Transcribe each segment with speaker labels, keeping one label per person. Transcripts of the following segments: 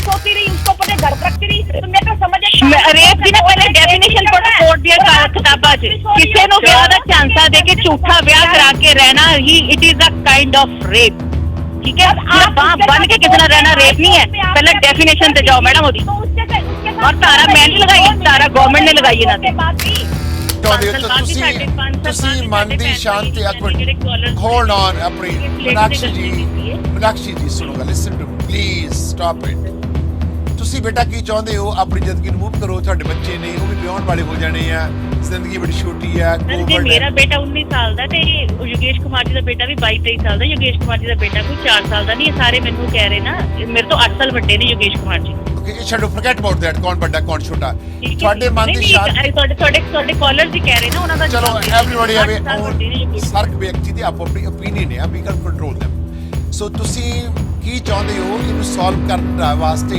Speaker 1: सोती रही, उसको अपने घर पर रखती रही। तो मैं तो समझ
Speaker 2: रेप की ना पहले डेफिनेशन पढ़ो कोर्ट दी किताबा च किसी नु विआह दा झांसा दे के झूठा विआह करा के रहना ही it is a kind of rape. ठीक है, बाह बन के किसी ना रहना रेप नहीं है। पहले डेफिनेशन ते जाओ मैडम ओदी। और तारा मैं नहीं लगाई, तारा गवर्नमेंट ने लगाई है ना
Speaker 3: ਤੁਸੀਂ ਮਨ ਦੀ ਸ਼ਾਂਤੀ ਹੋਲਡ ਔਨ ਆਪਣੀ ਮੀਨਾਕਸ਼ੀ ਜੀ ਸੁਣੋ ਗੱਲ, listen to please stop it. ਤੁਸੀਂ ਬੇਟਾ ਕੀ ਚਾਹੁੰਦੇ ਹੋ? ਆਪਣੀ ਜ਼ਿੰਦਗੀ ਨੂੰ ਮੂਵ ਕਰੋ, ਤੁਹਾਡੇ ਬੱਚੇ ਨੇ ਉਹ ਵੀ ਵਿਆਹਣ ਵਾਲੇ ਹੋ ਜਾਣੇ ਆ, ਜ਼ਿੰਦਗੀ ਬੜੀ ਛੋਟੀ ਆ।
Speaker 2: ਮੇਰਾ ਬੇਟਾ 19 ਸਾਲ ਦਾ ਤੇ ਯੋਗੇਸ਼ ਕੁਮਾਰ ਜੀ ਦਾ ਬੇਟਾ ਵੀ 22-23 ਸਾਲ ਦਾ। ਯੋਗੇਸ਼ ਕੁਮਾਰ ਜੀ ਦਾ ਬੇਟਾ ਕੋਈ 4 ਸਾਲ ਦਾ ਨਹੀਂ। ਇਹ ਸਾਰੇ ਮੈਨੂੰ ਕਹਿ ਰਹੇ ਨਾ, ਮੇਰੇ ਤੋਂ 8 ਸਾਲ ਵੱਡੇ ਨੇ ਯੋਗੇਸ਼ ਕੁਮਾਰ ਜੀ।
Speaker 3: ਛੱਡੋ, ਫੋਰਗੇਟ ਅਬਾਊਟ ਦੈਟ, ਕੌਣ ਵੱਡਾ ਕੌਣ ਛੋਟਾ। ਤੁਹਾਡੇ ਮਨ ਦੀ ਸ਼ਾਂਤੀ
Speaker 2: ਤੁਹਾਡੇ ਕਾਲਰ ਜੀ ਕਹਿ ਰਹੇ ਨਾ ਉਹਨਾਂ ਦਾ।
Speaker 3: ਚਲੋ ਐਵਰੀਬਾਡੀ ਹੈਵ ਹਰ ਵਿਅਕਤੀ ਦੀ ਆਪੋ ਆਪਣੀ ਓਪੀਨੀਅਨ ਹੈ, ਵੀ ਕੈਨ ਕੰਟਰੋਲ them। ਸੋ ਤੁਸੀਂ ਕੀ ਚਾਹੁੰਦੇ ਹੋ ਇਹਨੂੰ ਸੋਲਵ ਕਰਨ ਵਾਸਤੇ?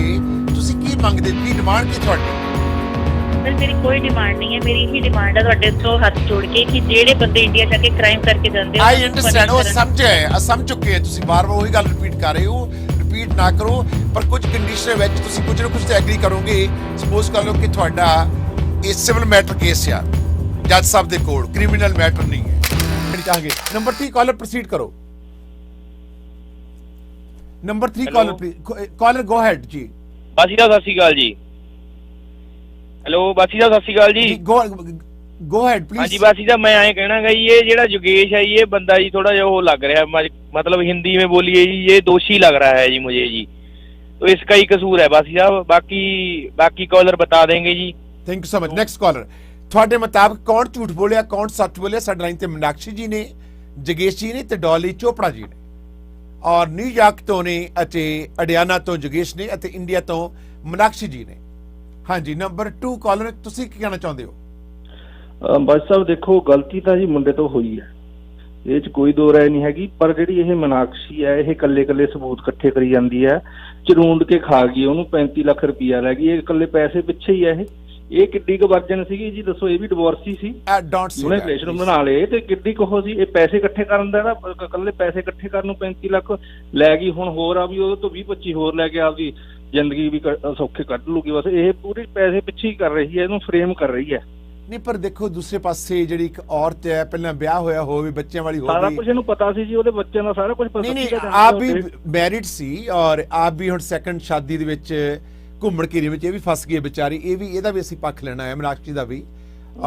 Speaker 3: ਤੁਸੀਂ ਕੀ ਮੰਗਦੇ, ਕੀ ਡਿਮਾਂਡ ਕੀ ਤੁਹਾਡੀ?
Speaker 2: ਸਰ ਮੇਰੀ ਕੋਈ ਡਿਮਾਂਡ ਨਹੀਂ ਹੈ। ਮੇਰੀ ਇਹੀ ਡਿਮਾਂਡ ਹੈ ਤੁਹਾਡੇ ਤੋਂ ਹੱਥ ਜੋੜ ਕੇ ਕਿ ਜਿਹੜੇ ਬੰਦੇ ਇੰਡੀਆ ਜਾ ਕੇ ਕ੍ਰਾਈਮ ਕਰਕੇ ਜਾਂਦੇ ਹੋ,
Speaker 3: ਆਈ ਅੰਡਰਸਟੈਂਡ, ਉਹ ਸਮਝ ਚੁੱਕੇ ਤੁਸੀਂ ਵਾਰ-ਵਾਰ ਉਹੀ ਗੱਲ ਰਿਪੀਟ ਕਰ ਰਹੇ ਹੋ। ਰਿਪੀਟ ਨਾ ਕਰੋ, ਪਰ ਕੁਝ ਕੰਡੀਸ਼ਨ ਵਿੱਚ ਤੁਸੀਂ ਕੁਝ ਨਾ ਕੁਝ ਤੇ ਐਗਰੀ ਕਰੋਗੇ। ਸਪੋਜ਼ ਕਰ ਲਓ ਕਿ ਤੁਹਾਡਾ ਇਹ ਸਿਵਲ ਮੈਟਰ ਕੇਸ ਆ ਜੱਜ ਸਾਹਿਬ ਦੇ ਕੋਲ, ਕ੍ਰਿਮੀਨਲ ਮੈਟਰ ਨਹੀਂ ਹੈ। ਚਾਹਾਂਗੇ ਨੰਬਰ 3 ਕਾਲਰ ਪ੍ਰੋਸੀਡ ਕਰੋ। Number 3 caller please, caller go ahead ਜੀ।
Speaker 4: ਬਾਸੀ ਦਾ ਸਤਿ ਸ਼੍ਰੀ ਅਕਾਲ ਜੀ। ਹੈਲੋ ਬਾਸੀ ਦਾ ਸਤਿ ਸ਼੍ਰੀ ਅਕਾਲ ਜੀ।
Speaker 3: Go ahead please.
Speaker 4: ਹਾਂਜੀ ਬਾਸੀ ਦਾ मैं ਐਂ ਕਹਿਣਾ ਗਾ ਜੀ, ਇਹ ਜਿਹੜਾ योगेश है ये बंदा जी थोड़ा जो वो लग रहा है, मतलब हिंदी में बोलिए जी, ये दोषी लग रहा है जी मुझे जी, तो इसका ही कसूर है बासी साहब। बाकी कॉलर बता देंगे जी।
Speaker 3: Thank you so much. Next caller, ਤੁਹਾਡੇ ਮੁਤਾਬਕ ਕੌਣ ਝੂਠ ਬੋਲਿਆ, ਕੌਣ ਸੱਚ ਬੋਲਿਆ? ਸਾਡੇ ਲਾਈਨ ਤੇ ਮੀਨਾਕਸ਼ੀ ਜੀ ਨੇ, ਜਗੇਸ਼ ਜੀ ਨੇ ਤੇ ਡੋਲੀ ਚੋਪੜਾ ਜੀ ਨੇ। ਔਰ ਨਿਊਯਾਰਕ ਤੋਂ ਨੇ ਅਤੇ ਅਡਿਆਨਾ ਤੋਂ ਜਗੇਸ਼ ਨੇ ਅਤੇ ਇੰਡੀਆ ਤੋਂ ਮੀਨਾਕਸ਼ੀ ਜੀ ਨੇ। ਹਾਂਜੀ ਨੰਬਰ 2 ਕਾਲਰ, ਤੁਸੀਂ ਕੀ ਕਹਿਣਾ ਚਾਹੁੰਦੇ ਹੋ?
Speaker 5: ਬਾਜ ਸਾਹਿਬ ਦੇਖੋ, ਗਲਤੀ ਤਾਂ ਜੀ ਮੁੰਡੇ ਤੋਂ ਹੋਈ ਹੈ, ਇਹ 'ਚ ਕੋਈ ਦੋ ਰਾਏ ਨਹੀਂ ਹੈਗੀ। ਪਰ ਜਿਹੜੀ ਇਹ ਮੀਨਾਕਸ਼ੀ ਹੈ, ਇਹ ਕੱਲੇ ਸਬੂਤ ਇਕੱਠੇ ਕਰੀ ਜਾਂਦੀ ਹੈ, ਚਰੂੰਡ ਕੇ ਖਾ ਗਈ, ਉਹਨੂੰ 35 ਲੱਖ ਰੁਪਈਆ ਲੈ ਗਈ। ਇਹ ਇਕੱਲੇ ਪੈਸੇ ਪਿੱਛੇ ਹੀ ਹੈ। ਇਹ ਕਿੱਡੀ ਕੁ ਵਰਜਨ ਸੀਗੀ ਜੀ ਦੱਸੋ? ਇਹ ਵੀ ਡਿਵੋਰਸੀ ਸੀ, ਉਹਨੇ ਰਿਲੇਸ਼ਨ ਬਣਾ ਲਏ ਤੇ ਕਿੱਡੀ ਕੁ ਸੀ। ਇਹ ਪੈਸੇ ਇਕੱਠੇ ਕਰਨ ਦਾ ਨਾ, ਇਕੱਲੇ ਪੈਸੇ ਇਕੱਠੇ ਕਰਨ ਨੂੰ 35 ਲੱਖ ਲੈ ਗਈ। ਹੁਣ ਹੋਰ ਆ ਵੀ ਉਹਦੇ ਤੋਂ 20-25 ਹੋਰ ਲੈ ਕੇ ਆਪਦੀ ਜ਼ਿੰਦਗੀ ਵੀ ਸੌਖੇ ਕੱਢ ਲੂਗੀ। ਬਸ ਇਹ ਪੂਰੀ ਪੈਸੇ ਪਿੱਛੇ ਹੀ ਕਰ ਰਹੀ ਹੈ, ਇਹਨੂੰ ਫਰੇਮ ਕਰ ਰਹੀ ਹੈ।
Speaker 3: ਨਹੀਂ ਪਰ ਦੇਖੋ ਦੂਸਰੇ ਪਾਸੇ ਜਿਹੜੀ ਇੱਕ ਔਰਤ ਹੈ, ਪਹਿਲਾਂ ਵਿਆਹ ਹੋਇਆ ਹੋਵੇ, ਬੱਚਿਆਂ ਵਾਲੀ ਹੋਵੇ,
Speaker 5: ਸਾਰਾ ਕੁਝ ਇਹਨੂੰ ਪਤਾ ਸੀ ਜੀ, ਉਹਦੇ ਬੱਚਿਆਂ ਦਾ ਸਾਰਾ ਕੁਝ ਪਤਾ।
Speaker 3: ਨਹੀਂ ਆਪ ਵੀ ਮੈਰਿਡ ਸੀ ਔਰ ਆਪ ਵੀ ਹੁਣ ਸੈਕੰਡ ਸ਼ਾਦੀ ਦੇ ਵਿੱਚ ਘੁੰਮਣ ਘੇਰੀ ਵਿੱਚ ਇਹ ਵੀ ਫਸ ਗਈ ਵਿਚਾਰੀ। ਇਹ ਵੀ, ਇਹਦਾ ਵੀ ਅਸੀਂ ਪੱਖ ਲੈਣਾ ਹੈ, ਮੀਨਾਕਸ਼ੀ ਦਾ ਵੀ।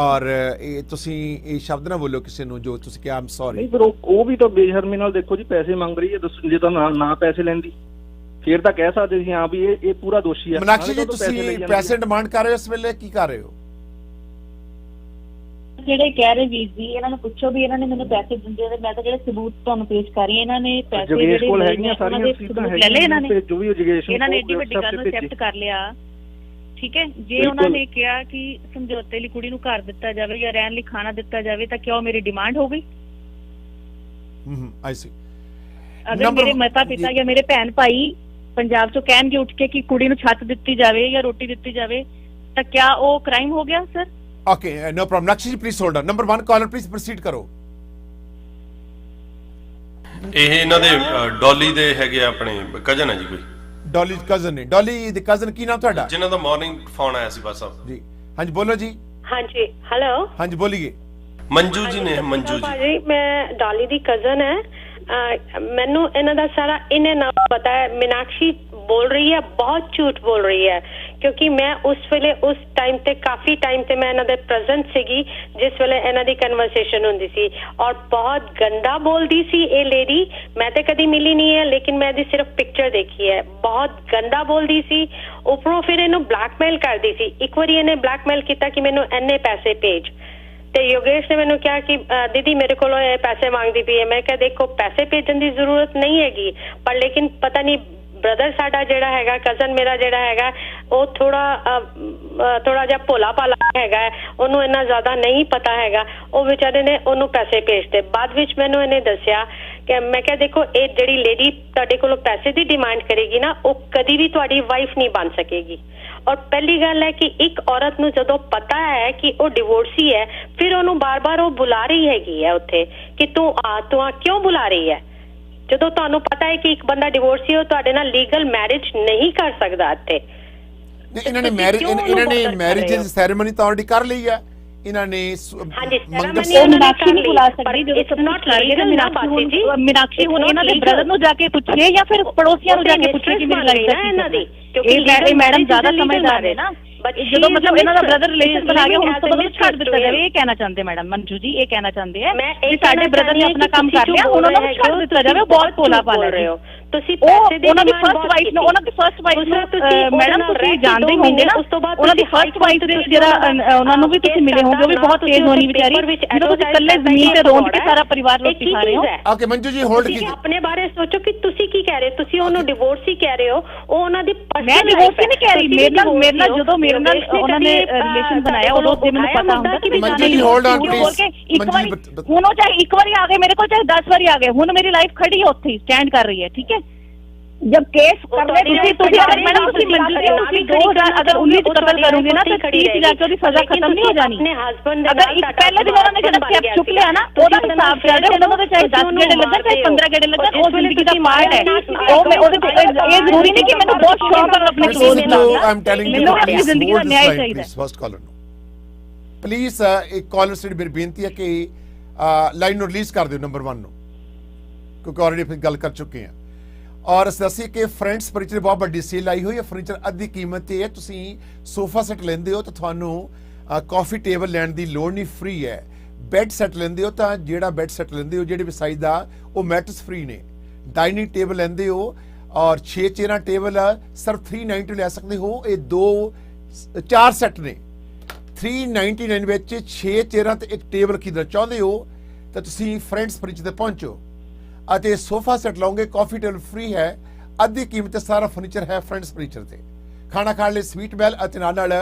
Speaker 3: ਔਰ ਇਹ ਤੁਸੀਂ ਇਹ ਸ਼ਬਦ ਨਾ ਬੋਲੋ ਕਿਸੇ ਨੂੰ ਜੋ ਤੁਸੀਂ ਕਿਹਾ ਆਮ ਸੌਰੀ।
Speaker 5: ਨਹੀਂ ਪਰ ਉਹ ਵੀ ਤਾਂ ਬੇਸ਼ਰਮੀ ਨਾਲ ਦੇਖੋ ਜੀ ਪੈਸੇ ਮੰਗ ਰਹੀ ਹੈ। ਦੱਸੋ ਜੇ ਤਾਂ ਨਾ ਪੈਸੇ ਲੈਂਦੀ ਫਿਰ ਤਾਂ ਕਹਿ ਸਕਦੇ ਸੀ ਹਾਂ ਵੀ ਇਹ ਪੂਰਾ ਦੋਸ਼ੀ ਹੈ।
Speaker 3: ਮੀਨਾਕਸ਼ੀ ਜੀ ਤੁਸੀਂ ਪੈਸੇ ਡਿਮਾਂਡ ਕਰ ਰਹੇ ਹੋ ਇਸ ਵੇਲੇ, ਕੀ ਕਰ ਰਹੇ ਹੋ?
Speaker 2: ਜਿਹੜੇ ਕਹਿ ਰਹੇ ਵੀਰ ਜੀ, ਇਹਨਾਂ ਨੂੰ ਪੁੱਛੋ ਵੀ ਇਹਨਾਂ ਨੇ ਮੈਨੂੰ ਪੈਸੇ ਦਿੰਦੇ ਨੇ। ਮੈਂ ਤਾਂ ਜਿਹੜੇ ਸਬੂਤ ਤੁਹਾਨੂੰ ਪੇਸ਼ ਕਰ ਰਹੀ, ਇਹਨਾਂ ਨੇ ਪੈਸੇ ਜਿਹੜੇ
Speaker 5: ਕੋਲ ਹੈਗੀਆਂ ਸਾਰੀਆਂ ਰਸੀਦਾਂ ਹੈਗੀਆਂ,
Speaker 2: ਇਹਨਾਂ ਨੇ
Speaker 5: ਜੋ ਵੀ ਜਗੇਸ਼
Speaker 2: ਇਹਨਾਂ ਨੇ ਏਡੀ ਵੱਡੀ ਗੱਲ ਨੂੰ ਐਕਸੈਪਟ ਕਰ ਲਿਆ। ਠੀਕ ਹੈ, ਜੇ ਉਹਨਾਂ ਨੇ ਕਿਹਾ ਕਿ ਸਮਝੌਤੇ ਲਈ ਕੁੜੀ ਨੂੰ ਘਰ ਦਿੱਤਾ ਜਾਵੇ ਜਾਂ ਰਹਿਣ ਲਈ ਖਾਣਾ ਦਿੱਤਾ ਜਾਵੇ ਤਾਂ ਕਿਉਂ ਮੇਰੀ ਡਿਮਾਂਡ ਹੋ ਗਈ?
Speaker 3: ਆਈ ਸੀ।
Speaker 2: ਅਗਰ ਮੇਰੇ ਮਾਤਾ ਪਿਤਾ ਜਾਂ ਮੇਰੇ ਭੈਣ ਭਾਈ ਪੰਜਾਬ ਚੋਂ ਕਹਿਣਗੇ ਉੱਠ ਕੇ ਕਿ ਕੁੜੀ ਨੂੰ ਛੱਤ ਦਿੱਤੀ ਜਾਵੇ ਜਾਂ ਰੋਟੀ ਦਿੱਤੀ ਜਾਵੇ ਤਾਂ ਕਿਆ ਉਹ ਕ੍ਰਾਈਮ ਹੋ ਗਿਆ sir?
Speaker 3: Okay, no problem. Nakshi ji, please hold on. Number 1 caller, please proceed ਕਰੋ।
Speaker 6: ਇਹ ਇਹਨਾਂ ਦੇ ਡੋਲੀ ਦੇ ਹੈਗੇ ਆਪਣੇ ਕਜ਼ਨ ਹੈ ਜੀ, ਕੋਈ
Speaker 3: ਡੋਲੀ ਕਜ਼ਨ ਨੇ। ਡੋਲੀ ਦੇ ਕਜ਼ਨ ਕੀ ਨਾਮ ਤੁਹਾਡਾ?
Speaker 6: ਜਿਨ੍ਹਾਂ ਦਾ ਮਾਰਨਿੰਗ ਫੋਨ ਆਇਆ ਸੀ ਬਸ ਸਾਹਿਬ
Speaker 3: ਜੀ। ਹਾਂਜੀ ਬੋਲੋ ਜੀ।
Speaker 7: ਹਾਂਜੀ ਹੈਲੋ।
Speaker 3: ਹਾਂਜੀ ਬੋਲੀਏ।
Speaker 6: ਮੰਜੂ ਜੀ ਨੇ। ਮੰਜੂ ਜੀ
Speaker 7: ਮੈਂ ਡੋਲੀ ਦੀ ਕਜ਼ਨ ਹੈ। ਮੈਨੂੰ ਇਹਨਾਂ ਦਾ ਸਾਰਾ ਇਨ ਨਾਮ ਪਤਾ ਹੈ। ਮੀਨਾਕਸ਼ੀ बोल रही है, बहुत झूठ बोल रही है, क्योंकि मैं उस वेले उस टाइम ते काफी टाइम ते मैं इन्हां दे प्रेजेंट सीगी जिस वेले इन्हां दी कन्वर्सेशन हुंदी सी और बहुत गंदा बोलदी सी ये लेडी। मैं ते कदी मिली नहीं है लेकिन मैं दी सिर्फ पिक्चर देखी है। बहुत गंदा बोलदी सी, उपरों फिर इन्हू ब्लैकमेल करदी सी। एक बारी इन्हें ब्लैकमेल किया कि मैनू इन्ने पैसे भेज, ते योगेश ने मैनू कहा कि दीदी मेरे को पैसे मांगदी पई है। मैं कहा देखो पैसे भेजन की जरूरत नहीं हैगी, पर लेकिन पता नहीं ब्रदर साडा जेड़ा हैगा, कजन मेरा जेड़ा हैगा, वो थोड़ा जिहा भोला भाला हैगा, ओनू इन्ना ज्यादा नहीं पता हैगा। वो बेचारे ने ओनू पैसे भेजते। बाद विच मैनू इन्हें दस्सिया कि मैं क्या देखो ये जिहड़ी लेडी तुहाडे कोलों पैसे दी डिमांड करेगी ना, वो कदी भी तुहाडी वाइफ नहीं बन सकेगी। और पहली गल है कि एक औरत नू जदों पता है कि वो डिवोर्सी है, फिर ओनू बार बार वो बुला रही हैगी है उत्थे कि तू आ क्यों बुला रही है? ਜਦੋਂ ਤੁਹਾਨੂੰ ਪਤਾ ਹੈ ਕਿ ਇੱਕ ਬੰਦਾ ਡਿਵੋਰਸੀ ਹੋ ਤੁਹਾਡੇ ਨਾਲ ਲੀਗਲ ਮੈਰਿਜ ਨਹੀਂ ਕਰ ਸਕਦਾ ਇੱਥੇ।
Speaker 3: ਇਹਨਾਂ ਨੇ ਮੈਰਿਜ ਦੀ ਸੈਰੇਮਨੀ ਤਾਂ ਆਲਰੇਡੀ ਕਰ ਲਈ ਹੈ ਇਹਨਾਂ ਨੇ
Speaker 7: ਹਾਂਜੀ
Speaker 2: ਮੀਨਾਕਸ਼ੀ ਨਹੀਂ ਬੁਲਾ ਸਕਦੀ ਜਦੋਂ ਸਭ ਕੁਝ ਕਰ ਗਏ ਮੀਨਾਕਸ਼ੀ ਹੁਣ ਇਹਨਾਂ ਦੇ ਬ੍ਰਦਰ ਨੂੰ ਜਾ ਕੇ ਪੁੱਛੇ ਜਾਂ ਫਿਰ ਪੜੋਸੀਆਂ ਨੂੰ ਜਾ ਕੇ ਪੁੱਛੇ ਕਿ ਮੇਰੀ ਲਾਈਫ ਦਾ
Speaker 7: ਇਹਨਾਂ ਦੀ
Speaker 2: ਇਹ ਮੈਡਮ ਜ਼ਿਆਦਾ ਸਮਝਦਾਰ ਨੇ ਨਾ ਜਦੋਂ ਮਤਲਬ ਇਹਨਾਂ ਦਾ ਬ੍ਰਦਰ ਰਿਲੇਸ਼ਨ ਬਣਾ ਗਿਆ ਹੁਣ ਉਸ ਤੋਂ ਬਾਅਦ ਛੱਡ ਦਿੱਤਾ ਜਾਵੇ ਇਹ ਕਹਿਣਾ ਚਾਹੁੰਦੇ ਮੈਡਮ ਮੰਜੂ ਜੀ ਇਹ ਕਹਿਣਾ ਚਾਹੁੰਦੇ ਆ ਕਿ ਸਾਡੇ ਬ੍ਰਦਰ ਨੇ ਆਪਣਾ ਕੰਮ ਕਰ ਲਿਆ ਉਹਨਾਂ ਨੂੰ ਛੱਡ ਦਿੱਤਾ ਜਾਵੇ ਉਹ ਬਹੁਤ ਭੋਲਾ ਭਾਲਾ ਰਹੇ ਹੋ ਤੁਸੀਂ ਪੈਸੇ ਦੇ ਉਹਨਾਂ ਦੀ ਫਰਸਟ ਵਾਈਫ ਨੂੰ ਮੈਡਮ ਤੁਸੀਂ ਜਾਣਦੇ ਹੋਵੋਗੇ ਨਾ ਉਹਨਾਂ ਦੀ ਫਰਸਟ ਵਾਈਫ ਦੇ ਜਿਹੜਾ ਉਹਨਾਂ ਨੂੰ ਵੀ ਤੁਸੀਂ ਮਿਲੇ ਹੋਵੋਗੇ ਉਹ ਵੀ ਬਹੁਤ ਤੇਜ਼ ਹੋਣੀ ਵਿਚਾਰੀ ਜਦੋਂ ਤੁਸੀਂ ਇਕੱਲੇ ਜ਼ਮੀਨ ਤੇ ਰੋਂਦ ਕੇ ਸਾਰਾ ਪਰਿਵਾਰ ਰੋਟੀ ਖਾ ਰਹੇ ਹੋ।
Speaker 3: ਓਕੇ ਮੰਜੂ ਜੀ ਹੋਲਡ
Speaker 7: ਕੀਤੀ ਆਪਣੇ ਬਾਰੇ ਸੋਚੋ ਕਿ ਤੁਸੀਂ ਕੀ ਕਹਿ ਰਹੇ ਹੋ ਤੁਸੀਂ ਉਹਨੂੰ ਡਿਵੋਰਸ ਹੀ ਕਹਿ ਰਹੇ ਹੋ ਉਹ ਉਹਨਾਂ ਦੀ
Speaker 2: ਮੈਂ ਡਿਵੋਰਸ ਹੀ ਨਹੀਂ ਕਹਿ ਰਹੀ ਮੇਰੇ ਨਾਲ ਜਦੋਂ ਮੇਰੇ ਨਾਲ ਉਹਨਾਂ ਨੇ ਰਿਲੇਸ਼ਨ ਬਣਾਇਆ ਉਦੋਂ ਤੇ ਮੈਨੂੰ ਪਤਾ ਹੁੰਦਾ ਕਿ
Speaker 3: ਮੰਜੂ ਜੀ ਹੋਲਡ ਔਨ ਪਲੀਜ਼
Speaker 2: ਹੁਣ ਉਹ ਚਾਹੇ ਇੱਕ ਵਾਰੀ ਆ ਗਏ ਮੇਰੇ ਕੋਲ ਚਾਹੇ 10 ਵਾਰੀ ਆ ਗਏ ਹੁਣ ਮੇਰੀ ਲਾਈਫ ਖੜੀ ਹੈ ਉੱਥੇ ਸਟੈਂਡ ਕਰ ਰਹੀ ਹੈ ਠੀਕ ਹੈ जब केस करने ਤੁਸੀਂ ਅਗਰ ਮੈਡਮ ਤੁਸੀਂ ਮੰਜੂ ਜੀ ਤੁਸੀਂ 2000 ਅਗਰ 19 ਚ ਕਤਲ ਕਰੋਗੇ ਨਾ ਤਾਂ 30 ਜਾ ਕੇ ਉਹਦੀ ਸਜ਼ਾ ਖਤਮ ਨਹੀਂ ਹੋ ਜਾਣੀ ਅਗਰ ਇੱਕ ਪਹਿਲੇ ਦਿਨ ਉਹਨਾਂ ਨੇ ਜਿਹੜਾ ਸਟੈਪ ਚੁੱਕ ਲਿਆ ਨਾ ਉਹਦਾ ਹਿਸਾਬ ਚੱਲਦਾ ਉਹਨਾਂ ਦੇ ਚਾਹੇ 10 ਗੇੜੇ ਲੱਗਣ ਚਾਹੇ 15 ਗੇੜੇ ਲੱਗਣ ਉਹ ਜ਼ਿੰਦਗੀ ਦਾ ਪਾਰਟ ਹੈ ਉਹ ਮੈਂ ਉਹਦੇ ਇਹ ਜ਼ਰੂਰੀ ਨਹੀਂ ਕਿ ਮੈਨੂੰ ਬਹੁਤ ਸ਼ੌਕ ਹੈ ਆਪਣੇ ਕਲੋਜ਼ ਨਾਲ
Speaker 3: ਆਮ ਟੈਲਿੰਗ ਯੂ
Speaker 2: ਆਪਣੀ ਜ਼ਿੰਦਗੀ ਦਾ ਨਿਆਂ ਚਾਹੀਦਾ
Speaker 3: ਫਸਟ ਕਾਲਰ ਨੂੰ ਪਲੀਜ਼ ਇੱਕ ਕਾਲਰ ਸਿਰ ਮੇਰੀ ਬੇਨਤੀ ਹੈ ਕਿ ਲਾਈਨ ਨੂੰ ਰਿਲੀਜ਼ ਕਰ ਦਿਓ ਨੰਬਰ 1 ਨੂੰ ਕਿਉਂਕਿ ਆਲਰੇਡੀ ਫਿਰ ਗੱਲ ਕਰ ਚੁੱਕੇ ਹਾਂ ਔਰ ਅਸੀਂ ਕਿ ਫਰੈਂਡਸ ਫਰਨੀਚਰ ਬਹੁਤ ਵੱਡੀ ਸੇਲ ਆਈ ਹੋਈ ਹੈ ਫਰਨੀਚਰ ਅੱਧੀ ਕੀਮਤ ਤੇ ਹੈ ਤੁਸੀਂ ਸੋਫਾ ਸੈੱਟ ਲੈਂਦੇ ਹੋ ਤਾਂ ਤੁਹਾਨੂੰ ਕਾਫੀ ਟੇਬਲ ਲੈਣ ਦੀ ਲੋੜ ਨਹੀਂ ਫ੍ਰੀ ਹੈ ਬੈੱਡ ਸੈੱਟ ਲੈਂਦੇ ਹੋ ਤਾਂ ਜਿਹੜਾ ਬੈੱਡ ਸੈੱਟ ਲੈਂਦੇ ਹੋ ਜਿਹੜੇ ਵੀ ਸਾਈਜ਼ ਦਾ ਉਹ ਮੈਟਰਸ ਫ੍ਰੀ ਨੇ ਡਾਈਨਿੰਗ ਟੇਬਲ ਲੈਂਦੇ ਹੋ ਔਰ 6 ਚੇਅਰਾਂ ਟੇਬਲ ਸਿਰਫ 390 ਲੈ ਸਕਦੇ ਹੋ ਇਹ 4 ਸੈੱਟ ਨੇ 399 ਵਿੱਚ 6 ਚੇਅਰਾਂ ਤੇ ਇੱਕ ਟੇਬਲ ਖਰੀਦਣਾ ਚਾਹੁੰਦੇ ਹੋ ਤਾਂ ਤੁਸੀਂ ਫਰੈਂਡਸ ਫਰਨੀਚਰ ਤੇ ਪਹੁੰਚੋ ਅਤੇ ਸੋਫਾ ਸੈੱਟ ਲਓਗੇ ਕਾਫੀ ਟੇਬਲ ਫ੍ਰੀ ਹੈ ਅੱਧੀ ਕੀਮਤ ਤੇ ਸਾਰਾ ਫਰਨੀਚਰ ਹੈ ਫਰੈਂਡਸ ਫਰਨੀਚਰ ਤੇ ਖਾਣਾ ਖਾਣ ਲਈ ਸਵੀਟ ਬੈਲ ਅਤੇ ਨਾਲ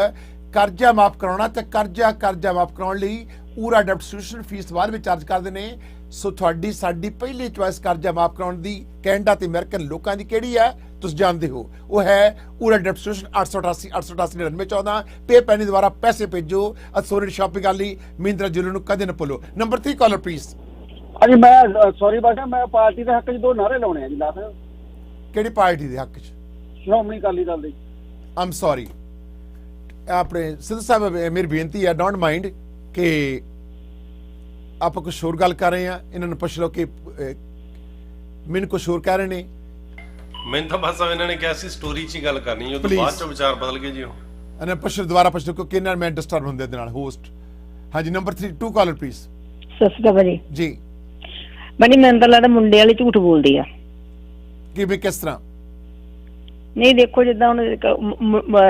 Speaker 3: ਕਰਜ਼ਾ ਮਾਫ ਕਰਾਉਣਾ ਤੇ ਕਰਜ਼ਾ ਮਾਫ ਕਰਾਉਣ ਲਈ ਪੂਰਾ ਡਿਸਟ੍ਰੀਬਿਊਸ਼ਨ ਫੀਸ ਬਾਅਦ ਵਿੱਚ ਚਾਰਜ ਕਰਦੇ ਨੇ ਸੋ ਤੁਹਾਡੀ ਸਾਡੀ ਪਹਿਲੀ ਚੁਆਇਸ ਕਰਜ਼ਾ ਮਾਫ ਕਰਾਉਣ ਦੀ ਕੈਨੇਡਾ ਤੇ ਅਮਰੀਕਨ ਲੋਕਾਂ ਦੀ ਕਿਹੜੀ ਹੈ ਤੁਸੀਂ ਜਾਣਦੇ ਹੋ ਉਹ ਹੈ ਪੂਰਾ ਡਿਸਟ੍ਰੀਬਿਊਸ਼ਨ 888 9914 ਪੇ ਪੈਨੀ ਦੁਆਰਾ ਪੈਸੇ ਭੇਜੋ ਅਸੋਰੀ ਸ਼ਾਪਿੰਗ ਕਰ ਲਈ ਮਹਿੰਦਰਾ ਜੁਲਰ ਨੂੰ ਕਦੇ ਨਾ ਭੁੱਲੋ ਨੰਬਰ 3 ਕਾਲਰ ਪਲੀਜ਼
Speaker 8: ਹਾਂਜੀ ਮੈਂ ਸੌਰੀ ਬਾਸ਼ਾ ਮੈਂ ਪਾਰਟੀ ਦੇ ਹੱਕ 'ਚ 2 ਨਾਅਰੇ ਲਾਉਣੇ ਆ ਜੀ ਦੱਸ
Speaker 3: ਕਿਹੜੀ ਪਾਰਟੀ ਦੇ ਹੱਕ 'ਚ
Speaker 8: ਸ਼੍ਰੋਮਣੀ ਅਕਾਲੀ ਦਲ ਦੇ
Speaker 3: ਆਮ ਸੌਰੀ ਆਪਣੇ ਸਿੱਧੂ ਸਾਹਿਬ ਮੇਰੀ ਬੇਨਤੀ ਹੈ ਡੋਂਟ ਮਾਈਂਡ ਕਿ ਆਪਾਂ ਕੁਝ ਹੋਰ ਗੱਲ ਕਰ ਰਹੇ ਆ ਇਹਨਾਂ ਨੂੰ ਪੁੱਛ ਲਓ ਕਿ ਮੈਨੂੰ ਕੁਝ ਹੋਰ ਕਹਿ ਰਹੇ ਨੇ
Speaker 6: ਮੈਨੂੰ ਤਾਂ ਬਸ ਇਹਨਾਂ ਨੇ ਕਿਹਾ ਸੀ ਸਟੋਰੀ 'ਚ ਹੀ ਗੱਲ ਕਰਨੀ ਉਹ ਤੋਂ ਬਾਅਦ 'ਚ ਵਿਚਾਰ ਬਦਲ ਗਏ ਜੀ ਉਹ
Speaker 3: ਇਹਨਾਂ ਪੁੱਛ ਦੁਬਾਰਾ ਪੁੱਛ ਲਓ ਕਿ ਇਹਨਾਂ ਮੈਂ ਡਿਸਟਰਬ ਹੁੰਦੇ ਦੇ ਨਾਲ ਹੋਸਟ ਹਾਂਜੀ ਨੰਬਰ 3 2 ਕਾਲਰ ਪਲੀਜ਼
Speaker 9: ਸਤਿ ਸ਼੍ਰੀ ਅਕਾਲ ਭਾਜੀ
Speaker 3: ਜੀ
Speaker 9: ਬਣੀ ਮੈਨੂੰ ਤਾਂ ਲੱਗਦਾ ਮੁੰਡੇ ਵਾਲੇ ਝੂਠ ਬੋਲਦੇ ਆ
Speaker 3: ਕਿਵੇਂ ਕਿਸ ਤਰ੍ਹਾਂ
Speaker 9: ਨਹੀਂ ਦੇਖੋ ਜਿੱਦਾਂ ਹੁਣ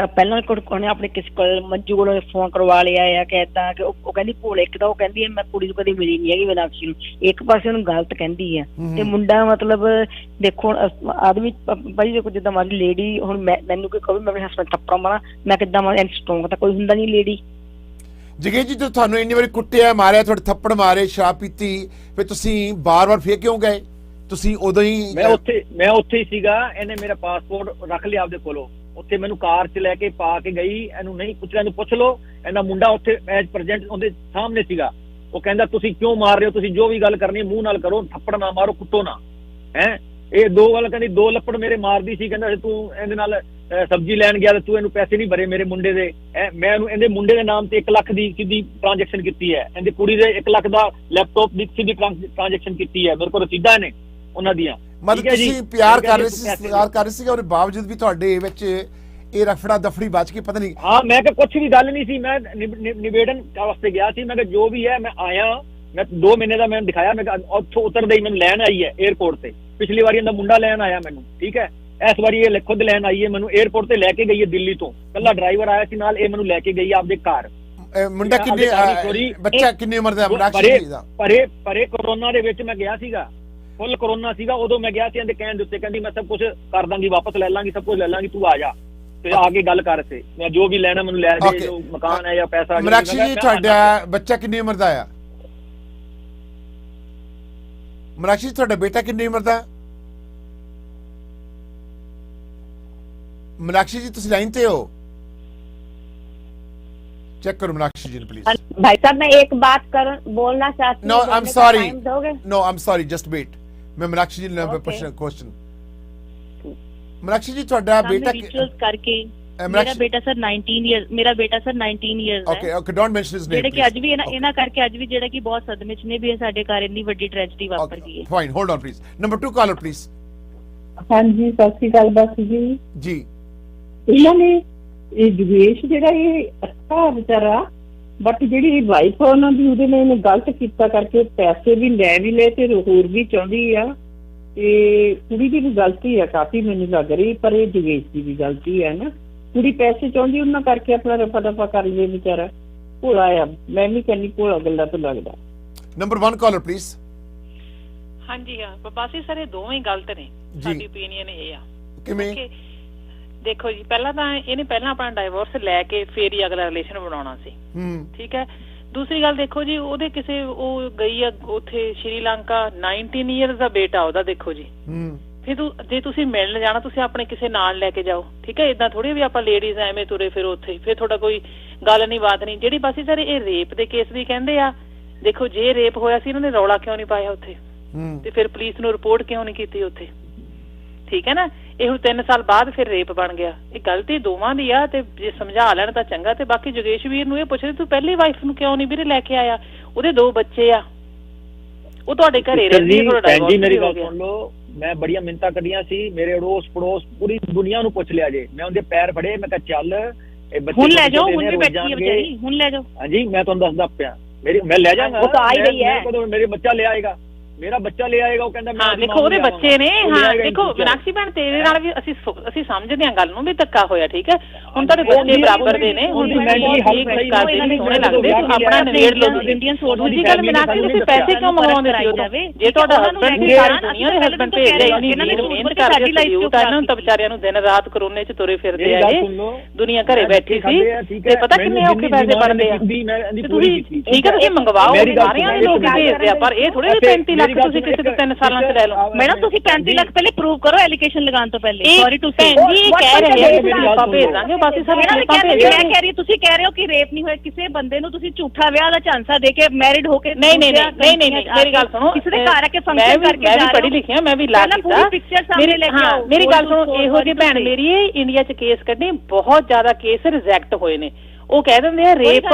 Speaker 9: ਪਹਿਲਾਂ ਕੋਨੇ ਆਪਣੇ ਕਿਸ ਕੋਲ ਮੰਜੂ ਕੋਲ ਫੋਨ ਕਰਵਾ ਲਿਆ ਆ ਕਹਿੰਦਾ ਕਿ ਉਹ ਕਹਿੰਦੀ ਭੋਲੇ ਇੱਕ ਤਾਂ ਉਹ ਕਹਿੰਦੀ ਮੈਂ ਕੁੜੀ ਨੂੰ ਕਦੇ ਮਿਲੀ ਨਹੀਂ ਹੈਗੀ ਮੀਨਾਕਸ਼ੀ ਨੂੰ ਇੱਕ ਪਾਸੇ ਉਹਨੂੰ ਗਲਤ ਕਹਿੰਦੀ ਆ ਤੇ ਮੁੰਡਾ ਮਤਲਬ ਦੇਖੋ ਆਦਮੀ ਭਾਈ ਦੇਖੋ ਜਿੱਦਾਂ ਮਾਰੀ ਲੇਡੀ ਹੁਣ ਮੈਨੂੰ ਕੋਈ ਕਹੇ ਮੈਂ ਆਪਣੇ ਹਸਬੈਂਡ ਥੱਪੜ ਮਾਰਾਂ ਮੈਂ ਕਿੱਦਾਂ ਮਾਰਾਂ ਸਟਰੋਂਗ ਤਾਂ ਕੋਈ ਹੁੰਦਾ ਨਹੀਂ ਲੇਡੀ
Speaker 3: ਜਗੇ ਜੀ ਤੁਹਾਨੂੰ ਇੰਨੀ ਵਾਰੀ ਕੁੱਟਿਆ ਮਾਰਿਆ ਤੁਹਾਡੇ ਥੱਪੜ ਮਾਰੇ ਸ਼ਰਾਬ ਪੀਤੀ ਫਿਰ ਤੁਸੀਂ ਬਾਰ-ਬਾਰ ਫੇਰ ਕਿਉਂ ਗਏ ਤੁਸੀਂ ਉਦੋਂ ਹੀ
Speaker 8: ਮੈਂ ਉੱਥੇ ਹੀ ਸੀਗਾ ਇਹਨੇ ਮੇਰਾ ਪਾਸਪੋਰਟ ਰੱਖ ਲਿਆ ਆਪਦੇ ਕੋਲੋਂ ਉੱਥੇ ਮੈਨੂੰ ਕਾਰ 'ਚ ਲੈ ਕੇ ਪਾ ਕੇ ਗਈ ਇਹਨੂੰ ਨਹੀਂ ਪੁੱਛਿਆ ਇਹਨੂੰ ਪੁੱਛ ਲਓ ਇਹਦਾ ਮੁੰਡਾ ਉੱਥੇ ਐਜ਼ ਪ੍ਰੈਜ਼ੈਂਟ ਉਹਦੇ ਸਾਹਮਣੇ ਸੀਗਾ ਉਹ ਕਹਿੰਦਾ ਤੁਸੀਂ ਕਿਉਂ ਮਾਰ ਰਹੇ ਹੋ ਤੁਸੀਂ ਜੋ ਵੀ ਗੱਲ ਕਰਨੀ ਮੂੰਹ ਨਾਲ ਕਰੋ ਥੱਪੜ ਨਾ ਮਾਰੋ ਕੁੱਟੋ ਨਾ ਹੈ ਇਹ 2 ਗੱਲ ਕਹਿੰਦੀ 2 ਲੱਪੜ ਮੇਰੇ ਮਾਰਦੀ ਸੀ ਕਹਿੰਦਾ ਤੂੰ ਇਹਦੇ ਨਾਲ ਸਬਜ਼ੀ ਲੈਣ ਗਿਆ ਤੇ ਤੂੰ ਇਹਨੂੰ ਪੈਸੇ ਨਹੀਂ ਭਰੇ ਮੇਰੇ ਮੁੰਡੇ ਦੇ ਮੈਂ ਇਹਨੂੰ ਇਹਦੇ ਮੁੰਡੇ ਦੇ ਨਾਮ ਤੇ 1 ਲੱਖ ਦੀ ਸਿੱਧੀ ਟ੍ਰਾਂਜੈਕਸ਼ਨ ਕੀਤੀ ਹੈ ਇਹਦੀ ਕੁੜੀ ਦੇ 1 ਲੱਖ ਦਾ ਲੈਪਟਾਪ ਦੀ ਸਿੱਧੀ ਟ੍ਰਾਂਜੈਕਸ਼ਨ ਕੀਤੀ ਹੈ ਮੇਰੇ ਕੋਲ ਰਸੀਦਾਂ ਨੇ ਉਹਨਾਂ ਦੀਆਂ
Speaker 3: ਮਤਲਬ ਤੁਸੀਂ ਪਿਆਰ ਕਰ ਰਹੇ ਸੀ ਉਹਦੇ ਬਾਵਜੂਦ ਵੀ ਤੁਹਾਡੇ ਵਿੱਚ ਇਹ ਰਫੜਾ ਦਫੜੀ ਬਚ ਕੇ ਪਤਾ ਨਹੀਂ
Speaker 8: ਹਾਂ ਮੈਂ ਕਿਹਾ ਕੁਛ ਵੀ ਗੱਲ ਨਹੀਂ ਸੀ ਮੈਂ ਨਿਵੇਦਨ ਵਾਸਤੇ ਗਿਆ ਸੀ ਮੈਂ ਕਿਹਾ ਜੋ ਵੀ ਹੈ ਮੈਂ ਆਇਆ ਮੈਂ 2 ਮਹੀਨੇ ਦਾ ਮੈਂ ਦਿਖਾਇਆ ਮੈਂ ਉੱਥੋਂ ਉਤਰਦੇ ਹੀ ਮੈਨੂੰ ਲੈਣ ਆਈ ਹੈ 에ਅਰਪੋਰਟ ਤੇ ਪਿਛਲੀ ਵਾਰੀ ਇਹਦਾ ਮੁੰਡਾ ਲੈਣ ਆਇਆ ਮੈਨੂੰ ਠੀਕ ਹੈ ਇਸ ਵਾਰੀ ਇਹ ਖੁਦ ਲੈਣ ਆਈ ਹੈ ਮੈਨੂੰ 에ਅਰਪੋਰਟ ਤੇ ਲੈ ਕੇ ਗਈ ਹੈ ਦਿੱਲੀ ਤੋਂ ਕੱਲਾ ਡਰਾਈਵਰ ਆਇਆ ਸੀ ਨਾਲ ਇਹ ਮੈਨੂੰ ਲੈ ਕੇ ਗਈ ਆਪਦੇ ਘਰ
Speaker 3: ਮੁੰਡਾ ਕਿੰਨੇ ਬੱਚਾ ਕਿੰਨੀ ਉਮਰ ਦਾ ਮੀਨਾਕਸ਼ੀ ਦਾ
Speaker 8: ਪਰੇ ਕੋਰੋਨਾ ਦੇ ਵਿੱਚ ਮੈਂ ਗਿਆ ਸੀਗਾ ਫੁੱਲ ਕੋਰੋਨਾ ਸੀਗਾ ਉਦੋਂ ਮੈਂ ਗਿਆ ਸੀ ਇਹਦੇ ਕਹਿਣ ਦੇ ਉੱਤੇ ਕਹਿੰਦੀ ਮੈਂ ਸਭ ਕੁਝ ਕਰ ਦਾਂਗੀ ਵਾਪਸ ਲੈ ਲਾਂਗੀ ਸਭ ਕੁਝ ਲੈ ਲਾਂਗੀ ਤੂੰ ਆ ਜਾ ਤੇ ਆ ਕੇ ਗੱਲ ਕਰ ਸੇ ਮੈਂ ਜੋ ਵੀ ਲੈਣਾ ਮੈਨੂੰ ਲੈ ਦੇ ਜੋ ਮਕਾਨ ਹੈ ਜਾਂ ਪੈਸਾ
Speaker 3: ਮੀਨਾਕਸ਼ੀ ਜੀ ਤੁਹਾਡਾ ਬੱਚਾ ਕਿੰਨੀ ਉਮਰ ਦਾ ਆ ਮੀਨਾਕਸ਼ੀ ਤੁਹਾਡਾ ਬੇਟਾ ਕਿੰਨੀ ਉਮਰ ਦਾ ਮੀਨਾਕਸ਼ੀ ਜੀ ਤੁਸੀਂ ਲਾਈਨ ਤੇ ਹੋ चेक करो मीनाक्षी जी प्लीज
Speaker 9: भाई साहब मैं एक बात बोलना चाहती हूँ
Speaker 3: no I am sorry no I am sorry just wait ਮੈਂ ਮਨਾਕਸ਼ੀ ਜੀ ਨੂੰ
Speaker 2: Okay.
Speaker 3: ਪੁੱਛਣਾ ਕੁਐਸਚਨ। ਮਨਾਕਸ਼ੀ ਜੀ ਤੁਹਾਡਾ ਬੇਟਾ
Speaker 2: ਰਿਚੁਅਲਸ ਕਰਕੇ ਮੇਰਾ
Speaker 3: ਮਨਾਕਸ਼ੀ
Speaker 2: ਬੇਟਾ ਸਰ 19 ਇਅਰਸ ਮੇਰਾ ਬੇਟਾ ਸਰ 19 ਇਅਰਸ ਹੈ।
Speaker 3: ਓਕੇ ਓਕੇ, ਡੋਂਟ ਮੈਂਸ਼ਨ ਹਿਸ ਨੇਮ
Speaker 2: ਜਿਹੜੇ ਕਿ ਅੱਜ ਵੀ ਇਹਨਾਂ ਕਰਕੇ ਅੱਜ ਵੀ ਜਿਹੜਾ ਕਿ ਬਹੁਤ ਸਦਮੇ ਚ ਨੇ ਵੀ ਇਹ ਸਾਡੇ ਘਰ ਇੰਨੀ ਵੱਡੀ ਟ੍ਰੈਜਡੀ ਵਾਪਰ ਗਈ ਹੈ।
Speaker 3: Fine, hold on please. Number 2 caller please.
Speaker 10: ਹਾਂਜੀ, ਸਤਿ ਸ਼੍ਰੀ ਅਕਾਲ ਬਾਸੀ ਜੀ।
Speaker 3: ਜੀ
Speaker 10: ਇਹਨਾਂ ਨੇ ਇਹ ਜੁਗੇਸ਼ ਜਿਹੜਾ ਇਹ ਅੱਛਾ ਵਿਚਾਰਾ, ਬਟ ਜਿਹੜੀ ਵਾਈਫ ਉਹਨਾਂ ਦੀ ਉਹਦੇ ਨਾਲ ਇਹਨੇ ਗਲਤ ਕੀਤਾ ਕਰਕੇ ਪੈਸੇ ਵੀ ਲੈ ਤੇ ਹੋਰ ਵੀ ਚਾਹੁੰਦੀ ਆ, ਤੇ ਕੁੜੀ ਦੀ ਵੀ ਗਲਤੀ ਆ ਕਾਫੀ ਮੈਨੂੰ ਲੱਗ ਰਹੀ, ਪਰ ਇਹ ਜੁਗੇਸ਼ ਦੀ ਵੀ ਗਲਤੀ ਹੈ ਨਾ। ਕੁੜੀ ਪੈਸੇ ਚਾਹੁੰਦੀ ਉਹਨਾਂ ਕਰਕੇ ਆਪਣਾ ਰਫਾ ਦਫਾ ਕਰ ਲਏ, ਵਿਚਾਰਾ ਭੋਲਾ ਆ। ਮੈਂ ਵੀ ਕਹਿੰਦੀ ਭੋਲਾ ਗੱਲਾਂ ਤੋਂ ਲੱਗਦਾ।
Speaker 3: Number 1 caller please.
Speaker 11: ਹਾਂਜੀ ਹਾਂ ਬਾਸੀ ਸਰ, ਇਹ ਦੋਵੇਂ ਗਲਤ ਨੇ। ਸਾਡੀ ਓਪੀਨੀਅਨ ਇਹ ਆ
Speaker 3: ਕਿਵੇਂ?
Speaker 11: ਦੇਖੋ ਜੀ, ਪਹਿਲਾਂ ਤਾਂ ਇਹਨੇ ਆਪਣਾ ਡਾਈਵੋਰਸ ਲੈ ਕੇ ਫੇਰ ਹੀ ਅਗਲਾ ਰਿਲੇਸ਼ਨ ਬਣਾਉਣਾ ਸੀ, ਠੀਕ ਹੈ। ਦੂਸਰੀ ਗੱਲ ਦੇਖੋ ਜੀ, ਉਹਦੇ ਕਿਸੇ ਉਹ ਗਈ ਆ ਉੱਥੇ ਸ਼੍ਰੀਲੰਕਾ, 19 ਇਅਰਸ ਦਾ ਬੇਟਾ ਉਹਦਾ। ਦੇਖੋ ਜੀ, ਫਿਰ ਜੇ ਤੁਸੀਂ ਮਿਲਣ ਜਾਣਾ ਤੁਸੀਂ ਆਪਣੇ ਕਿਸੇ ਨਾਲ ਲੈ ਕੇ ਜਾਓ, ਠੀਕ ਹੈ। ਇਦਾਂ ਥੋੜੀ ਵੀ ਆਪਾਂ ਲੇਡੀਜ਼ ਐਵੇਂ ਤੁਰੇ ਫਿਰ ਉੱਥੇ, ਫਿਰ ਤੁਹਾਡਾ ਕੋਈ ਗੱਲ ਨਹੀਂ ਬਾਤ ਨਹੀਂ। ਜਿਹੜੀ ਬਾਸੀ ਸਰ ਇਹ ਰੇਪ ਦੇ ਕੇਸ ਦੀ ਕਹਿੰਦੇ ਆ, ਦੇਖੋ ਜੇ ਰੇਪ ਹੋਇਆ ਸੀ ਇਹਨਾਂ ਨੇ ਰੌਲਾ ਕਿਉਂ ਨਹੀਂ ਪਾਇਆ ਉੱਥੇ, ਤੇ ਫਿਰ ਪੁਲਿਸ ਨੂੰ ਰਿਪੋਰਟ ਕਿਉਂ ਨਹੀਂ ਕੀਤੀ ਉੱਥੇ, ਠੀਕ ਹੈ ਨਾ। ਇਹ ਹੁਣ 3 ਸਾਲ ਬਾਅਦ ਫਿਰ ਰੇਪ ਬਣ ਗਿਆ। ਇਹ ਗਲਤੀ ਦੋਵਾਂ ਦੀ ਆ, ਤੇ ਜੇ ਸਮਝਾ ਲੈਣ ਤਾਂ ਚੰਗਾ। ਤੇ ਬਾਕੀ ਜੋਗੇਸ਼ ਵੀਰ ਨੂੰ ਇਹ ਪੁੱਛਦੇ ਤੂੰ ਪਹਿਲੀ ਵਾਈਫ ਨੂੰ ਕਿਉਂ ਨਹੀਂ ਵੀਰੇ ਲੈ ਕੇ ਆਇਆ? ਉਹਦੇ 2 ਬੱਚੇ ਆ, ਉਹ ਤੁਹਾਡੇ ਘਰੇ ਰਹਿੰਦੀ ਹੈ।
Speaker 8: ਜੀ ਮੇਰੀ ਗੱਲ ਸੁਣ ਲਓ, ਮੈਂ ਬੜੀਆਂ ਮਿੰਨਤਾਂ ਕੱਢੀਆਂ ਸੀ, ਮੇਰੇ ਅੜੋਸ ਪੜੋਸ ਪੂਰੀ ਦੁਨੀਆ ਨੂੰ ਪੁੱਛ ਲਿਆ ਜੇ। ਮੈਂ ਉਹਦੇ ਪੈਰ ਫੜੇ, ਮੈਂ ਕਿਹਾ ਚੱਲ ਇਹ ਬੱਚੇ
Speaker 2: ਹੁਣ ਲੈ ਜਾਓ, ਹੁਣ ਵੀ ਬੈਠੀ ਹੈ ਵਿਚਾਰੀ, ਹੁਣ ਲੈ ਜਾਓ।
Speaker 8: ਹਾਂਜੀ, ਮੈਂ ਤੁਹਾਨੂੰ ਦੱਸਦਾ ਪਿਆ, ਮੈਂ ਲੈ ਜਾਵਾਂਗਾ।
Speaker 2: ਉਹ ਤਾਂ ਆ ਹੀ ਰਹੀ ਹੈ।
Speaker 8: ਮੇਰੇ ਬੱਚਾ ਲੈ ਆਏਗਾ, ਮੇਰਾ ਬੱਚਾ ਲੈ ਆਏਗਾ। ਉਹ ਕਹਿੰਦਾ
Speaker 11: ਹਾਂ ਦੇਖੋ ਉਹਦੇ ਬੱਚੇ ਨੇ। ਹਾਂ ਦੇਖੋ ਮੀਨਾਕਸ਼ੀ ਭੈਣ, ਤੇਰੇ ਨਾਲ ਵੀ ਅਸੀਂ ਸਮਝਦੇ ਹਾਂ ਗੱਲ ਨੂੰ ਵੀ ਧੱਕਾ ਹੋਇਆ, ਠੀਕ ਹੈ। ਹੁਣ ਤੁਹਾਡੇ ਬੱਚੇ ਬਰਾਬਰ ਦੇ ਨੇ, ਹੁਣ ਸੋਹਣੇ ਲੱਗਦੇ, ਆਪਣਾ ਨਵੇੜ ਲਓ ਤੁਸੀਂ। ਦੂਜੀ ਗੱਲ ਮੀਨਾਕਸ਼ੀ, ਤੁਸੀਂ ਪੈਸੇ ਕਿਉਂ ਮੰਗਵਾਉਂਦੇ ਸੀ ਉਦੋਂ? ਜੇ ਤੁਹਾਡਾ ਹਸਬੈਂਡ ਸੀ, ਸਾਰੀ ਦੁਨੀਆ ਦੇ ਹਸਬੈਂਡ ਭੇਜਦੇ, ਇੰਨੀ ਮਿਹਨਤ ਕਰਦੇ ਸੀ, ਉਹਨਾਂ ਨੂੰ ਤਾਂ ਵਿਚਾਰਿਆਂ ਨੂੰ ਦਿਨ ਰਾਤ ਕਰੋਨੇ ਚ ਤੁਰੇ ਫਿਰਦੇ ਆਏ, ਦੁਨੀਆ ਘਰੇ ਬੈਠੀ ਸੀ, ਤੇ ਪਤਾ ਕਿੰਨੇ ਔਖੇ ਪੈਸੇ ਬਣਦੇ ਆ। ਤੁਸੀਂ ਠੀਕ ਹੈ, ਤੁਸੀਂ ਮੰਗਵਾਓ, ਸਾਰਿਆਂ ਦੇ ਲੋਕ ਭੇਜਦੇ ਆ, ਪਰ ਇਹ ਥੋੜੇ 35 ਲੱਖ ਤੁਸੀਂ ਕਿਸੇ ਤੋਂ 3 ਸਾਲਾਂ ਚ ਲੈ ਲਓ।
Speaker 2: ਮੈਡਮ ਤੁਸੀਂ 35 ਲੱਖ ਪਹਿਲੇ ਪ੍ਰੂਵ ਕਰੋ ਐਲੀਗੇਸ਼ਨ ਲਗਾਉਣ ਤੋਂ ਪਹਿਲੇ। ਸੌਰੀ ਟੂ ਸੇ
Speaker 11: ਜੀ ਕਹਿ ਰਹੇ ਆ ਆਪਾਂ ਭੇਜ ਦਾਂਗੇ, ਬਾਕੀ ਸਭ ਆਪਾਂ ਭੇਜ ਦਾਂਗੇ।
Speaker 2: ਮੈਂ ਕਹਿ ਰਹੀ, ਤੁਸੀਂ ਕਹਿ ਰਹੇ ਹੋ ਕਿ ਰੇਪ ਨਹੀਂ ਹੋਇਆ, ਕਿਸੇ ਬੰਦੇ ਨੂੰ ਤੁਸੀਂ ਝੂਠਾ ਵਿਆਹ ਦਾ ਝਾਂਸਾ ਦੇ ਕੇ ਮੈਰਿਡ ਹੋ ਕੇ
Speaker 11: ਨਹੀਂ ਮੇਰੀ ਗੱਲ ਸੁਣੋ,
Speaker 2: ਕਿਸੇ ਦੇ ਘਰ ਆ ਕੇ ਫੰਕਸ਼ਨ ਕਰਕੇ
Speaker 11: ਮੈਂ ਵੀ ਪੜ੍ਹੀ ਲਿਖੀ ਆ, ਮੈਂ ਵੀ ਲਾ
Speaker 2: ਪੂਰੀ ਪਿਕਚਰ ਸਾਹਮਣੇ ਲੈ ਕੇ ਆਓ।
Speaker 11: ਮੇਰੀ ਗੱਲ ਸੁਣੋ, ਇਹੋ ਜਿਹੀ ਭੈਣ ਮੇਰੀ ਇੰਡੀਆ ਚ ਕੇਸ ਕੱਢੇ, ਬਹੁਤ ਜ਼ਿਆਦਾ ਕੇਸ ਰਿਜੈਕਟ ਹੋਏ ਨੇ। ਉਹ ਕਹਿ ਦਿੰਦੇ ਆ ਰੇਪ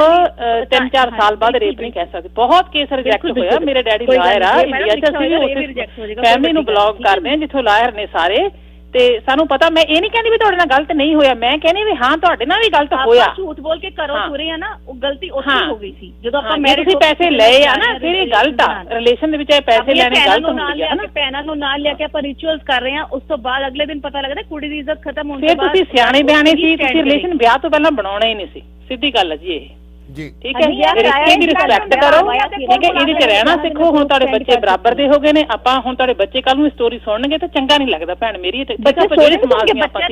Speaker 11: 3-4 ਸਾਲ ਬਾਅਦ ਰੇਪ ਨਹੀਂ ਕਹਿ ਸਕਦੇ। ਬਹੁਤ ਕੇਸ ਰਿਜੈਕਟ ਹੋਇਆ। ਮੇਰੇ ਡੈਡੀ ਲਾਇਰ ਆ ਇੰਡੀਆ ਚ, ਅਸੀਂ ਫੈਮਿਲੀ ਨੂੰ ਬਿਲੋਂਗ ਕਰਦੇ ਆ ਜਿੱਥੋਂ ਲਾਇਰ ਨੇ ਸਾਰੇ, ਤੇ ਸਾਨੂੰ ਪਤਾ। ਮੈਂ ਇਹ ਨਹੀਂ ਕਹਿੰਦੀ ਵੀ ਤੁਹਾਡੇ ਨਾਲ ਗਲਤ ਨਹੀਂ ਹੋਇਆ, ਮੈਂ ਕਹਿੰਦੀ ਵੀ ਹਾਂ ਤੁਹਾਡੇ ਨਾਲ ਵੀ ਗਲਤ ਹੋਇਆ।
Speaker 2: ਝੂਠ ਬੋਲ ਕੇ ਕਰੋ ਤੁਰੇ ਆ ਨਾ, ਉਹ ਗਲਤੀ ਉੱਥੇ ਹੋ ਗਈ ਸੀ ਜਦੋਂ ਆਪਾਂ
Speaker 11: ਤੁਸੀਂ ਪੈਸੇ ਲਏ ਆ ਨਾ, ਫਿਰ ਇਹ ਗਲਤ ਆ। ਰਿਲੇਸ਼ਨ ਦੇ ਵਿੱਚ ਇਹ ਪੈਸੇ ਲੈਣੇ ਗਲਤ ਹੁੰਦੀ ਆ ਨਾ।
Speaker 2: ਭੈਣਾਂ ਨੂੰ ਨਾਲ ਲੈ ਕੇ ਆਪਾਂ ਰਿਚੁਅਲਸ ਕਰ ਰਹੇ ਆ, ਉਸ ਤੋਂ ਬਾਅਦ ਅਗਲੇ ਦਿਨ ਪਤਾ ਲੱਗਦਾ ਕੁੜੀ ਦੀ ਇੱਜ਼ਤ ਖਤਮ ਹੋਣ ਤੋਂ ਬਾਅਦ।
Speaker 11: ਫਿਰ ਤੁਸੀਂ ਸਿਆਣੇ ਬਿਆਣੇ ਸੀ, ਤੁਸੀਂ ਰਿਲੇਸ਼ਨ ਵਿਆਹ ਤੋਂ ਪਹਿਲਾਂ ਬਣਾਉਣਾ ਹੀ ਨਹੀਂ ਸੀ, ਸਿੱਧੀ ਗੱਲ ਹੈ ਜੀ ਇਹ।
Speaker 3: ਜੀ
Speaker 11: ਠੀਕ ਹੈ, ਰਿਸ਼ਤੇ ਦੀ ਰਿਸਪੈਕਟ ਕਰੋ, ਠੀਕ ਹੈ। ਇਹਦੇ ਚ ਰਹਿਣਾ ਸਿੱਖੋ। ਹੁਣ ਤੁਹਾਡੇ ਬੱਚੇ ਬਰਾਬਰ ਦੇ ਹੋ ਗਏ ਨੇ, ਆਪਾਂ ਹੁਣ ਤੁਹਾਡੇ ਬੱਚੇ ਕੱਲ ਨੂੰ ਸਟੋਰੀ ਸੁਣਨਗੇ ਤਾਂ ਚੰਗਾ ਨਹੀਂ ਲੱਗਦਾ ਭੈਣ ਮੇਰੀ।
Speaker 2: ਬੱਚਿਆਂ ਨੇ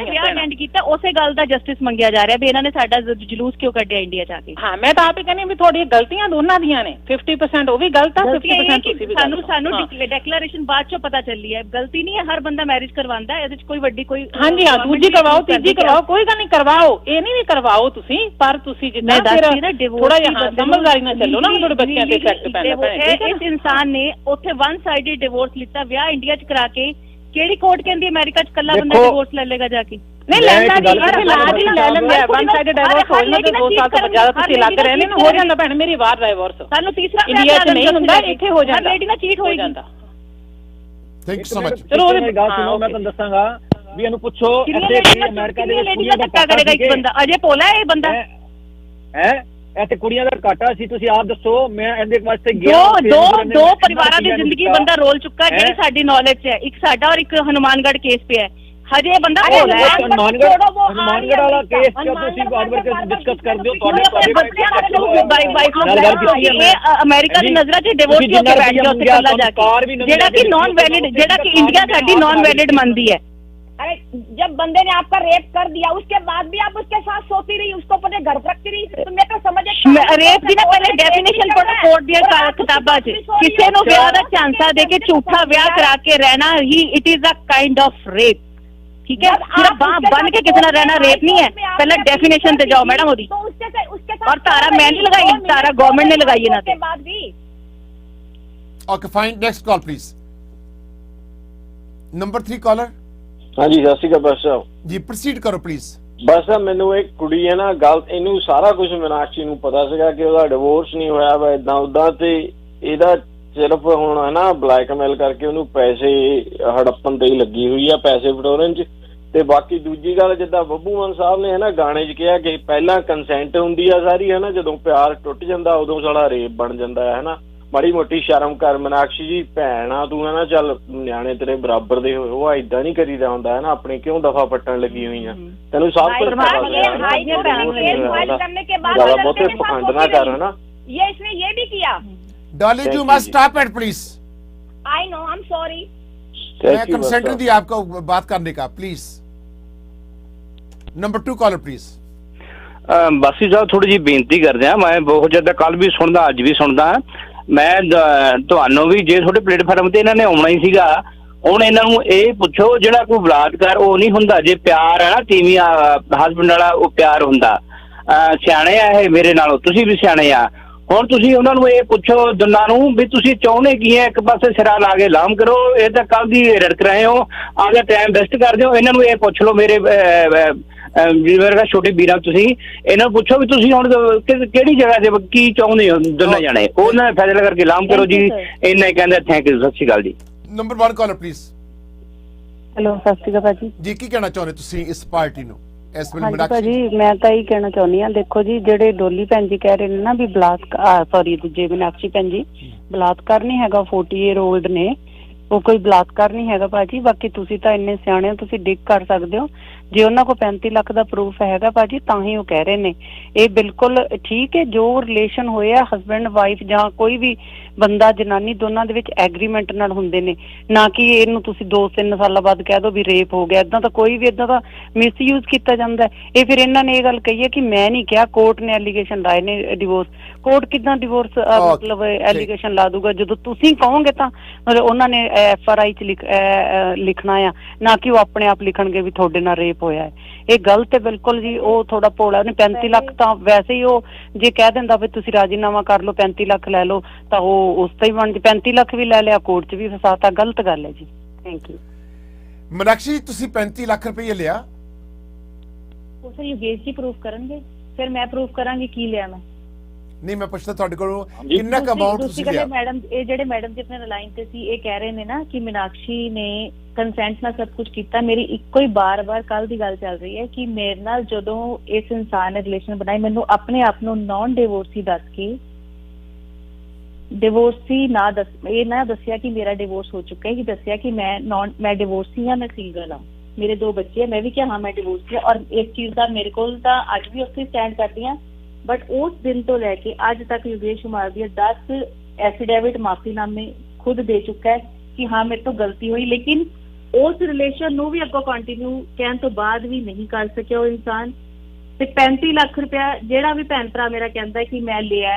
Speaker 2: ਵਿਆਹ ਅਟੈਂਡ ਕੀਤਾ, ਉਸੇ ਗੱਲ ਦਾ ਜਸਟਿਸ ਮੰਗਿਆ ਜਾ ਰਿਹਾ ਵੀ ਇਹਨਾਂ ਨੇ ਸਾਡਾ ਜਲੂਸ ਕਿਉਂ ਕੱਢਿਆ ਇੰਡੀਆ ਜਾ ਕੇ।
Speaker 11: ਹਾਂ ਮੈਂ ਤਾਂ ਆਪ ਹੀ ਕਹਿੰਦੀ ਵੀ ਤੁਹਾਡੀਆਂ ਗਲਤੀਆਂ ਦੋਨਾਂ ਦੀਆਂ ਨੇ, 50% ਉਹ ਵੀ ਗਲਤ ਆ, 50% ਤੁਸੀਂ ਵੀ।
Speaker 2: ਸਾਨੂੰ ਡੈਕਲੇਰੇਸ਼ਨ ਬਾਅਦ ਚੋਂ ਪਤਾ ਚੱਲੀ ਹੈ, ਗਲਤੀ ਨਹੀਂ ਹੈ। ਹਰ ਬੰਦਾ ਮੈਰਿਜ ਕਰਵਾਉਂਦਾ, ਇਹਦੇ ਚ ਕੋਈ ਵੱਡੀ ਕੋਈ।
Speaker 11: ਹਾਂਜੀ ਹਾਂ, ਦੂਜੀ ਕਰਵਾਓ, ਤੀਜੀ ਕਰਵਾਓ, ਕੋਈ ਗੱਲ ਨਹੀਂ, ਕਰਵਾਓ। ਇਹ ਨਹੀਂ ਵੀ ਕਰਵਾਓ ਤੁਸੀਂ, ਪਰ ਤੁਸੀਂ ਜਿੱਦਾਂ ਥੋੜਾ ਜਿਹਾ ਸਮਝਦਾਰੀ ਨਾਲ ਚੱਲੋ ਨਾ, ਤੁਹਾਡੇ ਬੱਚਿਆਂ ਤੇ ਇਫੈਕਟ ਪੈਂਦਾ ਭੈਣੇ।
Speaker 2: ਇਸ ਇਨਸਾਨ ਨੇ ਉੱਥੇ 1 ਸਾਈਡਡ ਡਿਵੋਰਸ ਲਿੱਤਾ, ਵਿਆਹ ਇੰਡੀਆ ਚ ਕਰਾ ਕੇ। ਕਿਹੜੀ ਕੋਰਟ ਕਹਿੰਦੀ ਅਮਰੀਕਾ ਚ ਕੱਲਾ ਬੰਦਾ ਡਿਵੋਰਸ ਲੈ ਲੇਗਾ ਜਾ ਕੇ?
Speaker 11: ਨਹੀਂ ਲੈਂਦਾ ਜੀ, ਇੱਥੇ ਲਾਜ ਹੀ ਲੈ ਲੈਂਦੇ ਆ। 1 ਸਾਈਡਡ ਡਿਵੋਰਸ ਹੋ ਜਾਂਦਾ, 2 ਸਾਲ ਤੋਂ ਜ਼ਿਆਦਾ ਤੁਸੀਂ ਲੱਗ ਰਹੇ ਨੇ ਨਾ, ਹੋ ਜਾਂਦਾ ਭੈਣ ਮੇਰੀ ਬਾਹਰ ਡਿਵੋਰਸ।
Speaker 2: ਸਾਨੂੰ ਤੀਸਰਾ
Speaker 11: ਇੰਡੀਆ ਚ ਨਹੀਂ ਹੁੰਦਾ, ਇੱਥੇ ਹੋ ਜਾਂਦਾ।
Speaker 2: ਲੇਡੀ ਨਾਲ ਚੀਟ ਹੋ ਜਾਂਦਾ।
Speaker 3: Thank you so much.
Speaker 8: ਚਲੋ ਉਹਦੀ ਗੱਲ ਸੁਣੋ, ਮੈਂ ਤੁਹਾਨੂੰ ਦੱਸਾਂਗਾ ਵੀ ਇਹਨੂੰ ਪੁੱਛੋ ਅਮਰੀਕਾ ਦੇ
Speaker 2: ਲੇਡੀ ਦਾ ਧੱਕਾ ਕਰੇਗਾ ਇੱਕ ਬੰਦਾ। ਅਜੇ ਭੋਲਾ ਇਹ ਬੰਦਾ
Speaker 8: ਹੈ। ਇੱਥੇ ਕੁੜੀਆਂ ਦਾ ਘਾਟਾ ਸੀ, ਤੁਸੀਂ ਆਪ ਦੱਸੋ। ਮੈਂ ਇਹਦੇ ਵਾਸਤੇ ਗਿਆ।
Speaker 2: ਦੋ ਪਰਿਵਾਰਾਂ ਦੀ ਜ਼ਿੰਦਗੀ ਬੰਦਾ ਰੋਲ ਚੁੱਕਾ, ਜਿਹੜੀ ਸਾਡੀ ਨੌਲੇਜ ਚ ਹੈ। ਇੱਕ ਸਾਡਾ ਔਰ ਇੱਕ ਹਨੂਮਾਨਗੜ੍ਹ ਕੇਸ ਪਿਆ ਹੈ। ਹਜੇ ਇਹ ਬੰਦਾ
Speaker 8: ਹਨੂਮਾਨਗੜ੍ਹ ਵਾਲਾ ਕੇਸ ਜੋ ਤੁਸੀਂ ਡਿਸਕਸ ਕਰਦੇ ਹੋ,
Speaker 2: ਅਮਰੀਕਾ ਦੀ ਨਜ਼ਰਾਂ ਚ ਡਿਵੋਰਸ ਹੋ ਕੇ ਬੈਠ ਗਿਆ ਉੱਥੇ ਕੱਲਾ ਜਾ ਕੇ, ਜਿਹੜਾ ਕਿ ਨॉन वैलिड, ਜਿਹੜਾ कि इंडिया साडी नॉन वैलिड मानती है।
Speaker 1: अरे जब बंदे ने आपका रेप कर दिया, उसके बाद भी आप उसके साथ सोती रही, उसको अपने घर पर रखती रही, तो मैं तो समझ
Speaker 2: रेप दी ना पहले डेफिनेशन पढ़ो कोर्ट दी किताबा च, किसी नु विआह दा झांसा दे के झूठा विआह करा के रहना ही it is a kind of rape. ठीक है, सिर्फ बन के किसी ना रहना रेप नहीं है। पहले डेफिनेशन पे जाओ मैडम ओदी। और तारा मैं नहीं लगाई, तारा गवर्नमेंट ने लगाई है ना।
Speaker 3: Okay fine, next call please. Number 3 caller.
Speaker 12: ਹਾਂਜੀ ਸਤਿ ਸ਼੍ਰੀ ਅਕਾਲ ਬਸ ਸਾਹਿਬ
Speaker 3: ਜੀ ਪ੍ਰੋਸੀਡ ਕਰੋ ਪਲੀਜ਼।
Speaker 12: ਬਸ ਸਾਹਿਬ ਮੈਨੂੰ ਇੱਕ ਕੁੜੀ ਹੈ ਨਾ ਗੱਲ, ਇਹਨੂੰ ਸਾਰਾ ਕੁਝ ਮੀਨਾਕਸ਼ੀ ਨੂੰ ਪਤਾ ਸੀਗਾ ਕਿ ਉਹਦਾ ਡਿਵੋਰਸ ਨਹੀਂ ਹੋਇਆ ਵਾ ਏਦਾਂ ਉਦਾਂ, ਤੇ ਇਹਦਾ ਸਿਰਫ ਹੁਣ ਹੈ ਨਾ ਬਲੈਕਮੇਲ ਕਰਕੇ ਉਹਨੂੰ ਪੈਸੇ ਹੜੱਪਣ ਤੇ ਹੀ ਲੱਗੀ ਹੋਈ ਆ, ਪੈਸੇ ਬਟੋਰਨ ਚ। ਤੇ ਬਾਕੀ ਦੂਜੀ ਗੱਲ, ਜਿੱਦਾਂ ਬੱਬੂ ਮਾਨ ਸਾਹਿਬ ਨੇ ਹੈ ਨਾ ਗਾਣੇ 'ਚ ਕਿਹਾ ਕਿ ਪਹਿਲਾਂ ਕੰਸੈਂਟ ਹੁੰਦੀ ਆ ਸਾਰੀ, ਹੈ ਨਾ ਜਦੋਂ ਪਿਆਰ ਟੁੱਟ ਜਾਂਦਾ ਉਦੋਂ ਸਾਲਾ ਰੇਪ ਬਣ ਜਾਂਦਾ ਹੈ ਨਾ। ਮਾੜੀ ਮੋਟੀ ਸ਼ਰਮ ਕਰ ਮੀਨਾਕਸ਼ੀ ਜੀ, ਭੈਣ ਆ ਤੂੰ, ਹੈ ਨਾ, ਚੱਲ ਨਿਆਣੇ ਤੇਰੇ ਬਰਾਬਰ ਦੇ ਹੋਏ, ਉਹ ਏਦਾਂ ਨਹੀਂ ਕਰੀਦਾ ਹੁੰਦਾ ਹੈ ਨਾ, ਆਪਣੇ ਕਿਉਂ ਦਫਾ ਪੱਟਣ ਲੱਗੀ ਹੋਈ ਆ, ਤੈਨੂੰ ਸਭ ਕੁਝ ਪਤਾ ਜ਼ਿਆਦਾ ਬਹੁਤੇ ਪਖੰਡ ਨਾ ਕਰ, ਹੈ ਨਾ।
Speaker 1: ये इसने ये भी किया।
Speaker 3: Dolly you must stop it please.
Speaker 1: I know, I am sorry.
Speaker 3: मैं कंसेंट नहीं दिया आपको बात करने का, प्लीज। Number 2 collar please.
Speaker 13: ਬਾਸੀ ਸਾਹਿਬ ਥੋੜੀ ਜੀ ਬੇਨਤੀ ਕਰਦੇ ਆ, ਮੈਂ ਬਹੁਤ ਜ਼ਿਆਦਾ ਕੱਲ ਵੀ ਸੁਣਦਾ ਅੱਜ ਵੀ ਸੁਣਦਾ, ਮੈਂ ਤੁਹਾਨੂੰ ਵੀ ਜੇ ਤੁਹਾਡੇ ਪਲੇਟਫਾਰਮ ਤੇ ਇਹਨਾਂ ਨੇ ਆਉਣਾ ਹੀ ਸੀਗਾ, ਹੁਣ ਇਹਨਾਂ ਨੂੰ ਇਹ ਪੁੱਛੋ ਜਿਹੜਾ ਕੋਈ ਬਲਾਤਕਾਰ ਉਹ ਨਹੀਂ ਹੁੰਦਾ, ਜੇ ਪਿਆਰ ਹੈ ਨਾ ਤੀਵੀਂ ਹਸਬੈਂਡ ਵਾਲਾ ਉਹ ਪਿਆਰ ਹੁੰਦਾ। ਸਿਆਣੇ ਆ ਇਹ ਮੇਰੇ ਨਾਲੋਂ, ਤੁਸੀਂ ਵੀ ਸਿਆਣੇ ਆ। ਹੁਣ ਤੁਸੀਂ ਉਹਨਾਂ ਨੂੰ ਇਹ ਪੁੱਛੋ ਦੋਨਾਂ ਨੂੰ ਵੀ ਤੁਸੀਂ ਚਾਹੁੰਦੇ ਕੀ ਹੈ, ਇੱਕ ਪਾਸੇ ਸਿਰਾ ਲਾ ਕੇ ਲਾਮ ਕਰੋ, ਇਹ ਤਾਂ ਕੱਲ ਦੀ ਰੜਕ ਰਹੇ ਹੋ, ਆਪਦਾ ਟਾਈਮ ਵੇਸਟ ਕਰਦੇ ਹੋ। ਇਹਨਾਂ ਨੂੰ ਇਹ ਪੁੱਛ ਲਓ ਮੇਰੇ ਜਿਵੇਂ ਛੋਟੇ ਵੀਰਾਂ, ਤੁਸੀਂ ਇਹਨਾਂ ਨੂੰ ਪੁੱਛੋ ਵੀ ਤੁਸੀਂ ਹੁਣ ਕਿਹੜੀ ਜਗ੍ਹਾ ਤੇ ਕੀ ਚਾਹੁੰਦੇ ਹੋ ਦੋਨਾਂ ਜਾਣੇ, ਉਹਨਾਂ ਨੇ ਫੈਸਲਾ ਕਰਕੇ ਲਾਮ ਕਰੋ ਜੀ। ਇੰਨਾ ਹੀ ਕਹਿੰਦਾ, ਥੈਂਕ ਯੂ, ਸਤਿ ਸ਼੍ਰੀ ਅਕਾਲ ਜੀ।
Speaker 3: Number 1 caller please.
Speaker 14: ਹੈਲੋ ਸਤਿ ਸ਼੍ਰੀ ਅਕਾਲ ਭਾਜੀ।
Speaker 3: ਜੀ ਕੀ ਕਹਿਣਾ ਚਾਹੁੰਦੇ ਤੁਸੀਂ ਇਸ ਪਾਰਟੀ ਨੂੰ?
Speaker 14: ਹਾਂਜੀ ਭਾਜੀ ਮੈਂ ਤਾਂ ਇਹ ਕਹਿਣਾ ਚਾਹੁੰਦੀ ਹਾਂ, ਦੇਖੋ ਜੀ ਜਿਹੜੇ ਡੋਲੀ ਭੈਣ ਜੀ ਕਹਿ ਰਹੇ ਨੇ ਨਾ ਵੀ ਬਲਾਤਕਾਰ, ਸੌਰੀ ਦੂਜੇ ਮੀਨਾਕਸ਼ੀ ਭੈਣ ਜੀ, ਬਲਾਤਕਾਰ ਨਹੀਂ ਹੈਗਾ, 40 ਈਅਰ 올ਡ ਨੇ, ਉਹ ਕੋਈ ਬਲਾਤਕਾਰ ਨਹੀਂ ਹੈਗਾ ਭਾਜੀ। ਬਾਕੀ ਤੁਸੀਂ ਤਾਂ ਇੰਨੇ ਸਿਆਣੇ ਹੋ, ਤੁਸੀਂ ਡਿੱਗ ਕਰ ਸਕਦੇ ਹੋ। ਜੇ ਉਹਨਾਂ ਕੋਲ 35 ਲੱਖ ਦਾ ਪ੍ਰੂਫ ਹੈਗਾ ਭਾਜੀ ਤਾਂ ਹੀ ਉਹ ਕਹਿ ਰਹੇ ਨੇ। ਇਹ ਬਿਲਕੁਲ ਠੀਕ ਹੈ, ਜੋ ਰਿਲੇਸ਼ਨ ਹੋਏ ਆ ਹਸਬੈਂਡ ਵਾਈਫ ਜਾਂ ਕੋਈ ਵੀ ਬੰਦਾ ਜਨਾਨੀ ਦੋਨਾਂ ਦੇ ਵਿੱਚ ਐਗਰੀਮੈਂਟ ਨਾਲ ਹੁੰਦੇ ਨੇ, ਨਾ ਕਿ ਇਹਨੂੰ ਤੁਸੀਂ 2-3 ਸਾਲਾਂ ਬਾਅਦ ਕਹਿ ਦੋ ਵੀ ਰੇਪ ਹੋ ਗਿਆ। ਏਦਾਂ ਤਾਂ ਕੋਈ ਵੀ ਏਦਾਂ ਦਾ ਮਿਸਯੂਜ਼ ਕੀਤਾ ਜਾਂਦਾ। ਇਹ ਫਿਰ ਇਹਨਾਂ ਨੇ ਇਹ ਗੱਲ ਕਹੀ ਹੈ ਕਿ ਮੈਂ ਨਹੀਂ ਕਿਹਾ, ਕੋਰਟ ਨੇ ਐਲੀਗੇਸ਼ਨ ਲਾਏ ਨੇ ਡਿਵੋਰਸ। ਕੋਰਟ ਕਿੱਦਾਂ ਡਿਵੋਰਸ ਮਤਲਬ ਐਲੀਗੇਸ਼ਨ ਲਾ ਦੂਗਾ ਜਦੋਂ ਤੁਸੀਂ ਕਹੋਗੇ? ਤਾਂ ਮਤਲਬ ਉਹਨਾਂ ਨੇ FRI ਚ ਲਿਖਣਾ ਆ, ਨਾ ਕਿ ਉਹ ਆਪਣੇ ਆਪ ਲਿਖਣਗੇ ਵੀ ਤੁਹਾਡੇ ਨਾਲ ਰੇਪ ਹੋਇਆ ਹੈ। ਇਹ ਗਲਤ ਹੈ ਬਿਲਕੁਲ ਜੀ। ਉਹ ਥੋੜਾ ਭੋਲਾ ਉਹਨੇ 35 ਲੱਖ ਤਾਂ ਵੈਸੇ ਹੀ ਉਹ ਜੇ ਕਹਿ ਦਿੰਦਾ ਵੀ ਤੁਸੀਂ ਰਾਜੀਨਾਮਾ ਕਰ ਲਓ 35 ਲੱਖ ਲੈ ਲਓ ਤਾਂ ਉਹ ਉਸ ਤੋਂ ਹੀ ਬਣ 35 ਲੱਖ ਵੀ ਲੈ ਲਿਆ, ਕੋਰਟ 'ਚ ਵੀ ਫਸਾਤਾ। ਗਲਤ ਗੱਲ ਹੈ ਜੀ। Thank you.
Speaker 3: ਮੀਨਾਕਸ਼ੀ ਤੁਸੀਂ 35 ਲੱਖ ਰੁਪਏ ਲਿਆ?
Speaker 15: ਉਹ ਸਰ ਯੋਗੇਸ਼ ਜੀ ਪ੍ਰੂਫ ਕਰਨਗੇ, ਫਿਰ ਮੈਂ ਪ੍ਰੂਫ ਕਰਾਂਗੀ ਕੀ ਲਿਆ ਮੈਂ।
Speaker 3: ਨਹੀਂ ਮੈਂ ਪੁੱਛਦਾ ਤੁਹਾਡੇ ਕੋਲੋਂ ਕਿੰਨਾ ਕ ਅਮਾਉਂਟ ਤੁਸੀਂ ਲਿਆ?
Speaker 15: ਮੈਡਮ ਇਹ ਜਿਹੜੇ ਮੈਡਮ ਜੀ ਆਪਣੇ ਲਾਈਨ ਤੇ ਸੀ ਇਹ ਕਹਿ ਰਹੇ ਨੇ ਨਾ ਕਿ ਮੀਨਾਕਸ਼ੀ ਨੇ ਕੰਸੈਂਟ ਨਾਲ ਸਭ ਕੁਝ ਕੀਤਾ। ਮੇਰੀ ਇੱਕੋ ਹੀ ਬਾਰ-ਬਾਰ ਕੱਲ ਦੀ ਗੱਲ ਚੱਲ ਰਹੀ ਹੈ ਕਿ ਮੇਰੇ ਨਾਲ ਜਦੋਂ ਇਸ ਇਨਸਾਨ ਨੇ ਰਿਲੇਸ਼ਨ ਬਣਾਈ, ਮੈਨੂੰ ਆਪਣੇ ਆਪ ਨੂੰ ਨੌਨ ਡਿਵੋਰਸੀ ਦੱਸ ਕੇ, ਡਿਵੋਰਸੀ ਨਾ ਦੱਸ, ਇਹ ਨਾ ਦੱਸਿਆ ਕਿ ਮੇਰਾ ਡਿਵੋਰਸ ਹੋ ਚੁੱਕਾ ਹੈ, ਕਿ ਦੱਸਿਆ ਕਿ ਮੈਂ ਡਿਵੋਰਸੀ ਹਾਂ, ਮੈਂ ਸਿੰਗਲ ਹਾਂ, ਮੇਰੇ 2 ਬੱਚੇ ਹੈ। ਮੈਂ ਵੀ ਕਿਹਾ ਹਾਂ ਮੈਂ ਡਿਵੋਰਸੀ ਹਾਂ, ਔਰ ਇਸ ਚੀਜ਼ ਦਾ ਮੇਰੇ ਕੋਲ ਤਾਂ ਅੱਜ ਵੀ ਉੱਥੇ ਸਟੈਂਡ ਕਰਦੀ ਹਾਂ। ਬਟ ਉਸ ਦਿਨ ਤੋਂ ਲੈ ਕੇ ਅੱਜ ਤੱਕ ਯੋਗੇਸ਼ ਕੁਮਾਰ ਦੀ 10 ਐਫੀਡੇਵਿਟ ਮਾਫੀਨਾਮੇ ਖੁਦ ਦੇ ਚੁੱਕਾ ਹੈ ਕਿ ਹਾਂ ਮੇਰੇ ਤੋਂ ਗਲਤੀ ਹੋਈ, ਲੇਕਿਨ ਉਸ ਰਿਲੇਸ਼ਨ ਨੂੰ ਵੀ ਅੱਗੋਂ ਕੰਟੀਨਿਊ ਕਹਿਣ ਤੋਂ ਬਾਅਦ ਵੀ ਨਹੀਂ ਕਰ ਸਕਿਆ ਉਹ ਇਨਸਾਨ। ਤੇ 35 ਲੱਖ ਰੁਪਇਆ ਜਿਹੜਾ ਵੀ ਭੈਣ ਭਰਾ ਮੇਰਾ ਕਹਿੰਦਾ ਕਿ ਮੈਂ ਲਿਆ,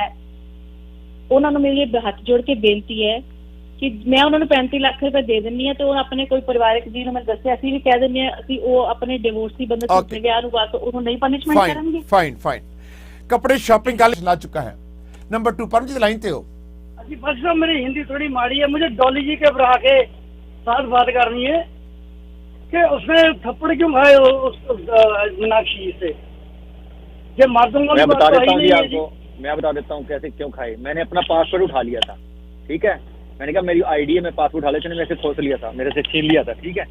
Speaker 15: ਉਹਨਾਂ ਨੂੰ ਮੇਰੀ ਹੱਥ ਜੋੜ ਕੇ ਬੇਨਤੀ ਹੈ ਕਿ ਮੈਂ ਉਹਨਾਂ ਨੂੰ 35 ਲੱਖ ਰੁਪਏ ਦੇ ਦਿੰਦੀ ਹਾਂ ਤੇ ਉਹ ਆਪਣੇ ਕੋਈ ਪਰਿਵਾਰਕ ਜੀ ਨੂੰ ਮੈਂ ਦੱਸਿਆ, ਅਸੀਂ ਵੀ ਕਹਿ ਦਿੰਦੇ ਹਾਂ ਅਸੀਂ ਉਹ ਆਪਣੇ ਡਿਵੋਰਸੀ ਬੰਦੇ ਸੁਪਨੇ ਵਿਆਹ ਨੂੰ ਬਾਅਦ ਉਹ ਨਹੀਂ ਪਨਿਸ਼ਮੈਂਟ ਕਰਨਗੇ।
Speaker 3: फाइन कपड़े शॉपिंग का ला चुका है। नंबर 2 परमजीत लाइन पे हो।
Speaker 16: जी बस मेरी हिंदी थोड़ी माड़ी है, मुझे डॉली जी के भरा के साथ बात करनी है कि उसने थप्पड़ क्यों खाए उस मीनाक्षी से। ये मर्दों
Speaker 8: मैं बता देता हूँ जी आपको, मैं बता देता हूँ कैसे क्यों खाए। मैंने अपना पासपोर्ट उठा लिया था, ठीक है, मैंने कहा मेरी ID है, मैं पासपोर्ट उठा लेते, मैंने खोस लिया था, मेरे से छीन लिया था, ठीक है।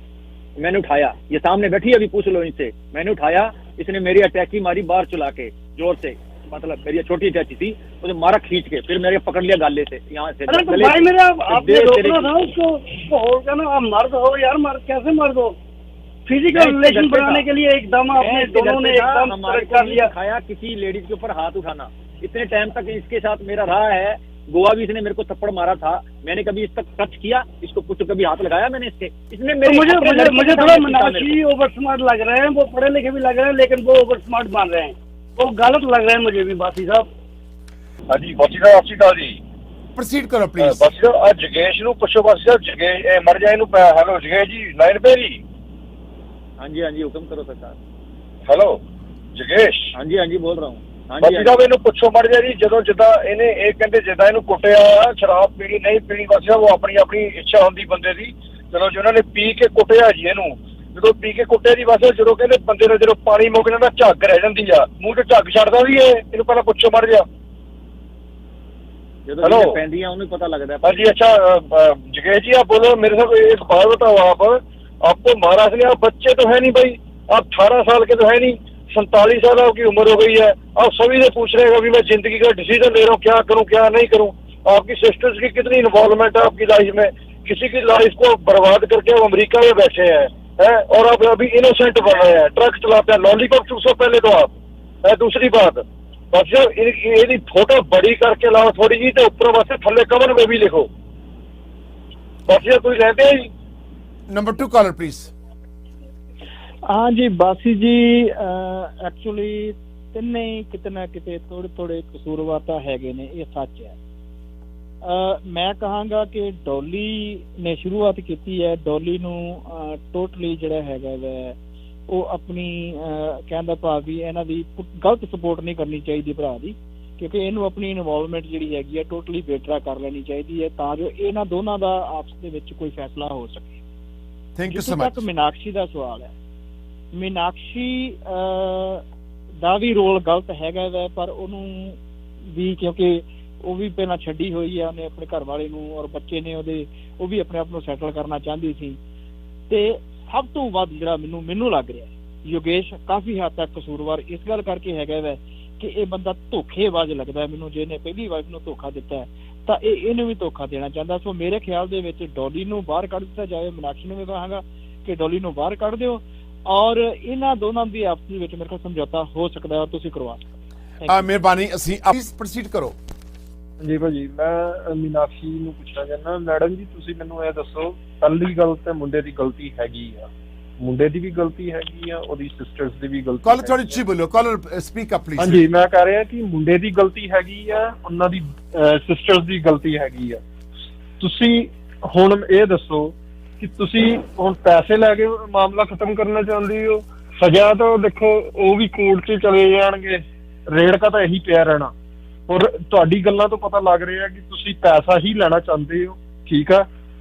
Speaker 8: मैंने उठाया, ये सामने बैठी अभी पूछ लो इनसे, मैंने उठाया, इसने मेरी अटैची मारी बाहर चला के जोर से, मतलब मेरी छोटी अटैची थी, उसे मारा खींच के, फिर मेरे पकड़ लिया गाले से यहाँ से।
Speaker 16: अरे तो भाई मेरा आपने रोकना था उसको, होगा ना, आप मर्द हो यार, मर्द कैसे मर्द हो? फिजिकल रिलेशन बनाने के लिए एकदम आपने दोनों ने एकदम कर लिया।
Speaker 8: खाया किसी लेडीज के ऊपर हाथ उठाना, इतने टाइम तक इसके साथ मेरा रहा है। गोवा भी इसने मेरे को थप्पड़ मारा था, मैंने कभी इस तक टच किया, इसको कुछ कभी हाथ लगाया मैंने इसके, इसने मेरे
Speaker 16: तो मुझे थोड़ा मनाशी ओवर स्मार्ट लग रहे हैं, वो पढ़े लिखे भी लग रहे हैं, लेकिन वो ओवर स्मार्ट मान रहे हैं, वो गलत लग रहे हैं मुझे भी। बासी साहब
Speaker 17: हाँ जी, बासी साहब अच्छी गल जी,
Speaker 3: प्रोसीड करो प्लीज।
Speaker 17: बासी साहब आज जगेश नू पूछो, बासी साहब जगेश मर जाए नू। हेलो जगेश जी, लाइन पे जी?
Speaker 8: हाँ जी हुक्म करो सरकार।
Speaker 17: हेलो जगेश?
Speaker 8: हाँ जी बोल रहा हूँ।
Speaker 17: ਬਾਕੀ ਸਾਹਿਬ ਇਹਨੂੰ ਪੁੱਛੋ ਮਰ ਜਾ ਜੀ, ਜਦੋਂ ਜਿੱਦਾਂ ਇਹਨੇ ਇਹ ਕਹਿੰਦੇ ਜਿੱਦਾਂ ਇਹਨੂੰ ਕੁੱਟਿਆ, ਸ਼ਰਾਬ ਪੀਣੀ ਨਹੀਂ ਪੀਣੀ, ਬਾਕੀ ਸਾਹਿਬ ਉਹ ਆਪਣੀ ਇੱਛਾ ਹੁੰਦੀ ਬੰਦੇ ਦੀ। ਚਲੋ ਜੀ ਉਹਨਾਂ ਨੇ ਪੀ ਕੇ ਕੁੱਟਿਆ ਜੀ ਇਹਨੂੰ, ਜਦੋਂ ਪੀ ਕੇ ਕੁੱਟਿਆ ਜੀ ਬਸ ਜਦੋਂ ਕਹਿੰਦੇ ਬੰਦੇ ਦਾ ਜਦੋਂ ਪਾਣੀ ਮੁੱਕ ਜਾਂਦਾ ਝੱਗ ਰਹਿ ਜਾਂਦੀ ਆ, ਮੂੰਹ ਤੇ ਝੱਗ ਛੱਡਦਾ ਵੀ ਇਹਨੂੰ ਪਹਿਲਾਂ ਪੁੱਛੋ ਮਰ ਜਾ।
Speaker 8: ਜਦੋਂ ਪੈਂਦੀਆਂ ਉਹਨੂੰ पता लगता है।
Speaker 17: हाँ जी, अच्छा जगेश जी आप बोलो, मेरे साथ एक बात बताओ, आपको महाराष्ट्र में आप बच्चे तो है नहीं भाई, आप 18 साल के तो है नहीं, 47 साल आपकी उम्र हो गई है, आप सभी से पूछ रहे हैं अभी मैं जिंदगी का डिसीजन ले रहा हूँ, क्या करूँ क्या नहीं करूँ। आपकी सिस्टर्स की कितनी इन्वॉल्वमेंट है आपकी लाइफ में, किसी की लाइफ को बर्बाद करके आप अमेरिका में बैठे हैं और आप अभी इनोसेंट बन रहे हैं, ट्रक चलाते हैं, लॉलीपॉप चूसो पहले तो आप। दूसरी बात बस ये फोटो बड़ी करके लाओ थोड़ी जी, तो ऊपर वास्ते थल्ले कवर में भी लिखो बस, ये कोई रहते ही।
Speaker 3: Number 2 collar please.
Speaker 18: हाँ जी बासी जी, एक्चुअली तिन्ने किते ना किते थोड़े थोड़े कसूरवार तां हैगे ने, ये सच है। मैं कहांगा कि डॉली ने शुरुआत की है, डॉली नूं टोटली जिहड़ा हैगा वै ਉਹ ਆਪਣੀ ਕਹਿਣ ਦਾ ਭਾਵ ਵੀ ਇਹਨਾਂ ਦੀ ਗਲਤ ਸਪੋਰਟ ਨਹੀਂ ਕਰਨੀ ਚਾਹੀਦੀ ਭਰਾ ਦੀ, ਕਿਉਂਕਿ ਇਹਨੂੰ ਆਪਣੀ ਇਨਵੋਲਵਮੈਂਟ ਜਿਹੜੀ ਹੈਗੀ ਹੈ ਟੋਟਲੀ ਬੇਟਰਾ ਕਰ ਲੈਣੀ ਚਾਹੀਦੀ ਹੈ ਤਾਂ ਜੋ ਇਹਨਾਂ ਦੋਨਾਂ ਦਾ ਆਪਸ ਦੇ ਵਿੱਚ ਕੋਈ ਫੈਸਲਾ ਹੋ ਸਕੇ।
Speaker 3: Thank you so much.
Speaker 18: Meenakshi ਦਾ ਸਵਾਲ ਹੈ, ਮੀਨਾਕਸ਼ੀ ਦਾ ਵੀ ਰੋਲ ਗਲਤ ਹੈਗਾ ਵੈ, ਪਰ ਉਹਨੂੰ ਵੀ ਕਿਉਂਕਿ ਉਹ ਵੀ ਪਹਿਲਾਂ ਛੱਡੀ ਹੋਈ ਹੈ ਉਹਨੇ ਆਪਣੇ ਘਰ ਵਾਲੇ ਨੂੰ, ਔਰ ਬੱਚੇ ਨੇ ਉਹਦੇ, ਉਹ ਵੀ ਆਪਣੇ ਆਪ ਨੂੰ ਸੈਟਲ ਕਰਨਾ ਚਾਹੁੰਦੀ ਸੀ। ਤੇ ਸਭ ਤੋਂ ਵੱਧ ਜਿਹੜਾ ਮੈਨੂੰ ਲੱਗ ਰਿਹਾ ਯੋਗੇਸ਼ ਕਾਫੀ ਹੱਦ ਤੱਕ ਕਸੂਰਵਾਰ ਇਸ ਗੱਲ ਕਰਕੇ ਹੈਗਾ ਵੈ ਕਿ ਇਹ ਬੰਦਾ ਧੋਖੇਬਾਜ਼ ਲੱਗਦਾ ਮੈਨੂੰ, ਜੇ ਇਹਨੇ ਪਹਿਲੀ ਵਾਰ ਨੂੰ ਧੋਖਾ ਦਿੱਤਾ ਤਾਂ ਇਹਨੂੰ ਵੀ ਧੋਖਾ ਦੇਣਾ ਚਾਹੁੰਦਾ। ਸੋ ਮੇਰੇ ਖਿਆਲ ਦੇ ਵਿੱਚ ਡੋਲੀ ਨੂੰ ਬਾਹਰ ਕੱਢ ਦਿੱਤਾ ਜਾਵੇ। ਮੀਨਾਕਸ਼ੀ ਨੂੰ ਵੀ ਕਹਾਂਗਾ ਕਿ ਡੋਲੀ ਨੂੰ ਬਾਹਰ ਕੱਢ ਦਿਓ ਔਰ ਇਹਨਾਂ ਦੋਨਾਂ ਦੀ ਆਪਸ ਵਿੱਚ ਮੇਰੇ ਕੋਲ ਸਮਝੌਤਾ ਹੋ ਸਕਦਾ, ਤੁਸੀਂ ਕਰਵਾ ਸਕਦੇ।
Speaker 3: ਮਿਹਰਬਾਨੀ, ਅਸੀਂ ਪ੍ਰੋਸੀਡ ਕਰੋ।
Speaker 19: ਜੀ ਭਾਜੀ, ਮੈਂ ਮੀਨਾਕਸ਼ੀ ਨੂੰ ਪੁੱਛਣਾ ਚਾਹੁੰਦਾ, ਮੈਡਮ ਜੀ ਤੁਸੀਂ ਮੈਨੂੰ ਇਹ ਦੱਸੋ, ਪਹਿਲੀ ਗੱਲ ਤੇ ਮੁੰਡੇ ਦੀ ਗਲਤੀ ਹੈਗੀ ਆ, ਮੁੰਡੇ ਦੀ ਵੀ ਗਲਤੀ ਹੈਗੀ ਆ, ਉਹਦੀ ਸਿਸਟਰਸ ਦੀ ਵੀ ਗਲਤੀ।
Speaker 3: ਕਾਲਰ ਥੋੜੀ ਉੱਚੀ ਬੋਲੋ, ਕਾਲਰ ਸਪੀਕ ਅਪ ਪਲੀਜ਼।
Speaker 19: ਹਾਂਜੀ, ਮੈਂ ਕਹਿ ਰਿਹਾ ਕਿ ਮੁੰਡੇ ਦੀ ਗਲਤੀ ਹੈਗੀ ਆ, ਉਹਨਾਂ ਦੀ ਸਿਸਟਰਸ ਦੀ ਗਲਤੀ ਹੈਗੀ ਆ। ਤੁਸੀਂ ਹੁਣ ਇਹ ਦੱਸੋ ਕਿ ਤੁਸੀਂ ਹੁਣ ਪੈਸੇ ਲੈ ਕੇ ਮਾਮਲਾ ਖਤਮ ਕਰਨਾ ਚਾਹੁੰਦੇ ਹੋ? ਸਜ਼ਾ ਤਾਂ ਦੇਖੋ ਉਹ ਵੀ ਕੋਰਟ 'ਚ ਚਲੇ ਜਾਣਗੇ, ਰੇੜਕਾ ਤਾਂ ਇਹੀ ਪਿਆ ਰਹਿਣਾ। ਔਰ ਤੁਹਾਡੀ ਗੱਲਾਂ ਤੋਂ ਪਤਾ ਲੱਗ ਰਿਹਾ ਕਿ ਤੁਸੀਂ ਪੈਸਾ ਹੀ ਲੈਣਾ ਚਾਹੁੰਦੇ ਹੋ, ਠੀਕ ਆ,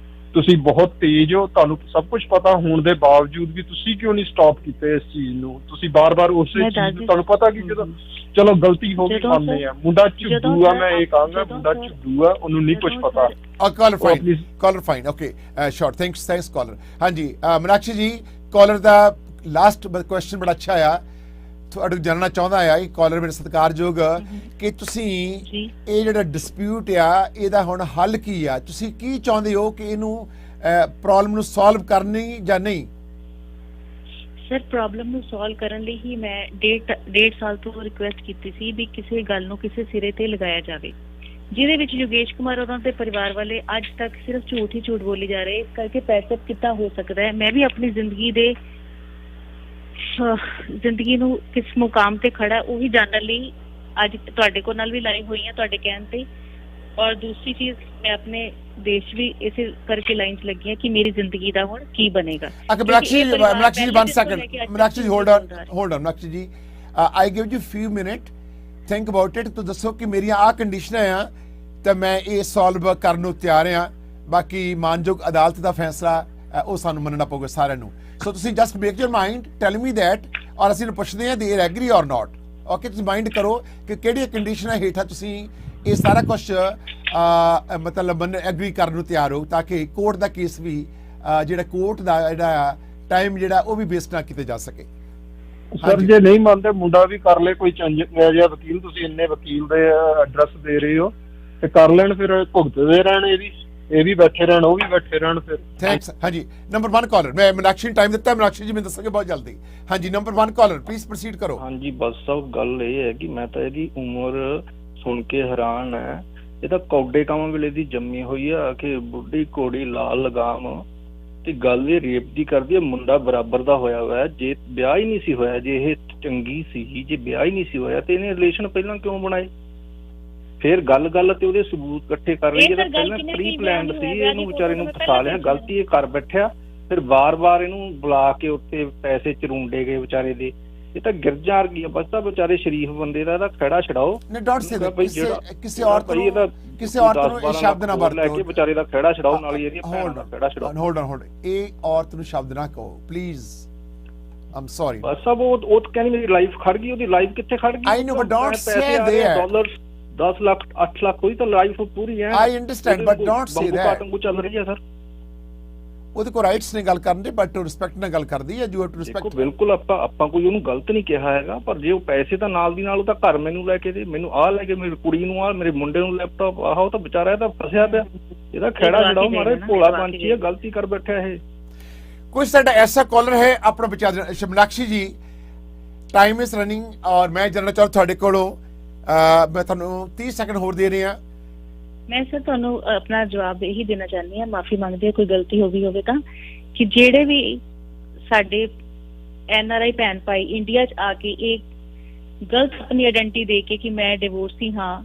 Speaker 19: ਤੁਸੀਂ ਬਹੁਤ ਤੇਜ਼ ਹੋ, ਤੁਹਾਨੂੰ ਸਭ ਕੁਝ ਪਤਾ ਹੋਣ ਦੇ ਬਾਵਜੂਦ ਵੀ ਤੁਸੀਂ ਕਿਉਂ ਨਹੀਂ ਸਟਾਪ ਕੀਤੇ ਇਸ ਚੀਜ਼ ਨੂੰ? ਤੁਸੀਂ ਬਾਰ-ਬਾਰ ਉਸੇ ਚੀਜ਼ ਨੂੰ, ਤੁਹਾਨੂੰ ਪਤਾ ਕਿ ਜਦੋਂ ਚਲੋ ਗਲਤੀ ਹੋ ਗਈ ਮੰਨਦੇ ਆ, ਮੁੰਡਾ ਝੁੱਡੂ ਆ, ਮੈਂ ਇਹ ਕਹਾਂਗਾ ਮੁੰਡਾ ਝੁੱਡੂ ਆ, ਉਹਨੂੰ ਨਹੀਂ ਕੁਝ ਪਤਾ।
Speaker 3: ਕਾਲਰ ਫਾਈਨ, ਓਕੇ ਸ਼ੋਰ, ਥੈਂਕਸ ਕਾਲਰ। ਹਾਂਜੀ ਮੀਨਾਕਸ਼ੀ ਜੀ, ਕਾਲਰ ਦਾ ਲਾਸਟ ਕੁਐਸਚਨ ਬੜਾ ਅੱਛਾ ਆ, ਤੁਹਾਡੇ ਜਾਣਨਾ ਚਾਹੁੰਦਾ ਆ ਇਹ ਕਾਲਰ ਮੇਰੇ ਸਤਿਕਾਰਯੋਗ ਕਿ ਤੁਸੀਂ ਇਹ ਜਿਹੜਾ ਡਿਸਪਿਊਟ ਆ ਇਹਦਾ ਹੁਣ ਹੱਲ ਕੀ ਆ? ਤੁਸੀਂ ਕੀ ਚਾਹੁੰਦੇ ਹੋ ਕਿ ਇਹਨੂੰ ਪ੍ਰੋਬਲਮ ਨੂੰ ਸੋਲਵ ਕਰਨੀ ਜਾਂ ਨਹੀਂ?
Speaker 15: ਸਰ ਪ੍ਰੋਬਲਮ ਨੂੰ ਸੋਲਵ ਕਰਨ ਲਈ ਹੀ ਮੈਂ ਡੇਢ ਸਾਲ ਤੋਂ ਰਿਕੁਐਸਟ ਕੀਤੀ ਸੀ ਵੀ ਕਿਸੇ ਗੱਲ ਨੂੰ ਕਿਸੇ ਸਿਰੇ ਤੇ ਲਗਾਇਆ ਜਾਵੇ, ਜਿਹਦੇ ਵਿੱਚ ਯੋਗੇਸ਼ ਕੁਮਾਰ ਉਹਨਾਂ ਦੇ ਪਰਿਵਾਰ ਵਾਲੇ ਅੱਜ ਤੱਕ ਸਿਰਫ ਝੂਠ ਹੀ ਝੂਠ ਬੋਲੀ ਜਾ ਰਹੇ। ਇਸ ਕਰਕੇ ਪੈਸੇ ਕਿੱਦਾਂ ਹੋ ਸਕਦਾ ਹੈ? ਮੈਂ ਵੀ ਆਪਣੀ ਜ਼ਿੰਦਗੀ ਨੂੰ ਕਿਸ ਮੁਕਾਮ ਤੇ ਖੜਾ ਉਹੀ ਜਾਣਨ ਲਈ ਅੱਜ ਤੁਹਾਡੇ ਕੋਲ ਨਾਲ ਵੀ ਲਾਈ ਹੋਈ ਹਾਂ ਤੁਹਾਡੇ ਕਹਿਣ ਤੇ। ਔਰ ਦੂਸਰੀ ਚੀਜ਼, ਮੈਂ ਆਪਣੇ ਦੇਸ਼ ਵੀ ਇਸੇ ਕਰਕੇ ਲਾਈਨ 'ਚ ਲੱਗੀ ਹਾਂ ਕਿ ਮੇਰੀ ਜ਼ਿੰਦਗੀ ਦਾ ਹੁਣ ਕੀ ਬਣੇਗਾ।
Speaker 3: ਮੀਨਾਕਸ਼ੀ ਜੀ 1 second, ਮੀਨਾਕਸ਼ੀ ਜੀ ਹੋਲਡ on ਮੀਨਾਕਸ਼ੀ ਜੀ, I give you few minutes, think about it। ਤੂੰ ਦੱਸੋ ਕਿ ਮੇਰੀਆਂ ਆਹ ਕੰਡੀਸ਼ਨਾਂ ਆ ਤਾਂ ਮੈਂ ਇਹ ਸੋਲਵ ਕਰਨ ਨੂੰ ਤਿਆਰ ਹਾਂ, ਬਾਕੀ ਮਾਨਯੋਗ ਅਦਾਲਤ ਦਾ ਫੈਸਲਾ ਉਹ ਸਾਨੂੰ ਮੰਨਣਾ ਪਊਗਾ ਸਾਰਿਆਂ ਨੂੰ। ਸੋ ਤੁਸੀਂ just make your mind, tell me that, ਔਰ ਅਸੀਂ ਪੁੱਛਦੇ ਹਾਂ ਦੇ ਐਗਰੀ ਔਰ ਨਾਟ। ਓਕੇ, ਤੁਸੀਂ ਮਾਈਂਡ ਕਰੋ ਕਿ ਕਿਹੜੀਆਂ ਕੰਡੀਸ਼ਨਾਂ ਹੇਠਾਂ ਤੁਸੀਂ ਇਹ ਸਾਰਾ ਕੁਝ ਮਤਲਬ ਐਗਰੀ ਕਰਨ ਨੂੰ ਤਿਆਰ ਹੋ, ਤਾਂ ਕਿ ਕੋਰਟ ਦਾ ਕੇਸ ਵੀ ਜਿਹੜਾ ਕੋਰਟ ਦਾ ਜਿਹੜਾ ਟਾਈਮ ਜਿਹੜਾ ਉਹ ਵੀ ਵੇਸਟ ਨਾ ਕੀਤੇ ਜਾ ਸਕੇ।
Speaker 19: ਸਰ ਜੇ ਨਹੀਂ ਮੰਨਦੇ ਮੁੰਡਾ ਵੀ ਕਰ ਲੈ ਕੋਈ ਜਿਹਾ ਵਕੀਲ, ਤੁਸੀਂ ਇੰਨੇ ਵਕੀਲ ਦੇ ਐਡਰੈਸ ਦੇ ਰਹੇ ਹੋ ਤੇ ਕਰ ਲੈਣ, ਫਿਰ ਭੁਗਤਦੇ ਰਹਿਣ, ਇਹ ਵੀ ਬੈਠੇ ਰਹਿਣ, ਉਹ ਵੀ ਬੈਠੇ ਰਹਿਣ ਫਿਰ।
Speaker 3: ਥੈਂਕਸ। ਹਾਂਜੀ ਨੰਬਰ 1 ਕਾਲਰ, ਮੈਂ ਮੀਨਾਕਸ਼ੀ ਨੂੰ ਟਾਈਮ ਦਿੱਤਾ, ਮੀਨਾਕਸ਼ੀ ਜੀ ਮੈਨੂੰ ਦੱਸੋਗੇ ਬਹੁਤ ਜਲਦੀ। ਹਾਂਜੀ ਨੰਬਰ 1 ਕਾਲਰ ਪਲੀਜ਼ ਪ੍ਰੋਸੀਡ ਕਰੋ।
Speaker 20: ਹਾਂਜੀ ਬਸ ਸਾਹਿਬ, ਗੱਲ ਇਹ ਹੈ ਕਿ ਮੈਂ ਤਾਂ ਇਹਦੀ ਉਮਰ ਸੁਣ ਕੇ ਹੈਰਾਨ ਹੈ। ਇਹ ਤਾਂ ਕੌਡੇ ਕੰਮ ਵੇਲੇ ਦੀ ਜੰਮੀ ਹੋਈ ਆ ਕਿ ਬੁੱਢੀ ਘੋੜੀ ਲਾਲ ਲਗਾਮ, ਤੇ ਗੱਲ ਇਹ ਰੇਪ ਦੀ ਕਰਦੀ ਹੈ। ਮੁੰਡਾ ਬਰਾਬਰ ਦਾ ਹੋਇਆ ਹੋਇਆ, ਜੇ ਵਿਆਹ ਹੀ ਨਹੀਂ ਸੀ ਹੋਇਆ, ਜੇ ਇਹ ਚੰਗੀ ਸੀ, ਜੇ ਵਿਆਹ ਹੀ ਨਹੀਂ ਸੀ ਹੋਇਆ ਤੇ ਇਹਨੇ ਰਿਲੇਸ਼ਨ ਪਹਿਲਾਂ ਕਿਉਂ ਬਣਾਏ? ਫਿਰ ਗੱਲ ਤੇ ਉਹਦੇ ਸਬੂਤ ਇਕੱਠੇ ਕਰ ਰਹੀ ਹੈ। ਪਹਿਲਾਂ ਪ੍ਰੀ ਪਲਾਨਡ ਸੀ, ਇਹਨੂੰ ਵਿਚਾਰੇ ਨੂੰ ਫਸਾ ਲਿਆ, ਗਲਤੀ ਇਹ ਕਰ ਬੈਠਿਆ, ਫਿਰ ਵਾਰ-ਵਾਰ ਇਹਨੂੰ ਬੁਲਾ ਕੇ ਉੱਤੇ ਪੈਸੇ ਚਰੂੰਡੇ ਗਏ ਵਿਚਾਰੇ ਦੇ। ਇਹ ਤਾਂ ਗਿਰਜਾ ਵਰਗੀ ਆ ਬਸ। ਤਾਂ ਵਿਚਾਰੇ ਸ਼ਰੀਫ ਬੰਦੇ ਦਾ ਇਹਦਾ ਖਹਿੜਾ ਛਡਾਓ।
Speaker 3: ਨਹੀਂ ਡੋਂਟ ਸੇ दैट, ਕਿਸੇ ਔਰਤ ਨੂੰ ਇਹ ਸ਼ਬਦ ਨਾ ਵਰਤੋ,
Speaker 20: ਲੈ ਕੇ ਵਿਚਾਰੇ ਦਾ ਖਹਿੜਾ ਛਡਾਓ, ਨਾਲ ਹੀ ਇਹਦੀ ਭੈਣ ਦਾ ਖਹਿੜਾ ਛਡਾਓ।
Speaker 3: ਹੋਲਡ ਇਹ ਔਰਤ ਨੂੰ ਸ਼ਬਦ ਨਾ ਕਹੋ ਪਲੀਜ਼, ਆਮ ਸੌਰੀ।
Speaker 20: ਬਸ ਸਭ ਉਹ ਕਹਿੰਦੀ ਮੇਰੀ ਲਾਈਫ ਖੜ ਗਈ, ਉਹਦੀ ਲਾਈਫ ਕਿੱਥੇ ਖੜ ਗਈ?
Speaker 3: I know but don't say that.
Speaker 20: Dollar 10 lakh 8 lakh ਹੋਈ ਤਾਂ ਲਾਈਫ ਪੂਰੀ ਹੈ।
Speaker 3: I understand but don't say that.
Speaker 20: ਚੱਲ ਰਹੀ ਹੈ ਸਰ,
Speaker 3: ਉਹਦੇ ਕੋਲ ਰਾਈਟਸ ਨੇ ਗੱਲ ਕਰਨ ਦੇ, ਬਟ ਰਿਸਪੈਕਟ ਨਾਲ ਗੱਲ ਕਰਦੀ ਹੈ। You have to respect.
Speaker 20: ਬਿਲਕੁਲ ਆਪਾਂ ਕੋਈ ਉਹਨੂੰ ਗਲਤ ਨਹੀਂ ਕਿਹਾ ਹੈਗਾ, ਪਰ ਜੇ ਉਹ ਪੈਸੇ ਤਾਂ ਨਾਲ ਦੀ ਨਾਲ ਉਹ ਤਾਂ ਘਰ ਮੈਨੂੰ ਲੈ ਕੇ ਦੇ, ਮੈਨੂੰ ਆਹ ਲੈ ਕੇ, ਮੇਰੀ ਕੁੜੀ ਨੂੰ ਆਹ, ਮੇਰੇ ਮੁੰਡੇ ਨੂੰ ਲੈਪਟਾਪ ਆਹ, ਉਹ ਤਾਂ ਵਿਚਾਰਾ ਇਹਦਾ ਫਸਿਆ ਪਿਆ। ਇਹਦਾ ਖਹਿੜਾ ਛਡਾਓ ਮਾਰੇ, ਭੋਲਾ ਪੰਛੀ ਹੈ, ਗਲਤੀ ਕਰ ਬੈਠਾ ਇਹ।
Speaker 3: ਕੋਈ ਸਾਡਾ ਐਸਾ ਕਾਲਰ ਹੈ ਆਪਣਾ ਬਚਾ ਦੇਣਾ। ਸ਼ਮਨਾਕਸ਼ੀ ਜੀ ਟਾਈਮ ਇਜ਼ ਰਨਿੰਗ ਔਰ ਮੈਂ ਜਾਣਨਾ ਚਾਹੁੰਦਾ ਤੁਹਾਡੇ ਕੋਲੋਂ, ਮੈਂ ਤੁਹਾਨੂੰ 30 ਸੈਕਿੰਡ ਹੋਰ ਦੇ ਰਿਹਾ।
Speaker 15: ਮੈਂ ਸਰ ਤੁਹਾਨੂੰ ਆਪਣਾ ਜਵਾਬ ਇਹੀ ਦੇਣਾ ਚਾਹੁੰਦੀ ਹਾਂ, ਮਾਫੀ ਮੰਗਦੀ ਹਾਂ ਕੋਈ ਗਲਤੀ ਹੋ ਗਈ ਹੋਵੇ ਤਾਂ, ਕਿ ਜਿਹੜੇ ਵੀ ਸਾਡੇ NRI ਭੈਣ ਭਾਈ ਇੰਡੀਆ 'ਚ ਆ ਕੇ ਇਹ ਗਲਤ ਆਪਣੀ ਆਇਡੈਂਟੀ ਦੇ ਕੇ ਕਿ ਮੈਂ ਡਿਵੋਰਸੀ ਹਾਂ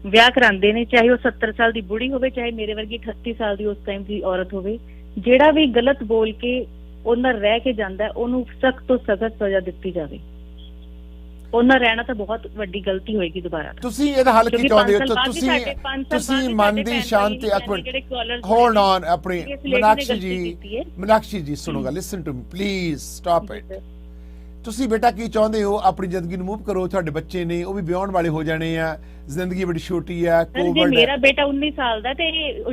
Speaker 15: ਵਿਆਹ ਕਰਾਉਂਦੇ ਨੇ, ਚਾਹੇ ਉਹ 70 ਸਾਲ ਦੀ ਬੁੜੀ ਹੋਵੇ, ਚਾਹੇ ਮੇਰੇ ਵਰਗੀ 38 ਸਾਲ ਦੀ ਉਸ ਟਾਈਮ ਦੀ ਔਰਤ ਹੋਵੇ, ਜਿਹੜਾ ਵੀ ਗਲਤ ਬੋਲ ਕੇ ਉਹਨਾਂ ਰਹਿ ਕੇ ਜਾਂਦਾ ਉਹਨੂੰ ਸਖਤ ਤੋਂ ਸਖਤ ਸਜ਼ਾ ਦਿੱਤੀ ਜਾਵੇ। ਉਹਨਾਂ ਰਹਿਣਾ ਤਾਂ ਬਹੁਤ ਵੱਡੀ ਗਲਤੀ ਹੋਏਗੀ ਦੁਬਾਰਾ।
Speaker 3: ਤੁਸੀਂ ਇਹਦਾ ਹੱਲ ਕੀ ਚਾਹੁੰਦੇ ਹੋ? ਤੁਸੀਂ ਮਨ ਦੀ ਸ਼ਾਂਤੀ ਹੋਲਡ ਔਨ ਆਪਣੀ ਮੀਨਾਕਸ਼ੀ ਜੀ ਸੁਣੋ ਗੱਲ, listen to me please, stop it. ਤੁਸੀਂ ਬੇਟਾ ਕੀ ਚਾਹੁੰਦੇ ਹੋ? ਆਪਣੀ ਜ਼ਿੰਦਗੀ ਨੂੰ ਮੂਵ ਕਰੋ, ਤੁਹਾਡੇ ਬੱਚੇ ਨੇ ਉਹ ਵੀ ਵਿਆਹਣ ਵਾਲੇ ਹੋ ਜਾਣੇ ਆ, ਜ਼ਿੰਦਗੀ ਬੜੀ ਛੋਟੀ ਆ।
Speaker 15: ਕੋਵਿਡ ਮੇਰਾ ਬੇਟਾ 19 ਸਾਲ ਦਾ ਤੇ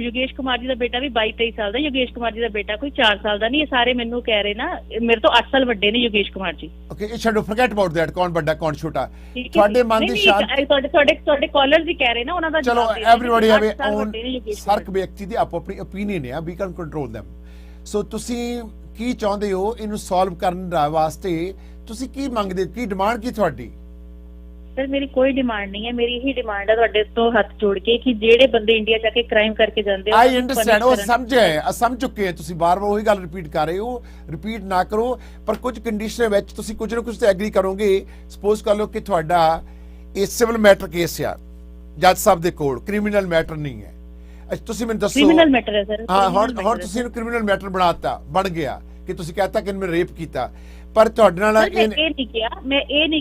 Speaker 15: ਯੋਗੇਸ਼ ਕੁਮਾਰ ਜੀ ਦਾ ਬੇਟਾ ਵੀ 22-23 ਸਾਲ ਦਾ। ਯੋਗੇਸ਼ ਕੁਮਾਰ ਜੀ ਦਾ ਬੇਟਾ ਕੋਈ 4 ਸਾਲ ਦਾ ਨਹੀਂ। ਇਹ ਸਾਰੇ ਮੈਨੂੰ ਕਹਿ ਰਹੇ ਨਾ, ਮੇਰੇ ਤੋਂ 8 ਸਾਲ ਵੱਡੇ ਨੇ ਯੋਗੇਸ਼ ਕੁਮਾਰ ਜੀ।
Speaker 3: ਓਕੇ ਛੱਡੋ, ਫੋਰਗੇਟ ਅਬਾਊਟ ਦੈਟ, ਕੌਣ ਵੱਡਾ ਕੌਣ ਛੋਟਾ। ਤੁਹਾਡੇ ਮਨ ਦੀ ਸ਼ਾਂਤੀ,
Speaker 15: ਤੁਹਾਡੇ ਕਾਲਰਸ ਹੀ ਕਹਿ ਰਹੇ ਨਾ, ਉਹਨਾਂ ਦਾ
Speaker 3: ਚਲੋ ਐਵਰੀਬਾਡੀ ਹੈਵ ਓਨ, ਹਰ ਵਿਅਕਤੀ ਦੀ ਆਪੋ ਆਪਣੀ ਓਪੀਨੀਅਨ ਹੈ, ਵੀ ਕੈਨ ਕੰਟਰੋਲ them। ਸੋ ਤੁਸੀਂ ਕੀ ਚਾਹੁੰਦੇ ਹੋ ਇਹਨੂੰ ਸੋਲਵ ਕਰਨ ਵਾਸਤੇ? ਤੁਸੀਂ ਕੀ ਮੰਗਦੇ, ਕੀ ਡਿਮਾਂਡ ਕੀ ਤੁਹਾਡੀ?
Speaker 15: ਸਰ ਮੇਰੀ ਕੋਈ ਡਿਮਾਂਡ ਨਹੀਂ ਹੈ, ਮੇਰੀ ਇਹੀ ਡਿਮਾਂਡ ਹੈ ਤੁਹਾਡੇ ਤੋਂ ਹੱਥ ਜੋੜ ਕੇ ਕਿ ਜਿਹੜੇ ਬੰਦੇ ਇੰਡੀਆ ਜਾ ਕੇ ਕ੍ਰਾਈਮ ਕਰਕੇ ਜਾਂਦੇ
Speaker 3: ਆਈ ਅੰਡਰਸਟੈਂਡ, ਉਹ ਸਮਝਿਆ, ਸਮਝ ਚੁੱਕੇ ਆ ਤੁਸੀਂ, ਬਾਰ-ਬਾਰ ਉਹੀ ਗੱਲ ਰਿਪੀਟ ਕਰ ਰਹੇ ਹੋ, ਰਿਪੀਟ ਨਾ ਕਰੋ। ਪਰ ਕੁਝ ਕੰਡੀਸ਼ਨਾਂ ਵਿੱਚ ਤੁਸੀਂ ਕੁਝ ਨਾ ਕੁਝ ਤੇ ਐਗਰੀ ਕਰੋਗੇ। ਸਪੋਜ਼ ਕਰ ਲਓ ਕਿ ਤੁਹਾਡਾ ਇਹ ਸਿਵਲ ਮੈਟਰ ਕੇਸ ਆ ਜੱਜ ਸਾਹਿਬ ਦੇ ਕੋਲ, ਕ੍ਰਿਮੀਨਲ ਮੈਟਰ ਨਹੀਂ ਹੈ। ਤੁਸੀਂ ਮੈਨੂੰ ਦੱਸੋ।
Speaker 15: ਕ੍ਰਿਮੀਨਲ ਮੈਟਰ ਹੈ ਸਰ।
Speaker 3: ਹਾਂ, ਹੁਣ ਤੁਸੀਂ ਇਹਨੂੰ ਕ੍ਰਿਮੀਨਲ ਮੈਟਰ ਬਣਾਤਾ, ਬਣ ਗਿਆ ਕਿ ਤੁਸੀਂ ਕਹਤਾ ਕਿ ਮੈਂ ਰੇਪ ਕੀਤਾ, ਪਰ ਤੁਹਾਡੇ ਨਾਲ
Speaker 15: ਇਹ ਨਹੀਂ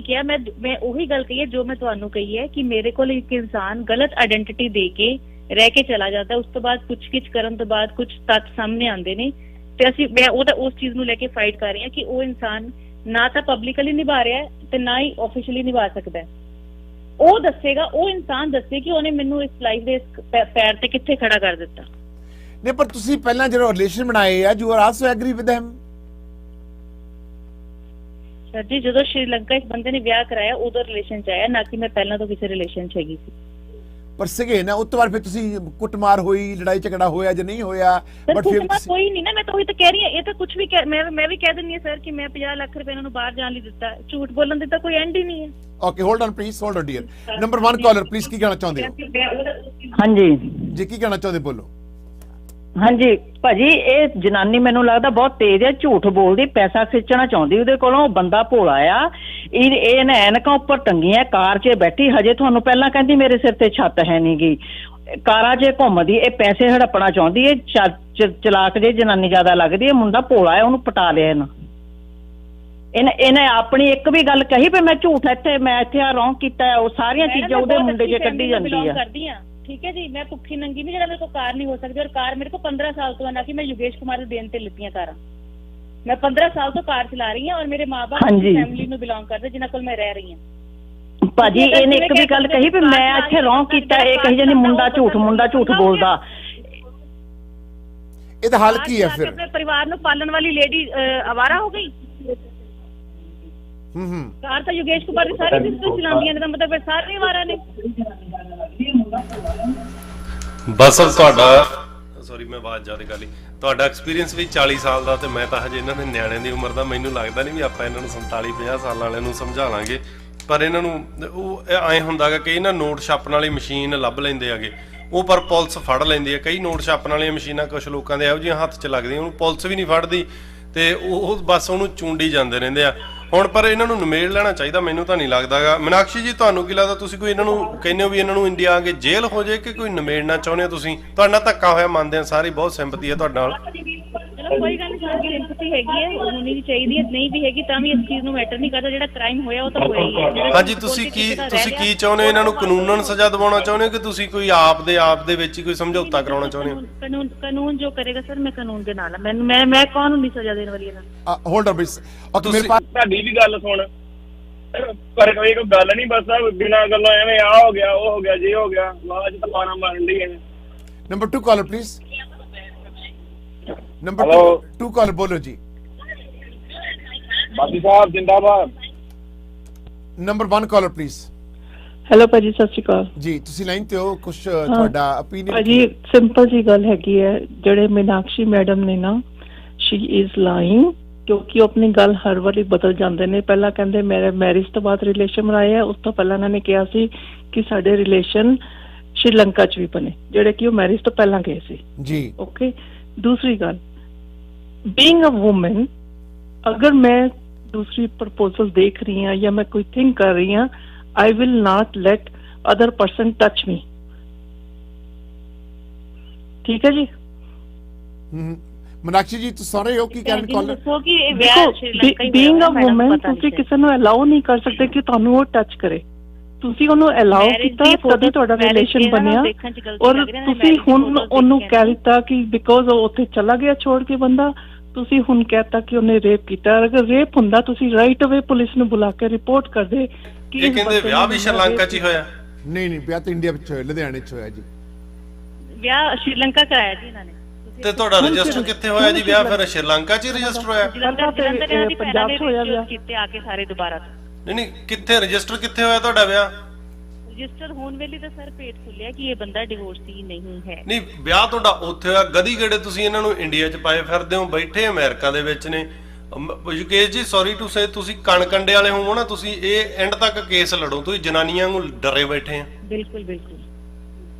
Speaker 15: ਕਿਹਾ। ਮੈਂ ਉਹੀ ਗੱਲ ਕਹੀ ਹੈ ਜੋ ਮੈਂ ਤੁਹਾਨੂੰ ਕਹੀ ਹੈ ਕਿ ਮੇਰੇ ਕੋਲ ਇੱਕ ਇਨਸਾਨ ਗਲਤ ਆਇਡੈਂਟੀਟੀ ਦੇ ਕੇ ਰਹਿ ਕੇ ਚਲਾ ਜਾਂਦਾ, ਉਸ ਤੋਂ ਬਾਅਦ ਪੁੱਛਗਿੱਛ ਕਰਨ ਤੋਂ ਬਾਅਦ ਕੁਝ ਤੱਥ ਸਾਹਮਣੇ ਆਉਂਦੇ ਨੇ ਤੇ ਮੈਂ ਉਸ ਚੀਜ਼ ਨੂੰ ਲੈ ਕੇ ਫਾਈਟ ਕਰ ਰਹੀ ਹਾਂ ਕਿ ਉਹ ਇਨਸਾਨ ਨਾ ਤਾਂ ਪਬਲਿਕਲੀ ਨਿਭਾ ਰਿਹਾ ਹੈ ਤੇ ਨਾ ਹੀ ਆਫੀਸ਼ੀਅਲੀ ਨਿਭਾ ਸਕਦਾ ਹੈ। ਉਹ ਦੱਸੇਗਾ, ਉਹ ਇਨਸਾਨ ਦੱਸੇ ਕਿ ਉਹਨੇ ਮੈਨੂੰ ਇਸ ਲਾਈਫ ਦੇ ਪੈਰ ਤੇ ਕਿੱਥੇ ਖੜਾ ਕਰ ਦਿੱਤਾ।
Speaker 3: ਨਹੀਂ, ਪਰ ਤੁਸੀਂ ਪਹਿਲਾਂ ਜਿਹੜਾ ਰਿਲੇਸ਼ਨ ਬਣਾਏ ਆ, you are also agri with him.
Speaker 15: Sir ਜੀ ਜਦੋਂ ਸ਼੍ਰੀਲੰਕਾ ਇੱਕ ਬੰਦੇ ਨੇ ਵਿਆਹ ਕਰਾਇਆ ਉਦੋਂ ਰਿਲੇਸ਼ਨ ਚ ਆਇਆ, ਨਾ ਕਿ ਮੈਂ ਪਹਿਲਾਂ ਤੋਂ ਕਿਸੇ ਰਿਲੇਸ਼ਨ ਚ ਹੈਗੀ ਸੀ।
Speaker 3: ਪਰ ਸੀਗੇ ਨਾ, ਉਸ ਤੋਂ ਬਾਅਦ ਫਿਰ ਤੁਸੀਂ ਕੁੱਟਮਾਰ ਹੋਈ, ਲੜਾਈ ਝਗੜਾ ਹੋਇਆ ਜਾਂ ਨਹੀਂ ਹੋਇਆ?
Speaker 15: ਬਟ ਫਿਰ ਕੋਈ ਨਹੀਂ ਨਾ, ਮੈਂ ਤਾਂ ਉਹੀ ਤਾਂ ਕਹਿ ਰਹੀ ਹਾਂ। ਇਹ ਤਾਂ ਕੁਝ ਵੀ ਮੈਂ ਵੀ ਕਹਿ ਦਿੰਦੀ ਹਾਂ ਸਰ ਕਿ ਮੈਂ 50 ਲੱਖ ਰੁਪਏ ਇਹਨਾਂ ਨੂੰ ਬਾਹਰ ਜਾਣ ਲਈ ਦਿੱਤਾ। ਝੂਠ ਬੋਲਣ ਦੀ ਤਾਂ ਕੋਈ ਐਂਡ ਹੀ ਨਹੀਂ ਹੈ।
Speaker 3: Okay hold on please, hold on dear. Number 1 caller please, ਕੀ ਕਹਿਣਾ ਚਾਹੁੰਦੇ ਹੋ?
Speaker 21: ਹਾਂਜੀ
Speaker 3: ਜੀ, ਕੀ ਕਹਿਣਾ ਚਾਹੁੰਦੇ, ਬੋਲੋ।
Speaker 21: ਹਾਂਜੀ ਭਾਜੀ, ਇਹ ਜਨਾਨੀ ਮੈਨੂੰ ਲੱਗਦਾ ਬਹੁਤ ਤੇਜ਼ ਹੈ, ਝੂਠ ਬੋਲਦੀ, ਪੈਸਾ ਖਿੱਚਣਾ ਚਾਹੁੰਦੀ ਉਹਦੇ ਕੋਲੋਂ। ਬੰਦਾ ਭੋਲਾ ਆ, ਇਹ ਨਾ ਐਨਕਾਂ ਉੱਪਰ ਟੰਗੀਆਂ, ਕਾਰ 'ਚ ਬੈਠੀ, ਹਜੇ ਤੁਹਾਨੂੰ ਪਹਿਲਾਂ ਕਹਿੰਦੀ ਮੇਰੇ ਸਿਰ ਤੇ ਛੱਤ ਹੈ ਨੀ ਗੀ, ਕਾਰਾਂ 'ਚ ਘੁੰਮਦੀ, ਇਹ ਪੈਸੇ ਹੜੱਪਣਾ ਚਾਹੁੰਦੀ ਹੈ। ਚਲਾਕ ਜੇ ਜਨਾਨੀ ਜ਼ਿਆਦਾ ਲੱਗਦੀ ਹੈ, ਮੁੰਡਾ ਭੋਲਾ ਹੈ, ਉਹਨੂੰ ਪਟਾ ਲਿਆ ਇਹਨੇ ਆਪਣੀ ਇੱਕ ਵੀ ਗੱਲ ਕਹੀ ਵੀ ਮੈਂ ਝੂਠ ਮੈਂ ਇੱਥੇ ਆ ਰੌਂਗ ਕੀਤਾ, ਉਹ ਸਾਰੀਆਂ ਚੀਜ਼ਾਂ ਉਹਦੇ ਮੁੰਡੇ 'ਚ ਕੱਢੀ ਜਾਂਦੀ ਆ।
Speaker 15: ਠੀਕ ਹੈ ਜੀ, ਮੈਂ ਭੁੱਖੀ ਨੰਗੀ ਨਹੀਂ, ਜਿਹੜਾ ਮੇਰੇ ਕੋਲ ਕਾਰ ਨਹੀਂ ਹੋ ਸਕਦੀ, ਔਰ ਕਾਰ ਮੇਰੇ ਕੋਲ 15 ਸਾਲ ਤੋਂ ਨਾ ਕਿ ਮੈਂ ਯੋਗੇਸ਼ ਕੁਮਾਰ ਦੇ ਦੇਣ ਤੇ ਲਿੱਤੀਆਂ ਕਾਰਾਂ। ਮੈਂ 15 ਸਾਲ ਤੋਂ ਕਾਰ ਚਲਾ ਰਹੀ ਹਾਂ ਔਰ ਮੇਰੇ ਮਾਂ-ਬਾਪ ਫੈਮਿਲੀ ਨੂੰ ਬਿਲੋਂਗ ਕਰਦੇ ਜਿਨ੍ਹਾਂ ਕੋਲ ਮੈਂ ਰਹਿ ਰਹੀ ਹਾਂ।
Speaker 21: ਭਾਜੀ ਇਹਨੇ ਇੱਕ ਵੀ ਗੱਲ ਕਹੀ ਵੀ ਮੈਂ ਇੱਥੇ ਰੌਂਗ ਕੀਤਾ, ਇਹ ਕਹੀ ਜਾਂਦੀ ਮੁੰਡਾ ਝੂਠ ਬੋਲਦਾ।
Speaker 3: ਇਹਦਾ ਹੱਲ ਕੀ ਹੈ ਫਿਰ?
Speaker 15: ਆਪਣੇ ਪਰਿਵਾਰ ਨੂੰ ਪਾਲਣ ਵਾਲੀ ਲੇਡੀ ਅਵਾਰਾ ਹੋ ਗਈ। ਕਾਰ ਤਾਂ ਯੋਗੇਸ਼ ਕੁਮਾਰ ਦੀ ਸਾਰੀ ਸਿਸਟਰ ਚਲਾਉਂਦੀਆਂ ਨੇ, ਤਾਂ ਮਤਲਬ ਸਾਰੇ ਅਵਾਰਾ ਨੇ।
Speaker 6: ਬਸ ਤੁਹਾਡਾ, ਸੌਰੀ ਮੈਂ ਆਵਾਜ਼ ਜ਼ਿਆਦਾ ਕਰ ਲਈ, ਤੁਹਾਡਾ ਐਕਸਪੀਰੀਅੰਸ ਵੀ 40 ਸਾਲ ਦਾ ਤੇ ਮੈਂ ਤਾਂ ਹਜੇ ਇਹਨਾਂ ਦੇ ਨਿਆਣਿਆਂ ਦੀ ਉਮਰ ਦਾ। ਮੈਨੂੰ ਲੱਗਦਾ ਨਹੀਂ ਵੀ ਆਪਾਂ ਇਹਨਾਂ ਨੂੰ 47-50 ਸਾਲ ਵਾਲਿਆਂ ਨੂੰ ਸਮਝਾ ਲਾਂਗੇ, ਪਰ ਇਹਨਾਂ ਨੂੰ ਉਹ ਐਂ ਹੁੰਦਾ ਗਾ ਕਿ ਇਹਨਾਂ ਨੋਟ ਛਾਪਣ ਵਾਲੀ ਮਸ਼ੀਨ ਲੱਭ ਲੈਂਦੇ ਆਗੇ, ਉਹ ਪਰ ਪੁਲਿਸ ਫੜ ਲੈਂਦੀ ਹੈ। ਕਈ ਨੋਟ ਛਾਪਣ ਵਾਲੀਆਂ ਮਸ਼ੀਨਾਂ ਕੁਛ ਲੋਕਾਂ ਦੇ ਇਹੋ ਜਿਹੀਆਂ ਹੱਥ 'ਚ ਲੱਗਦੀਆਂ, ਉਹਨੂੰ ਪੁਲਿਸ ਵੀ ਨਹੀਂ ਫੜਦੀ ਤੇ ਉਹ ਬਸ ਉਹਨੂੰ ਚੂੰਡੀ ਜਾਂਦੇ ਰਹਿੰਦੇ ਆ। ਹੁਣ ਪਰ ਇਹਨਾਂ ਨੂੰ ਨਿਮੇੜ ਲੈਣਾ ਚਾਹੀਦਾ, ਮੈਨੂੰ ਤਾਂ ਨਹੀਂ ਲੱਗਦਾਗਾ। ਮੀਨਾਕਸ਼ੀ ਜੀ, ਤੁਹਾਨੂੰ ਕੀ ਲੱਗਦਾ? ਤੁਸੀਂ ਕੋਈ ਇਹਨਾਂ ਨੂੰ ਕਹਿੰਦੇ ਹੋ ਵੀ ਇਹਨਾਂ ਨੂੰ ਇੰਡੀਆ ਆ ਕੇ ਜੇਲ੍ਹ ਹੋ ਜਾਏ, ਕਿ ਕੋਈ ਨਿਮੇੜਨਾ ਚਾਹੁੰਦੇ ਹੋ ਤੁਸੀਂ? ਤੁਹਾਡਾ ਧੱਕਾ ਹੋਇਆ ਮੰਨਦੇ ਆ ਸਾਰੇ, ਬਹੁਤ ਸਿੰਪਥੀ ਹੈ ਤੁਹਾਡੇ ਨਾਲ।
Speaker 15: ਚਲੋ ਕੋਈ ਗੱਲ ਨਹੀਂ, ਸਾਡੀ ਸਿੰਪਥੀ ਹੈਗੀ ਹੈ, ਹੋਣੀ ਵੀ ਚਾਹੀਦੀ ਹੈ, ਨਹੀਂ ਵੀ ਹੈਗੀ ਤਾਂ ਵੀ ਇਸ ਚੀਜ਼ ਨੂੰ ਮੈਟਰ ਨਹੀਂ ਕਰਦਾ। ਜਿਹੜਾ ਕ੍ਰਾਈਮ ਹੋਇਆ ਉਹ ਤਾਂ ਹੋਇਆ ਹੀ ਹੈ।
Speaker 6: ਹਾਂਜੀ, ਤੁਸੀਂ ਕੀ ਚਾਹੁੰਦੇ ਹੋ? ਇਹਨਾਂ ਨੂੰ ਕਾਨੂੰਨਨ ਸਜ਼ਾ ਦਿਵਾਉਣਾ ਚਾਹੁੰਦੇ ਹੋ ਕਿ ਤੁਸੀਂ ਕੋਈ ਆਪ ਦੇ ਵਿੱਚ ਹੀ ਕੋਈ ਸਮਝੌਤਾ ਕਰਾਉਣਾ ਚਾਹੁੰਦੇ ਹੋ?
Speaker 15: ਕਾਨੂੰਨ ਜੋ ਕਰੇਗਾ ਸਰ, ਮੈਂ ਕਾਨੂੰਨ ਦੇ ਨਾਲ ਹਾਂ। ਮੈਂ ਕੌਣ ਹੁੰਦੀ ਸਜ਼ਾ ਦੇਣ ਵਾਲੀ ਇਹਨਾਂ?
Speaker 3: Hold up please. ਓਕੇ, ਮੇਰੇ ਪਾਸ
Speaker 17: ਤੁਹਾਡੀ ਵੀ ਗੱਲ ਸੁਣ, ਪਰ ਕੋਈ ਗੱਲ ਨਹੀਂ, ਬਸ ਬਿਨਾਂ ਗੱਲੋਂ ਐਵੇਂ ਆ ਹੋ ਗਿਆ, ਉਹ ਹੋ ਗਿਆ, ਜੇ ਹੋ ਗਿਆ, ਬਾਅਦ ਚ ਤਪਾਣਾ ਮਾਰਨ ਲਈ ਹੈ।
Speaker 3: Number 2 caller please. Number 2 caller, ਬੋਲੋ ਜੀ।
Speaker 17: ਬਾਦੀ ਸਾਹਿਬ ਜਿੰਦਾਬਾਦ।
Speaker 3: Number 1 caller please.
Speaker 4: ਹੈਲੋ ਭਾਜੀ, ਸਤਿ ਸ਼੍ਰੀ ਅਕਾਲ
Speaker 3: ਜੀ। ਤੁਸੀਂ ਲਾਈਨ ਤੇ ਹੋ, ਕੁਝ ਤੁਹਾਡਾ opinion?
Speaker 4: ਭਾਜੀ ਸਿੰਪਲ ਜੀ ਗੱਲ ਹੈਗੀ ਹੈ, ਜਿਹੜੇ ਮੀਨਾਕਸ਼ੀ ਮੈਡਮ ਨੇ ਨਾ, ਸ਼ੀ ਇਜ਼ ਲਾਈਂਗ, ਕਿਉਂਕਿ ਉਹ ਆਪਣੀ ਗੱਲ ਹਰ ਵਾਰੀ ਬਦਲ ਜਾਂਦੇ ਨੇ। ਪਹਿਲਾਂ ਕਹਿੰਦੇ ਮੇਰੇ ਮੈਰਿਜ ਤੋਂ ਬਾਅਦ ਰਿਲੇਸ਼ਨ ਬਣਾਏ ਆ, ਉਸ ਤੋਂ ਪਹਿਲਾਂ ਇਹਨਾਂ ਨੇ ਕਿਹਾ ਸੀ ਕਿ ਸਾਡੇ ਰਿਲੇਸ਼ਨ ਸ਼੍ਰੀਲੰਕਾ 'ਚ ਵੀ ਬਣੇ, ਜਿਹੜੇ ਕਿ ਉਹ ਮੈਰਿਜ ਤੋਂ ਪਹਿਲਾਂ ਗਏ ਸੀ
Speaker 3: ਜੀ।
Speaker 4: ਓਕੇ, ਦੂਸਰੀ ਗੱਲ, ਬੀਇੰਗ ਅ ਵੂਮਨ, ਅਗਰ ਮੈਂ ਦੂਸਰੀ ਪ੍ਰਪੋਜ਼ਲ ਦੇਖ ਰਹੀ ਹਾਂ ਜਾਂ ਮੈਂ ਕੋਈ ਥਿੰਕ ਕਰ ਰਹੀ ਹਾਂ, I will not let other person touch me. ਠੀਕ ਹੈ ਜੀ।
Speaker 3: ਮਨਾਕਸ਼ੀ ਜੀ, ਤੁਸੀਂ ਸੁਣ ਰਹੇ ਹੋ ਕੀ ਕਹਿਣ ਕਾਲਰ?
Speaker 15: ਦੱਸੋ ਕਿ ਇਹ ਵਿਆਹ ਸ਼੍ਰੀਲੰਕਾ ਹੀ
Speaker 4: ਬੀਇੰਗ ਅ ਵੂਮਨ, ਤੁਸੀਂ ਕਿਸੇ ਨੂੰ ਅਲਾਉ ਨਹੀਂ ਕਰ ਸਕਦੇ ਕਿ ਤੁਹਾਨੂੰ ਉਹ ਟੱਚ ਕਰੇ। ਤੁਸੀਂ ਉਹਨੂੰ ਅਲਾਉ ਕੀਤਾ ਤਦ ਤੁਹਾਡਾ ਰਿਲੇਸ਼ਨ ਬਣਿਆ, ਔਰ ਤੁਸੀਂ ਹੁਣ ਉਹਨੂੰ ਕਹਿ ਦਿੱਤਾ ਕਿ ਬਿਕੋਜ਼ ਉਹ ਉੱਥੇ ਚਲਾ ਗਿਆ ਛੋੜ ਕੇ ਬੰਦਾ, ਤੁਸੀਂ ਹੁਣ ਕਹਿਤਾ ਕਿ ਉਹਨੇ ਰੇਪ ਕੀਤਾ। ਅਗਰ ਰੇਪ ਹੁੰਦਾ ਤੁਸੀਂ ਰਾਈਟ ਅਵੇ ਪੁਲਿਸ ਨੂੰ ਬੁਲਾ ਕੇ ਰਿਪੋਰਟ ਕਰਦੇ।
Speaker 6: ਇਹ ਕਹਿੰਦੇ ਵਿਆਹ ਵੀ ਸ਼੍ਰੀਲੰਕਾ 'ਚ ਹੀ ਹੋਇਆ?
Speaker 3: ਨਹੀਂ, ਵਿਆਹ ਤਾਂ ਇੰਡੀਆ ਵਿੱਚ ਹੋਇਆ, ਲੁਧਿਆਣੇ 'ਚ ਹੋਇਆ ਜੀ।
Speaker 15: ਵਿਆਹ ਸ਼੍ਰੀਲੰਕਾ ਕਰਾਇਆ ਜੀ ਇਹਨਾਂ ਨੇ।
Speaker 6: ਤੇ ਤੁਹਾਡਾ ਰਜਿਸਟਰ ਕਿੱਥੇ ਹੋਇਆ ਜੀ ਵਿਆਹ? ਫਿਰ ਸ਼੍ਰੀਲੰਕਾ 'ਚ ਹੀ ਰਜਿਸਟਰ ਹੋਇਆ?
Speaker 15: ਪੰਜਾਬ 'ਚ ਹੋਇਆ ਵਿਆਹ। ਕਿਤੇ ਆ ਕੇ ਸਾਰੇ ਦੁਬਾਰਾ
Speaker 6: ਨਹੀਂ, ਕਿੱਥੇ ਰਜਿਸਟਰ ਕਿੱਥੇ ਹੋਇਆ ਤੁਹਾਡਾ ਵਿਆਹ?
Speaker 15: ਰਜਿਸਟਰ ਹੋਣ ਵੇਲੇ ਤਾਂ ਸਰ ਪੇਟ ਖੁੱਲਿਆ ਕਿ ਇਹ ਬੰਦਾ ਡਿਵੋਰਸੀ ਨਹੀਂ ਹੈ।
Speaker 6: ਨਹੀਂ, ਵਿਆਹ ਤੁਹਾਡਾ ਉੱਥੇ ਹੋਇਆ। ਗਦੀ ਗੇੜੇ ਤੁਸੀਂ ਇਹਨਾਂ ਨੂੰ ਇੰਡੀਆ 'ਚ ਪਾਏ ਫਿਰਦੇ ਹੋ, ਬੈਠੇ ਅਮਰੀਕਾ ਦੇ ਵਿੱਚ ਨੇ। ਯੁਕੇਸ਼ ਜੀ, ਸੌਰੀ ਟੂ ਸੇ, ਤੁਸੀਂ ਕੰਡੇ ਵਾਲੇ ਹੋਵੋ ਨਾ, ਤੁਸੀਂ ਇਹ ਐਂਡ ਤੱਕ ਕੇਸ ਲੜੋ। ਤੁਸੀਂ ਜਨਾਨੀਆਂ ਨੂੰ ਡਰੇ ਬੈਠੇ ਆ।
Speaker 15: ਬਿਲਕੁਲ ਬਿਲਕੁਲ।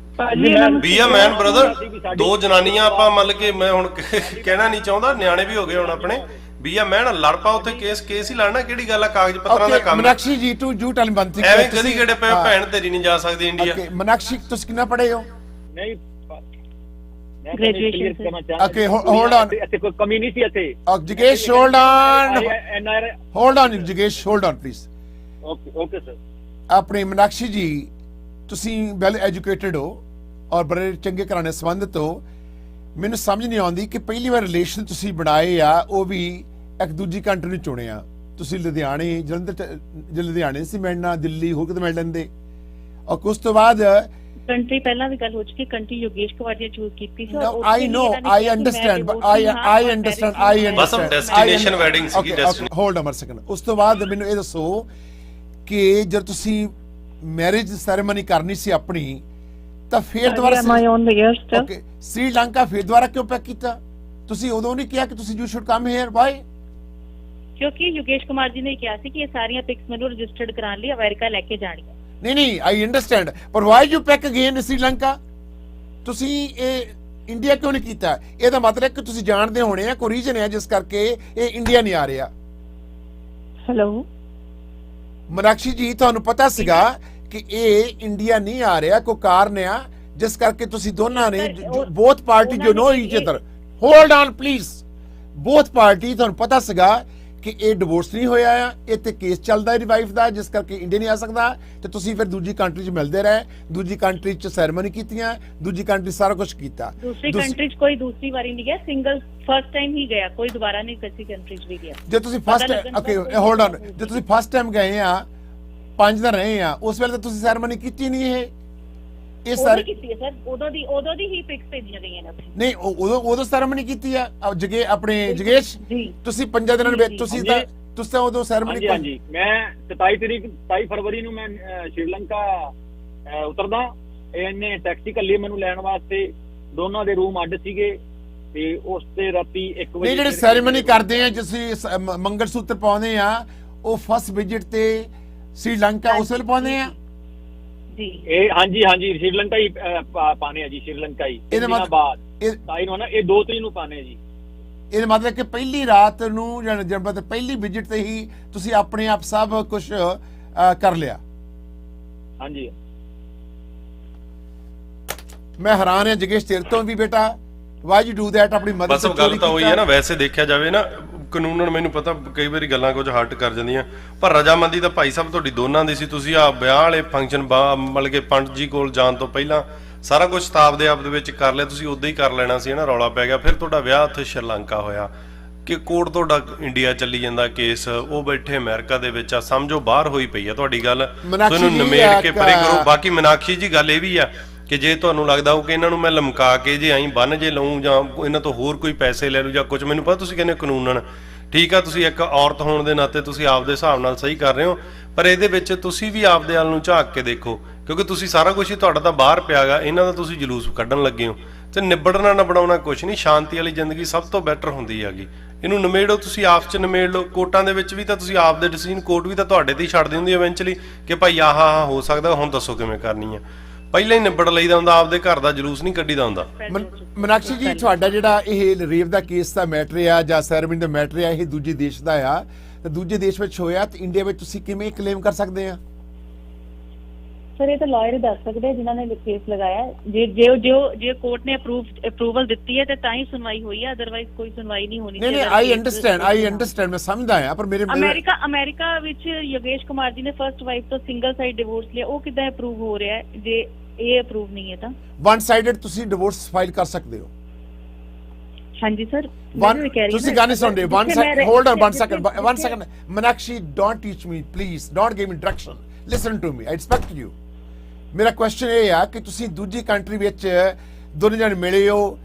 Speaker 6: ਬੀ ਆ ਮੈਨ ਬ੍ਰਦਰ, 2 ਜਨਾਨੀਆਂ ਆਪਾਂ ਮੰਨ ਕੇ, ਮੈਂ ਹੁਣ ਕਹਿਣਾ ਨਹੀਂ ਚਾਹੁੰਦਾ, ਨਿਆਣੇ ਵੀ ਹੋ ਗਏ ਹੁਣ ਆਪਣੇ। ਵੀ ਆ ਮੈਂ ਲੜ ਪਾ ਉੱਥੇ ਕੇਸ ਹੀ ਲੜਨਾ, ਕਿਹੜੀ ਗੱਲ ਆ? ਕਾਗਜ਼ ਪੱਤਰਾਂ ਦਾ ਕੰਮ।
Speaker 3: ਮਨਾਕਸ਼ੀ ਜੀ, ਟੂ ਜੂ ਟੈਲ ਮੀ ਵਨ ਥਿੰਗ,
Speaker 6: ਐਵੇਂ ਕਦੀ ਕਿਹੜੇ ਪਏ ਭੈਣ ਤੇਰੀ ਨਹੀਂ ਜਾ ਸਕਦੀ ਇੰਡੀਆ।
Speaker 3: ਮਨਾਕਸ਼ੀ, ਤੁਸੀਂ ਕਿੰਨਾ ਪੜ੍ਹੇ ਹੋ?
Speaker 8: ਨਹੀਂ,
Speaker 3: ਗ੍ਰੈਜੂਏਸ਼ਨ ਕਰਨਾ ਚਾਹੁੰਦਾ। ਓਕੇ, ਹੋਲਡ ਔਨ,
Speaker 8: ਇੱਥੇ ਕੋਈ ਕਮੀ ਨਹੀਂ ਸੀ ਇੱਥੇ।
Speaker 3: ਜਗੇਸ਼, hold on ਜਗੇਸ਼, hold on please.
Speaker 8: Okay sir.
Speaker 3: ਆਪਣੇ ਮਨਾਕਸ਼ੀ ਜੀ, ਤੁਸੀਂ ਵੈਲ ਐਜੂਕੇਟਡ ਹੋ ਔਰ ਬੜੇ ਚੰਗੇ ਘਰਾਣੇ ਸੰਬੰਧਿਤ ਹੋ। ਮੈਨੂੰ ਸਮਝ ਨਹੀਂ ਆਉਂਦੀ ਕਿ ਪਹਿਲੀ ਵਾਰ ਰਿਲੇਸ਼ਨ ਤੁਸੀਂ ਬਣਾਏ ਆ, ਉਹ ਵੀ ਇੱਕ ਦੂਜੀ ਕੰਟਰੀ ਨੂੰ ਚੁਣਿਆ। ਤੁਸੀਂ ਲੁਧਿਆਣੇ, ਲੁਧਿਆਣੇ ਸੀ ਮਿਲਣਾ, ਦਿੱਲੀ ਹੋਰ ਕਿਤੇ ਮਿਲ ਲੈਂਦੇ। ਔਰ ਉਸ ਤੋਂ ਬਾਅਦ
Speaker 15: ਕੰਟਰੀ ਪਹਿਲਾਂ ਵੀ ਗੱਲ ਹੋ ਚੁੱਕੀ, ਕੰਟਰੀ ਯੋਗੇਸ਼ ਕੁਮਾਰ ਜੀ ਚੂਜ਼ ਕੀਤੀ ਸੀ।
Speaker 3: I know, I understand, but I understand.
Speaker 6: ਬਸ ਡੈਸਟੀਨੇਸ਼ਨ ਵੈਡਿੰਗ ਸੀਗੀ, ਡੈਸਟੀਨੇਸ਼ਨ।
Speaker 3: Hold a second. ਉਸ ਤੋਂ ਬਾਅਦ ਮੈਨੂੰ ਇਹ ਦੱਸੋ ਕਿ ਜਦ ਤੁਸੀਂ ਮੈਰਿਜ ਸੈਰੇਮਨੀ ਕਰਨੀ ਸੀ ਆਪਣੀ, ਤਾਂ ਫਿਰ ਦੁਬਾਰਾ ਓਕੇ ਸ੍ਰੀਲੰਕਾ ਫਿਰ ਦੁਬਾਰਾ ਕਿਉਂ ਪੈਕ ਕੀਤਾ? ਤੁਸੀਂ ਉਦੋਂ ਨਹੀਂ ਕਿਹਾ ਕਿ ਤੁਸੀਂ you should come here? Why?
Speaker 15: ਕਿਉਂਕਿ ਯੋਗੇਸ਼ ਕੁਮਾਰ ਜੀ ਨੇ ਕਿਹਾ ਸੀ ਕਿ ਇਹ ਸਾਰੀਆਂ ਪਿਕਸ ਮੈਨੂੰ ਰਜਿਸਟਰਡ ਕਰਾਉਣ ਲਈ ਅਮਰੀਕਾ ਲੈ ਕੇ ਜਾਣੀਆਂ।
Speaker 3: ਨਹੀਂ, ਆਈ ਅੰਡਰਸਟੈਂਡ, ਪਰ why you pack again Sri Lanka? ਤੁਸੀਂ ਇਹ ਇੰਡੀਆ ਕਿਉਂ ਨਹੀਂ ਕੀਤਾ? ਇਹਦਾ ਮਤਲਬ ਕਿ ਤੁਸੀਂ ਜਾਣਦੇ ਹੋਣੇ ਆ ਕੋਈ ਰੀਜਨ ਹੈ ਜਿਸ ਕਰਕੇ ਇਹ ਇੰਡੀਆ ਨਹੀਂ ਆ ਰਿਹਾ।
Speaker 4: ਹੈਲੋ
Speaker 3: ਮਨਾਕਸ਼ੀ ਜੀ, ਤੁਹਾਨੂੰ ਪਤਾ ਸੀਗਾ ਕਿ ਇਹ ਇੰਡੀਆ ਨਹੀਂ ਆ ਰਿਹਾ, ਕੋਈ ਕਾਰਨ ਆ ਜਿਸ ਕਰਕੇ ਤੁਸੀਂ ਦੋਨਾਂ ਨੇ, ਬੋਥ ਪਾਰਟੀ ਜੋ know each other, hold on please, both party, ਤੁਹਾਨੂੰ ਪਤਾ ਸੀਗਾ ਕਿ ਇਹ ਡਿਵੋਰਸ ਨਹੀਂ ਹੋਇਆ ਆ, ਇਹ ਤੇ ਕੇਸ ਚੱਲਦਾ ਹੈ ਰਿਵਾਈਵ ਦਾ, ਜਿਸ ਕਰਕੇ ਇੰਡੀਆ ਨਹੀਂ ਆ ਸਕਦਾ। ਤੇ ਤੁਸੀਂ ਫਿਰ ਦੂਜੀ ਕੰਟਰੀ 'ਚ ਮਿਲਦੇ ਰਹੇ, ਦੂਜੀ ਕੰਟਰੀ 'ਚ ਸੈਰੇਮਨੀ ਕੀਤੀਆਂ, ਦੂਜੀ ਕੰਟਰੀ ਸਾਰਾ ਕੁਝ ਕੀਤਾ।
Speaker 15: ਦੂਸਰੀ ਕੰਟਰੀ 'ਚ ਕੋਈ ਦੂਸਰੀ ਵਾਰੀ ਨਹੀਂ ਗਿਆ, ਸਿੰਗਲ ਫਰਸਟ ਟਾਈਮ ਹੀ ਗਿਆ, ਕੋਈ ਦੁਬਾਰਾ ਨਹੀਂ ਕਿਸੇ ਕੰਟਰੀ 'ਚ ਵੀ ਗਿਆ।
Speaker 3: ਜੇ ਤੁਸੀਂ ਫਸਟ, ਓਕੇ ਹੋਲਡ ਔਨ, ਜੇ ਤੁਸੀਂ ਫਸਟ ਟਾਈਮ ਗਏ ਆ, 5 ਦਿਨ ਰਹੇ ਆ, ਉਸ ਵੇਲੇ ਤਾਂ ਤੁਸੀਂ ਸੈਰੇਮਨੀ ਕੀਤੀ ਨਹੀਂ? ਇਹ ਸਾਰੇ
Speaker 15: ਕੀਤੀ ਹੈ ਸਰ, ਉਦੋਂ ਦੀ ਹੀ ਪਿਕਸ ਭੇਜੀਆਂ ਗਈਆਂ ਨੇ।
Speaker 3: ਨਹੀਂ, ਉਦੋਂ ਸੈਰੇਮਨੀ ਕੀਤੀ ਆ ਜਗੇ ਆਪਣੇ ਜਗੇਸ਼? ਤੁਸੀਂ 5 ਦਿਨਾਂ ਵਿੱਚ ਤੁਸੀਂ ਤਾਂ ਉਦੋਂ ਸੈਰੇਮਨੀ?
Speaker 8: ਹਾਂਜੀ, ਮੈਂ 27 ਫਰਵਰੀ ਨੂੰ ਮੈਂ ਸ਼੍ਰੀਲੰਕਾ ਉਤਰਦਾ। ਇਹਨੇ ਟੈਕਸੀ ਕੱਲੀ ਮੈਨੂੰ ਲੈਣ ਵਾਸਤੇ, ਦੋਨਾਂ ਦੇ ਰੂਮ ਅੱਡ ਸੀਗੇ, ਤੇ ਉਸ ਤੇ ਰਾਤੀ 1 ਵਜੇ
Speaker 3: ਜਿਹੜੇ ਸੈਰੇਮਨੀ ਕਰਦੇ ਆ, ਤੁਸੀਂ ਮੰਗਲ ਸੂਤਰ ਪਾਉਂਦੇ ਆ, ਉਹ ਫਸਟ ਵਿਜ਼ਿਟ ਤੇ ਸ਼੍ਰੀਲੰਕਾ ਉਸ ਵੇਲੇ ਪਾਉਂਦੇ ਆ
Speaker 8: ਜੀ? ਇਹ ਹਾਂਜੀ ਸ਼੍ਰੀਲੰਕਾ ਹੀ ਪਾਣੇ ਆ ਜੀ, ਸ਼੍ਰੀਲੰਕਾ ਹੀ। ਇਹਦੇ ਬਾਅਦ 27 ਨੂੰ ਨਾ, ਇਹ 2 ਤਰੀਕ ਨੂੰ ਪਾਣੇ ਆ ਜੀ।
Speaker 3: ਇਹਦਾ ਮਤਲਬ ਕਿ ਪਹਿਲੀ ਰਾਤ ਨੂੰ ਜਾਂ ਪਹਿਲੀ ਵਿਜ਼ਿਟ ਤੇ ਹੀ ਤੁਸੀਂ ਆਪਣੇ ਆਪ ਸਭ ਕੁਝ ਕਰ ਲਿਆ?
Speaker 8: ਹਾਂਜੀ।
Speaker 3: ਮੈਂ ਹੈਰਾਨ ਹਾਂ ਜਗੇਸ਼ ਤੇਰੇ ਤੋਂ ਵੀ ਬੇਟਾ ਵਾਈ ਯੂ ਡੂ ਦੈਟ? ਆਪਣੀ ਮਦਦ
Speaker 6: ਬਸ ਗੱਲ ਤਾਂ ਹੋਈ ਹੈ ਨਾ। ਵੈਸੇ ਦੇਖਿਆ ਜਾਵੇ ਨਾ ਕਾਨੂੰਨਨ, ਮੈਨੂੰ ਪਤਾ ਕਈ ਵਾਰੀ ਗੱਲਾਂ ਕੁਝ ਹਰਟ ਕਰ ਜਾਂਦੀਆਂ, ਪਰ ਰਜਾਮੰਦੀ ਤਾਂ ਭਾਈ ਸਾਹਿਬ ਤੁਹਾਡੀ ਦੋਨਾਂ ਦੀ ਸੀ। ਤੁਸੀਂ ਆ ਵਿਆਹ ਵਾਲੇ ਫੰਕਸ਼ਨ ਮਤਲਬ ਕਿ ਪੰਡਤ ਜੀ ਕੋਲ ਜਾਣ ਤੋਂ ਪਹਿਲਾਂ ਸਾਰਾ ਕੁਝ ਸਤਾਬ ਦੇ ਆਪ ਦੇ ਵਿੱਚ ਕਰ ਲਿਆ, ਤੁਸੀਂ ਉਦਾਂ ਹੀ ਕਰ ਲੈਣਾ ਸੀ ਨਾ। ਰੌਲਾ ਪੈ ਗਿਆ, ਫਿਰ ਤੁਹਾਡਾ ਵਿਆਹ ਉੱਥੇ ਸ਼੍ਰੀਲੰਕਾ ਹੋਇਆ ਕਿ ਕੋਰਟ ਤੁਹਾਡਾ ਇੰਡੀਆ ਚੱਲੀ ਜਾਂਦਾ ਕੇਸ, ਉਹ ਬੈਠੇ ਅਮਰੀਕਾ ਦੇ ਵਿੱਚ ਆ, ਸਮਝੋ ਬਾਹਰ ਹੋਈ ਪਈ ਆ ਤੁਹਾਡੀ ਗੱਲ, ਤੁਹਾਨੂੰ ਨਿਮੇੜ ਕੇ ਪਰੇ ਕਰੋ। ਬਾਕੀ ਮੀਨਾਕਸ਼ੀ ਜੀ ਗੱਲ ਇਹ ਵੀ ਆ ਕਿ ਜੇ ਤੁਹਾਨੂੰ ਲੱਗਦਾ ਹੋ ਕਿ ਇਹਨਾਂ ਨੂੰ ਮੈਂ ਲਮਕਾ ਕੇ ਜੇ ਆਈ ਬੰਨ ਜੇ ਲਊਂ ਜਾਂ ਇਹਨਾਂ ਤੋਂ ਹੋਰ ਕੋਈ ਪੈਸੇ ਲੈ ਲੂ ਜਾਂ ਕੁਝ, ਮੈਨੂੰ ਪਤਾ ਤੁਸੀਂ ਕਹਿੰਦੇ ਕਾਨੂੰਨਨ ਠੀਕ ਆ, ਤੁਸੀਂ ਇੱਕ ਔਰਤ ਹੋਣ ਦੇ ਨਾਤੇ ਤੁਸੀਂ ਆਪਦੇ ਹਿਸਾਬ ਨਾਲ ਸਹੀ ਕਰ ਰਹੇ ਹੋ, ਪਰ ਇਹਦੇ ਵਿੱਚ ਤੁਸੀਂ ਵੀ ਆਪਦੇ ਵੱਲ ਨੂੰ ਝਾਕ ਕੇ ਦੇਖੋ, ਕਿਉਂਕਿ ਤੁਸੀਂ ਸਾਰਾ ਕੁਝ ਹੀ ਤੁਹਾਡਾ ਤਾਂ ਬਾਹਰ ਪਿਆਗਾ, ਇਹਨਾਂ ਦਾ ਤੁਸੀਂ ਜਲੂਸ ਕੱਢਣ ਲੱਗੇ ਹੋ। ਤੇ ਨਿਬੜਨਾ ਨਾ ਬਣਾਉਣਾ ਕੁਝ ਨਹੀਂ, ਸ਼ਾਂਤੀ ਵਾਲੀ ਜ਼ਿੰਦਗੀ ਸਭ ਤੋਂ ਬੈਟਰ ਹੁੰਦੀ ਹੈਗੀ। ਇਹਨੂੰ ਨਿਮੇੜੋ, ਤੁਸੀਂ ਆਪਸ ਚ ਨਿਮੇੜ ਲਓ। ਕੋਰਟਾਂ ਦੇ ਵਿੱਚ ਵੀ ਤਾਂ ਤੁਸੀਂ ਆਪਦੇ ਡਿਸੀਜਨ, ਕੋਰਟ ਵੀ ਤਾਂ ਤੁਹਾਡੇ ਤੇ ਹੀ ਛੱਡਦੀ ਹੁੰਦੀ ਇਵੈਂਚੁਅਲੀ ਕਿ ਭਾਈ ਆਹ ਹੋ ਸਕਦਾ, ਹੁਣ ਦੱਸੋ ਕਿਵੇਂ ਕਰਨੀ ਆ। ਪਹਿਲਾਂ ਹੀ ਨਿਬੜ ਲਈਦਾ ਹੁੰਦਾ, ਆਪਦੇ ਘਰ ਦਾ ਜਲੂਸ ਨਹੀਂ ਕੱਢੀਦਾ ਹੁੰਦਾ।
Speaker 3: ਮੀਨਾਕਸ਼ੀ ਜੀ, ਤੁਹਾਡਾ ਜਿਹੜਾ ਇਹ ਰੇਪ ਦਾ ਕੇਸ ਦਾ ਮੈਟਰ ਆ ਜਾਂ ਸੈਰੇਮਨੀ ਦਾ ਮੈਟਰ ਆ, ਇਹ ਦੂਜੇ ਦੇਸ਼ ਦਾ ਆ, ਤੇ ਦੂਜੇ ਦੇਸ਼ ਵਿੱਚ ਹੋਇਆ, ਤੇ ਇੰਡੀਆ ਵਿੱਚ ਤੁਸੀਂ ਕਿਵੇਂ ਕਲੇਮ ਕਰ ਸਕਦੇ ਆ?
Speaker 15: ਸਰ ਇਹ ਤਾਂ ਲਾਇਰ ਹੀ ਦੱਸ ਸਕਦੇ ਜਿਨ੍ਹਾਂ ਨੇ ਕੇਸ ਲਗਾਇਆ। ਜੇ ਕੋਰਟ ਨੇ ਅਪਰੂਵਲ ਦਿੱਤੀ ਹੈ ਤੇ ਤਾਂ ਹੀ ਸੁਣਵਾਈ ਹੋਈ ਹੈ, ਅਦਰਵਾਈਜ਼ ਕੋਈ ਸੁਣਵਾਈ ਨਹੀਂ ਹੋਣੀ।
Speaker 3: ਨਹੀਂ, ਆਈ ਅੰਡਰਸਟੈਂਡ, ਮੈਂ ਸਮਝਦਾ ਆ, ਪਰ ਮੇਰੇ
Speaker 15: ਅਮਰੀਕਾ ਵਿੱਚ ਯੋਗੇਸ਼ ਕੁਮਾਰ ਜੀ ਨੇ ਫਰਸਟ ਵਾਈਫ ਤੋਂ ਸਿੰਗਲ ਸਾਈਡ ਡਿਵੋਰਸ ਲਿਆ, ਉਹ ਕਿੱਦਾਂ ਅਪਰੂਵ ਹੋ ਰਿਹਾ ਹੈ ਜੇ ਇਹ ਅਪਰੂਵ ਨਹੀਂ ਹੈ ਤਾਂ?
Speaker 3: ਵਨ ਸਾਈਡਡ ਤੁਸੀਂ ਡਿਵੋਰਸ ਫਾਈਲ ਕਰ ਸਕਦੇ ਹੋ।
Speaker 15: ਹਾਂਜੀ ਸਰ,
Speaker 3: ਤੁਸੀਂ ਗਾਣੇ ਸੁਣਦੇ ਹੋ। Hold on 1 second Meenakshi, don't teach me please, don't give me direction, listen to me, I respect you. ਮੇਰਾ ਕੁਐਸਚਨ ਇਹ ਆ ਕਿ ਤੁਸੀਂ ਦੂਜੀ ਕੰਟਰੀ ਵਿੱਚ ਦੋਨੇ ਜਣੇ ਮਿਲੇ ਹੋ,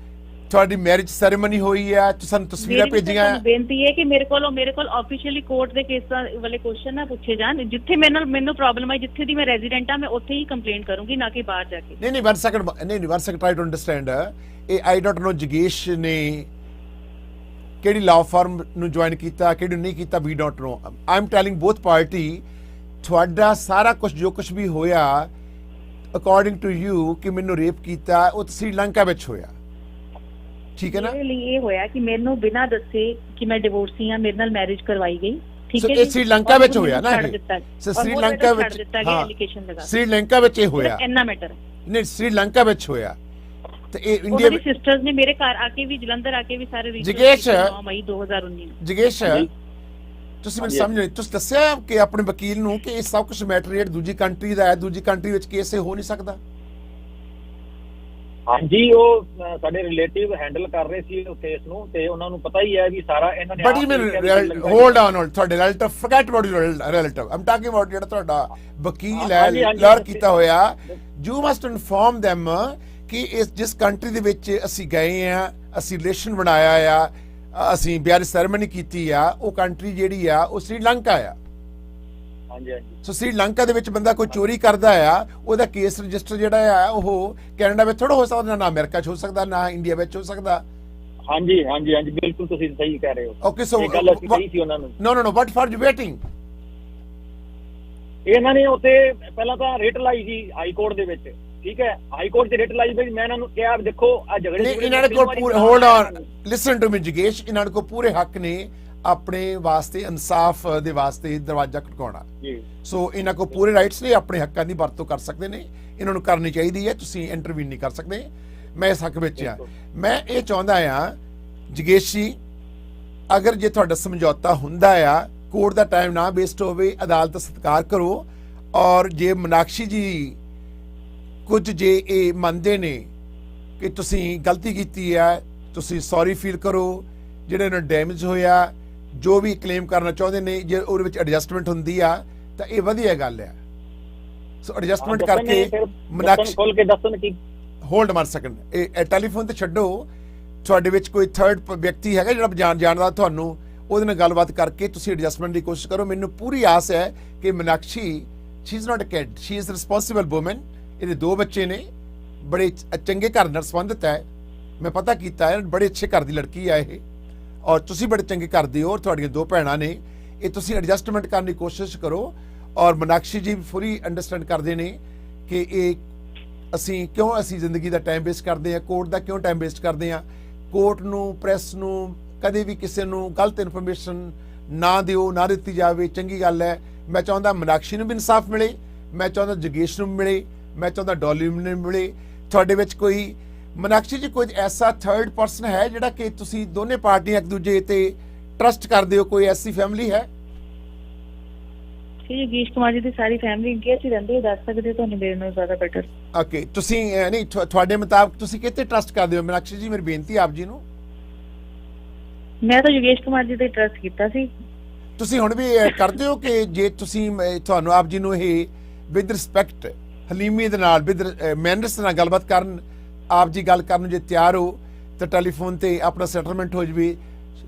Speaker 3: ਤੁਹਾਡੀ ਮੈਰਿਜ ਸੈਰੇਮਨੀ ਹੋਈ ਆ, ਸਾਨੂੰ ਤਸਵੀਰਾਂ ਭੇਜੀਆਂ।
Speaker 15: ਬੇਨਤੀ ਹੈ ਕਿ ਮੇਰੇ ਕੋਲ ਆਫੀਸ਼ੀਅਲੀ ਕੋਰਟ ਦੇ ਕੇਸਾਂ ਵਾਲੇ ਕੁਐਸਚਨ ਨਾ ਪੁੱਛੇ ਜਾਣ। ਜਿੱਥੇ ਮੈਨੂੰ ਪ੍ਰੋਬਲਮ ਆਈ, ਜਿੱਥੇ ਦੀ ਮੈਂ ਰੈਜ਼ੀਡੈਂਟ ਆ, ਮੈਂ ਉੱਥੇ ਹੀ ਕੰਪਲੇਂਟ ਕਰੂੰਗੀ, ਨਾ ਕਿ ਬਾਹਰ ਜਾ ਕੇ।
Speaker 3: ਨਹੀਂ 1 second ਟਰਾਈ ਟੂ ਅੰਡਰਸਟੈਂਡ। ਇਹ ਆਈ ਡੋਂਟ ਨੋ ਜਗੇਸ਼ ਨੇ ਕਿਹੜੀ ਲਾਅ ਫਰਮ ਨੂੰ ਜੁਆਇਨ ਕੀਤਾ, ਕਿਹੜੀ ਨਹੀਂ ਕੀਤਾ, we don't know. I am telling both party, ਤੁਹਾਡਾ ਸਾਰਾ ਕੁਝ ਜੋ ਕੁਝ ਵੀ ਹੋਇਆ ਅਕੋਰਡਿੰਗ ਟੂ ਯੂ ਕਿ ਮੈਨੂੰ ਰੇਪ ਕੀਤਾ, ਉਹ ਸ੍ਰੀਲੰਕਾ ਵਿੱਚ ਹੋਇਆ, ਠੀਕ ਹੈ ਨਾ?
Speaker 15: ਮੇਰੇ ਲਈ ਇਹ ਹੋਇਆ ਕਿ ਮੈਨੂੰ ਬਿਨਾਂ ਦੱਸੇ ਕਿ ਮੈਂ ਡਿਵੋਰਸੀ ਆ, ਮੇਰੇ ਨਾਲ ਮੈਰਿਜ ਕਰਵਾਈ ਗਈ, ਠੀਕ ਹੈ
Speaker 3: ਜੀ? ਸ੍ਰੀਲੰਕਾ ਵਿੱਚ ਹੋਇਆ ਨਾ,
Speaker 15: ਸ੍ਰੀਲੰਕਾ ਵਿੱਚ ਐਲੀਗੇਸ਼ਨ ਲਗਾ,
Speaker 3: ਸ੍ਰੀਲੰਕਾ ਵਿੱਚ ਇਹ ਹੋਇਆ,
Speaker 15: ਇੰਨਾ ਮੈਟਰ
Speaker 3: ਨਹੀਂ ਸ੍ਰੀਲੰਕਾ ਵਿੱਚ ਹੋਇਆ। ਤੇ ਇਹ ਇੰਡੀਆ
Speaker 15: ਦੀ ਸਿਸਟਰਸ ਨੇ ਮੇਰੇ ਘਰ ਆ ਕੇ ਵੀ, ਜਲੰਧਰ ਆ ਕੇ ਵੀ ਸਾਰੇ
Speaker 3: ਜਗੇਸ਼
Speaker 15: 9 ਮਈ 2019
Speaker 3: ਜਗੇਸ਼ ਤੁਸੀਂ ਮੈਨੂੰ ਸਮਝ ਨਹੀਂ, ਤੁਸੀਂ ਦੱਸਿਆ ਕਿ ਆਪਣੇ ਵਕੀਲ ਨੂੰ ਕਿ ਇਹ ਸਭ ਕੁਝ ਮੈਟਰ ਜਿਹੜਾ ਦੂਜੀ ਕੰਟਰੀ ਦਾ ਹੈ, ਦੂਜੀ ਕੰਟਰੀ ਵਿੱਚ ਕੇਸ ਹੋ ਨਹੀਂ ਸਕਦਾ?
Speaker 8: ਹਾਂਜੀ, ਉਹ ਸਾਡੇ ਰਿਲੇਟਿਵ ਹੈਂਡਲ ਕਰ ਰਹੇ ਸੀ ਉਸ ਕੇਸ ਨੂੰ, ਤੇ ਉਹਨਾਂ ਨੂੰ ਪਤਾ ਹੀ ਹੈ ਵੀ ਸਾਰਾ ਇਹਨਾਂ ਨੇ।
Speaker 3: ਬਟ ਹੋਲਡ ਔਨ, ਤੁਹਾਡੇ relative, forget about your relative, Aam talking about ਜਿਹੜਾ ਤੁਹਾਡਾ ਵਕੀਲ ਹੈ, ਲਾਇਰ ਕੀਤਾ ਹੋਇਆ, ਯੂ ਮਸਟ ਇਨਫੋਰਮ them ਕਿ ਜਿਸ ਕੰਟਰੀ ਦੇ ਵਿੱਚ ਅਸੀਂ ਗਏ ਆ, ਅਸੀਂ ਰਿਲੇਸ਼ਨ ਬਣਾਇਆ ਆ, ਅਸੀਂ ਵਿਆਹ ਸੈਰੇਮਨੀ ਕੀਤੀ ਆ, ਉਹ ਕੰਟਰੀ ਜਿਹੜੀ ਆ ਉਹ ਸ੍ਰੀਲੰਕਾ ਆ।
Speaker 8: ਹਾਂਜੀ।
Speaker 3: ਸੋ ਸ੍ਰੀਲੰਕਾ ਦੇ ਵਿੱਚ ਬੰਦਾ ਕੋਈ ਚੋਰੀ ਕਰਦਾ ਆ, ਉਹਦਾ ਕੇਸ ਰਜਿਸਟਰ ਜਿਹੜਾ ਆ ਉਹ ਕੈਨੇਡਾ ਵਿੱਚ ਥੋੜਾ ਹੋ ਸਕਦਾ, ਨਾ ਅਮਰੀਕਾ 'ਚ ਹੋ ਸਕਦਾ, ਨਾ ਇੰਡੀਆ ਵਿੱਚ ਹੋ ਸਕਦਾ।
Speaker 8: ਹਾਂਜੀ, ਬਿਲਕੁਲ ਤੁਸੀਂ ਸਹੀ ਕਹਿ ਰਹੇ ਹੋ।
Speaker 3: ਓਕੇ, ਸੋ
Speaker 8: ਗੱਲ ਅਸੀਂ ਕਹੀ ਸੀ ਉਹਨਾਂ ਨੂੰ।
Speaker 3: ਨੋ ਬਟ ਫॉर ਵੇਟਿੰਗ,
Speaker 8: ਇਹਨਾਂ ਨੇ ਉੱਥੇ ਪਹਿਲਾਂ ਤਾਂ ਰਿਟ ਲਾਈ ਸੀ ਹਾਈ ਕੋਰਟ ਦੇ ਵਿੱਚ, ਠੀਕ ਹੈ? ਹਾਈ ਕੋਰਟ 'ਚ ਰਿਟ ਲਾਈ, ਮੈਂ ਇਹਨਾਂ ਨੂੰ ਕਿਹਾ ਦੇਖੋ ਆ ਝਗੜੇ
Speaker 3: ਇਹਨਾਂ ਦੇ ਕੋਲ ਪੂਰੇ, hold on, listen to me ਜਗੇਸ਼, ਇਹਨਾਂ ਕੋਲ ਪੂਰੇ ਹੱਕ ਨੇ ਆਪਣੇ ਵਾਸਤੇ ਇਨਸਾਫ ਦੇ ਵਾਸਤੇ ਦਰਵਾਜ਼ਾ ਖਟਕਾਉਣਾ। ਸੋ ਇਹਨਾਂ ਕੋਲ ਪੂਰੇ ਰਾਈਟਸ ਨੇ, ਆਪਣੇ ਹੱਕਾਂ ਦੀ ਵਰਤੋਂ ਕਰ ਸਕਦੇ ਨੇ, ਇਹਨਾਂ ਨੂੰ ਕਰਨੀ ਚਾਹੀਦੀ ਹੈ, ਤੁਸੀਂ ਇੰਟਰਵੀਨ ਨਹੀਂ ਕਰ ਸਕਦੇ। ਮੈਂ ਇਸ ਹੱਕ ਵਿੱਚ ਆ। ਮੈਂ ਇਹ ਚਾਹੁੰਦਾ ਆ ਜਗੇਸ਼ ਜੀ, ਅਗਰ ਜੇ ਤੁਹਾਡਾ ਸਮਝੌਤਾ ਹੁੰਦਾ ਆ, ਕੋਰਟ ਦਾ ਟਾਈਮ ਨਾ ਵੇਸਟ ਹੋਵੇ, ਅਦਾਲਤ ਦਾ ਸਤਿਕਾਰ ਕਰੋ, ਔਰ ਜੇ ਮੀਨਾਕਸ਼ੀ ਜੀ ਕੁਝ ਜੇ ਇਹ ਮੰਨਦੇ ਨੇ ਕਿ ਤੁਸੀਂ ਗਲਤੀ ਕੀਤੀ ਹੈ, ਤੁਸੀਂ ਸੌਰੀ ਫੀਲ ਕਰੋ, ਜਿਹੜੇ ਇਹਨਾਂ ਡੈਮੇਜ ਹੋਇਆ, ਜੋ ਵੀ ਕਲੇਮ ਕਰਨਾ ਚਾਹੁੰਦੇ ਨੇ, ਜੇ ਉਹਦੇ ਵਿੱਚ ਐਡਜਸਟਮੈਂਟ ਹੁੰਦੀ ਆ ਤਾਂ ਇਹ ਵਧੀਆ ਗੱਲ ਆ। ਸੋ ਐਡਜਸਟਮੈਂਟ ਕਰਕੇ ਮੀਨਾਕਸ਼ੀ
Speaker 8: ਖੋਲ ਕੇ ਦੱਸਣ ਕੀ।
Speaker 3: ਹੋਲਡ 1 second, ਇਹ ਟੈਲੀਫੋਨ ਤੇ ਛੱਡੋ, ਤੁਹਾਡੇ ਵਿੱਚ ਕੋਈ ਥਰਡ ਵਿਅਕਤੀ ਹੈਗਾ ਜਿਹੜਾ ਜਾਣਦਾ ਤੁਹਾਨੂੰ, ਉਹਦੇ ਨਾਲ ਗੱਲਬਾਤ ਕਰਕੇ ਤੁਸੀਂ ਐਡਜਸਟਮੈਂਟ ਦੀ ਕੋਸ਼ਿਸ਼ ਕਰੋ। ਮੈਨੂੰ ਪੂਰੀ ਆਸ ਹੈ ਕਿ Meenakshi, she is not a kid, she is responsible woman. ਇਹਦੇ 2 ਬੱਚੇ ਨੇ, ਬੜੇ ਚੰਗੇ ਘਰ ਨਾਲ ਸੰਬੰਧਿਤ ਹੈ, ਮੈਂ ਪਤਾ ਕੀਤਾ ਹੈ, ਬੜੇ ਅੱਛੇ ਘਰ ਦੀ ਲੜਕੀ ਆ ਇਹ, ਔਰ ਤੁਸੀਂ ਬੜੇ ਚੰਗੇ ਘਰ ਦੇ ਹੋ, ਤੁਹਾਡੀਆਂ 2 ਭੈਣਾਂ ਨੇ। ਇਹ ਤੁਸੀਂ ਐਡਜਸਟਮੈਂਟ ਕਰਨ ਦੀ ਕੋਸ਼ਿਸ਼ ਕਰੋ। ਔਰ ਮੀਨਾਕਸ਼ੀ ਜੀ ਵੀ ਫੁੱਲੀ ਅੰਡਰਸਟੈਂਡ ਕਰਦੇ ਨੇ ਕਿ ਇਹ ਅਸੀਂ ਜ਼ਿੰਦਗੀ ਦਾ ਟਾਈਮ ਵੇਸਟ ਕਰਦੇ ਹਾਂ, ਕੋਰਟ ਦਾ ਕਿਉਂ ਟਾਈਮ ਵੇਸਟ ਕਰਦੇ ਹਾਂ। ਕੋਰਟ ਨੂੰ, ਪ੍ਰੈਸ ਨੂੰ ਕਦੇ ਵੀ ਕਿਸੇ ਨੂੰ ਗਲਤ ਇਨਫੋਰਮੇਸ਼ਨ ਨਾ ਦਿਓ, ਨਾ ਦਿੱਤੀ ਜਾਵੇ, ਚੰਗੀ ਗੱਲ ਹੈ। ਮੈਂ ਚਾਹੁੰਦਾ ਮੀਨਾਕਸ਼ੀ ਨੂੰ ਵੀ ਇਨਸਾਫ ਮਿਲੇ, ਮੈਂ ਚਾਹੁੰਦਾ ਜਗੇਸ਼ ਨੂੰ ਮਿਲੇ, ਮੈਂ ਚਾਹੁੰਦਾ ਡੋਲੀ ਨੂੰ ਮਿਲੇ। ਤੁਹਾਡੇ ਵਿੱਚ ਕੋਈ ਮੀਨਾਕਸ਼ੀ ਜੀ ਕੋਈ ਐਸਾ ਥਰਡ ਪਰਸਨ ਹੈ ਜਿਹੜਾ ਕਿ ਤੁਸੀਂ ਦੋਨੇ ਪਾਰਟੀਆਂ ਇੱਕ ਦੂਜੇ ਤੇ ਟਰਸਟ ਕਰਦੇ ਹੋ, ਕੋਈ ਐਸੀ ਫੈਮਿਲੀ ਹੈ?
Speaker 15: ਜੀ योगेश कुमार जी ਦੀ ਸਾਰੀ ਫੈਮਿਲੀ ਇੰਡੀਆ 'ਚ ਰਹਿੰਦੀ ਹੈ, ਦੱਸ ਸਕਦੇ ਤੁਹਾਨੂੰ ਮੇਰੇ ਨਾਲੋਂ ਜ਼ਿਆਦਾ ਬੈਟਰ।
Speaker 3: ਓਕੇ, ਤੁਸੀਂ ਨਹੀਂ ਤੁਹਾਡੇ ਮੁਤਾਬਕ ਤੁਸੀਂ ਕਿਤੇ ਟਰਸਟ ਕਰਦੇ ਹੋ ਮੀਨਾਕਸ਼ੀ ਜੀ? ਮੇਰੀ ਬੇਨਤੀ ਆਪ ਜੀ ਨੂੰ।
Speaker 15: ਮੈਂ ਤਾਂ योगेश कुमार जी ਤੇ ਟਰਸਟ ਕੀਤਾ ਸੀ।
Speaker 3: ਤੁਸੀਂ ਹੁਣ ਵੀ ਕਰਦੇ ਹੋ ਕਿ ਜੇ ਤੁਸੀਂ ਤੁਹਾਨੂੰ ਆਪ ਜੀ ਨੂੰ ਇਹ ਵਿਦ ਰਿਸਪੈਕਟ ਹਲੀਮੀ ਦੇ ਨਾਲ ਵਿਦ ਮੈਨਰਸ ਨਾਲ ਗੱਲਬਾਤ ਕਰਨ, ਆਪ ਜੀ ਗੱਲ ਕਰਨ ਜੇ ਤਿਆਰ ਹੋ ਤਾਂ ਟੈਲੀਫੋਨ ਤੇ ਆਪਣਾ ਸੈਟਲਮੈਂਟ ਹੋ ਜਾਵੇ।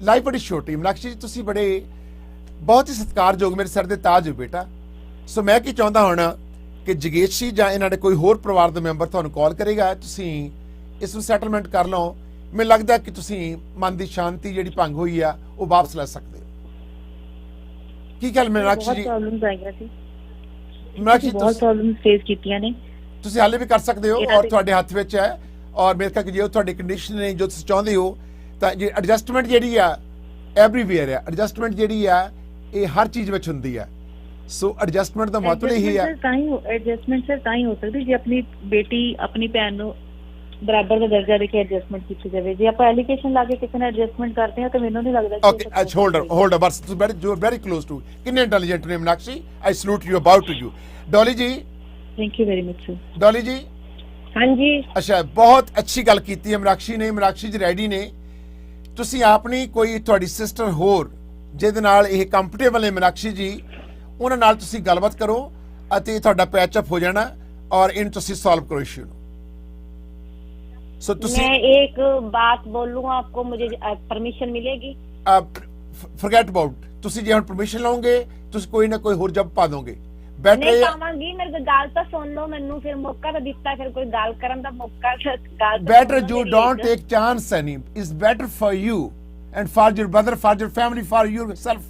Speaker 3: ਲਾਈਫ ਬੜੀ ਛੋਟੀ ਮੀਨਾਕਸ਼ੀ ਜੀ, ਤੁਸੀਂ ਬੜੇ ਬਹੁਤ ਹੀ ਸਤਿਕਾਰਯੋਗ ਮੇਰੇ ਸਿਰ ਦੇ ਤਾਜ ਹੋ ਬੇਟਾ। ਸੋ ਮੈਂ ਕੀ ਚਾਹੁੰਦਾ ਹੁਣ ਕਿ ਜਗੇਸ਼ ਜੀ ਜਾਂ ਇਹਨਾਂ ਦੇ ਕੋਈ ਹੋਰ ਪਰਿਵਾਰ ਦਾ ਮੈਂਬਰ ਤੁਹਾਨੂੰ ਕਾਲ ਕਰੇਗਾ, ਤੁਸੀਂ ਇਸ ਨੂੰ ਸੈਟਲਮੈਂਟ ਕਰ ਲਓ। ਮੈਨੂੰ ਲੱਗਦਾ ਕਿ ਤੁਸੀਂ ਮਨ ਦੀ ਸ਼ਾਂਤੀ ਜਿਹੜੀ ਭੰਗ ਹੋਈ ਆ ਉਹ ਵਾਪਸ ਲੈ ਸਕਦੇ ਹੋ। ਕੀ ਗੱਲ ਮੀਨਾਕਸ਼ੀ ਜੀ?
Speaker 15: ਬਹੁਤ ਪ੍ਰੋਬਲਮਸ ਆਈਆਂ ਸੀ
Speaker 3: ਮੀਨਾਕਸ਼ੀ,
Speaker 15: ਬਹੁਤ ਪ੍ਰੋਬਲਮਸ ਫੇਸ ਕੀਤੀਆਂ ਨੇ।
Speaker 3: ਤੁਸੀਂ ਹਾਲੇ ਵੀ ਕਰ ਸਕਦੇ ਹੋ ਔਰ ਤੁਹਾਡੇ ਹੱਥ ਵਿੱਚ ਹੈ। ਔਰ ਮੇਰੇ ਖਿਆਲ ਜੇ ਤੁਹਾਡੀ ਕੰਡੀਸ਼ਨ ਨੇ ਜੋ ਤੁਸੀਂ ਚਾਹੁੰਦੇ ਹੋ ਤਾਂ ਜੇ ਐਡਜਸਟਮੈਂਟ ਜਿਹੜੀ ਆ ਐਵਰੀਵੇਅਰ ਹੈ, ਐਡਜਸਟਮੈਂਟ ਜਿਹੜੀ ਆ ਇਹ ਹਰ ਚੀਜ਼ ਵਿੱਚ ਹੁੰਦੀ ਹੈ। ਸੋ ਐਡਜਸਟਮੈਂਟ ਦਾ ਮਤਲਬ ਇਹੀ ਹੈ
Speaker 15: ਐਡਜਸਟਮੈਂਟ ਸਰ ਤਾਂ ਹੀ ਹੋ ਸਕਦੀ ਜੇ ਆਪਣੀ ਬੇਟੀ ਆਪਣੀ ਭੈਣ ਨੂੰ ਬਰਾਬਰ ਦਾ ਦਰਜਾ ਦੇ ਕੇ ਐਡਜਸਟਮੈਂਟ ਕੀਤੀ ਜਾਵੇ। ਜੇ ਆਪਾਂ ਐਲੀਗੇਸ਼ਨ ਲਾ ਕੇ ਕਿਸੇ ਨਾਲ ਐਡਜਸਟਮੈਂਟ ਕਰਦੇ ਹਾਂ ਤਾਂ ਮੈਨੂੰ ਨਹੀਂ ਲੱਗਦਾ ਕਿ
Speaker 3: ਓਕੇ ਅੱਛਾ ਹੋਲਡ ਬਸ ਤੁਸੀਂ you are very close to ਕਿੰਨੇ ਇੰਟੈਲੀਜੈਂਟ ਨੇ Meenakshi. I salute you about to you. Dolly ji,
Speaker 15: thank you very much sir.
Speaker 3: Dolly ji,
Speaker 15: ਹਾਂਜੀ
Speaker 3: ਅੱਛਾ ਬਹੁਤ ਅੱਛੀ ਗੱਲ ਕੀਤੀ ਹੈ ਮੀਨਾਕਸ਼ੀ ਨੇ। ਮੀਨਾਕਸ਼ੀ ਜੀ ਰੈਡੀ ਨੇ। ਤੁਸੀਂ ਆਪਣੀ ਕੋਈ ਤੁਹਾਡੀ ਸਿਸਟਰ ਹੋਰ ਜਿਹਦੇ ਨਾਲ ਇਹ ਕੰਫਰਟੇਬਲ ਨੇ ਮੀਨਾਕਸ਼ੀ ਜੀ, ਉਹਨਾਂ ਨਾਲ ਤੁਸੀਂ ਗੱਲਬਾਤ ਕਰੋ ਅਤੇ ਤੁਹਾਡਾ ਪੈਚਅਪ ਹੋ ਜਾਣਾ ਔਰ ਇਹਨੂੰ ਤੁਸੀਂ ਸੋਲਵ ਕਰੋ ਇਸ਼ੂ ਨੂੰ। सो
Speaker 1: मैं एक बात बोलूं आपको, मुझे परमिशन मिलेगी?
Speaker 3: फॉरगेट अबाउट ਤੁਸੀਂ ਜੇ ਹੁਣ ਪਰਮਿਸ਼ਨ ਲਓਗੇ ਤੁਸੀਂ ਕੋਈ ਨਾ ਕੋਈ ਹੋਰ ਜਬ ਪਾ ਦੋਗੇ। ਬੈਟਰ
Speaker 1: ਨਹੀਂ ਪਾਵਾਂਗੀ, ਮੇਰੇ ਕੋਲ ਗੱਲ ਤਾਂ ਸੁਣ ਲਓ, ਮੈਨੂੰ ਫਿਰ ਮੌਕਾ ਤਾਂ ਦਿੱਤਾ, ਫਿਰ ਕੋਈ ਗੱਲ ਕਰਨ ਦਾ ਮੌਕਾ ਗੱਲ।
Speaker 3: Better you don't take chance any is better for you and for your brother, for your family, for yourself.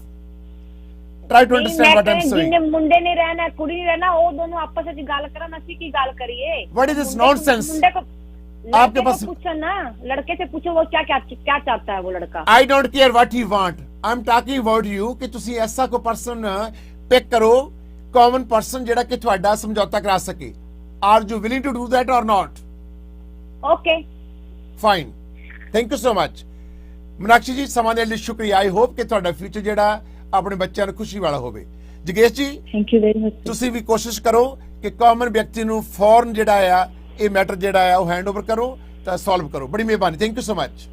Speaker 3: Try to understand what I am saying.
Speaker 1: जिन्ने मुंडे नहीं रहना कुड़ी नहीं रहना, वो दोनों आपस में गल करन, ਅਸੀਂ ਕੀ ਗੱਲ ਕਰੀਏ?
Speaker 3: What is this nonsense?
Speaker 1: मुंडे को
Speaker 3: आपके पास
Speaker 1: पूछो ना, लड़के से पूछो वो क्या क्या क्या चाहता है वो लड़का।
Speaker 3: I don't care what he want, I am talking about you कि ਤੁਸੀਂ ਐਸਾ ਕੋਈ ਪਰਸਨ ਪਿਕ ਕਰੋ, ਕਾਮਨ ਪਰਸਨ ਜਿਹੜਾ ਕਿ ਤੁਹਾਡਾ ਸਮਝੌਤਾ ਕਰਾ ਸਕੇ। Are you willing to do that or not?
Speaker 1: Okay
Speaker 3: fine, thank you so much Meenakshi ji. ਸਮਾਂ ਦੇ ਲਈ ਸ਼ੁਕਰੀਆ। ਆਈ ਹੋਪ ਕਿ ਤੁਹਾਡਾ ਫਿਊਚਰ ਜਿਹੜਾ ਆਪਣੇ ਬੱਚਿਆਂ ਨੂੰ ਖੁਸ਼ੀ ਵਾਲਾ ਹੋਵੇ। ਜਗੇਸ਼ ਜੀ,
Speaker 15: ਥੈਂਕ ਯੂ ਵੈਰੀ ਮਚ।
Speaker 3: ਤੁਸੀਂ ਵੀ ਕੋਸ਼ਿਸ਼ ਕਰੋ ਕਿ ਕਾਮਨ ਵਿਅਕਤੀ ਨੂੰ ਫੌਰਨ ਜਿਹੜਾ ਆ ਇਹ ਮੈਟਰ ਜਿਹੜਾ ਆ ਉਹ ਹੈਂਡ ਓਵਰ ਕਰੋ ਤਾਂ ਸੋਲਵ ਕਰੋ। ਬੜੀ ਮਿਹਰਬਾਨੀ, ਥੈਂਕ ਯੂ ਸੋ ਮਚ।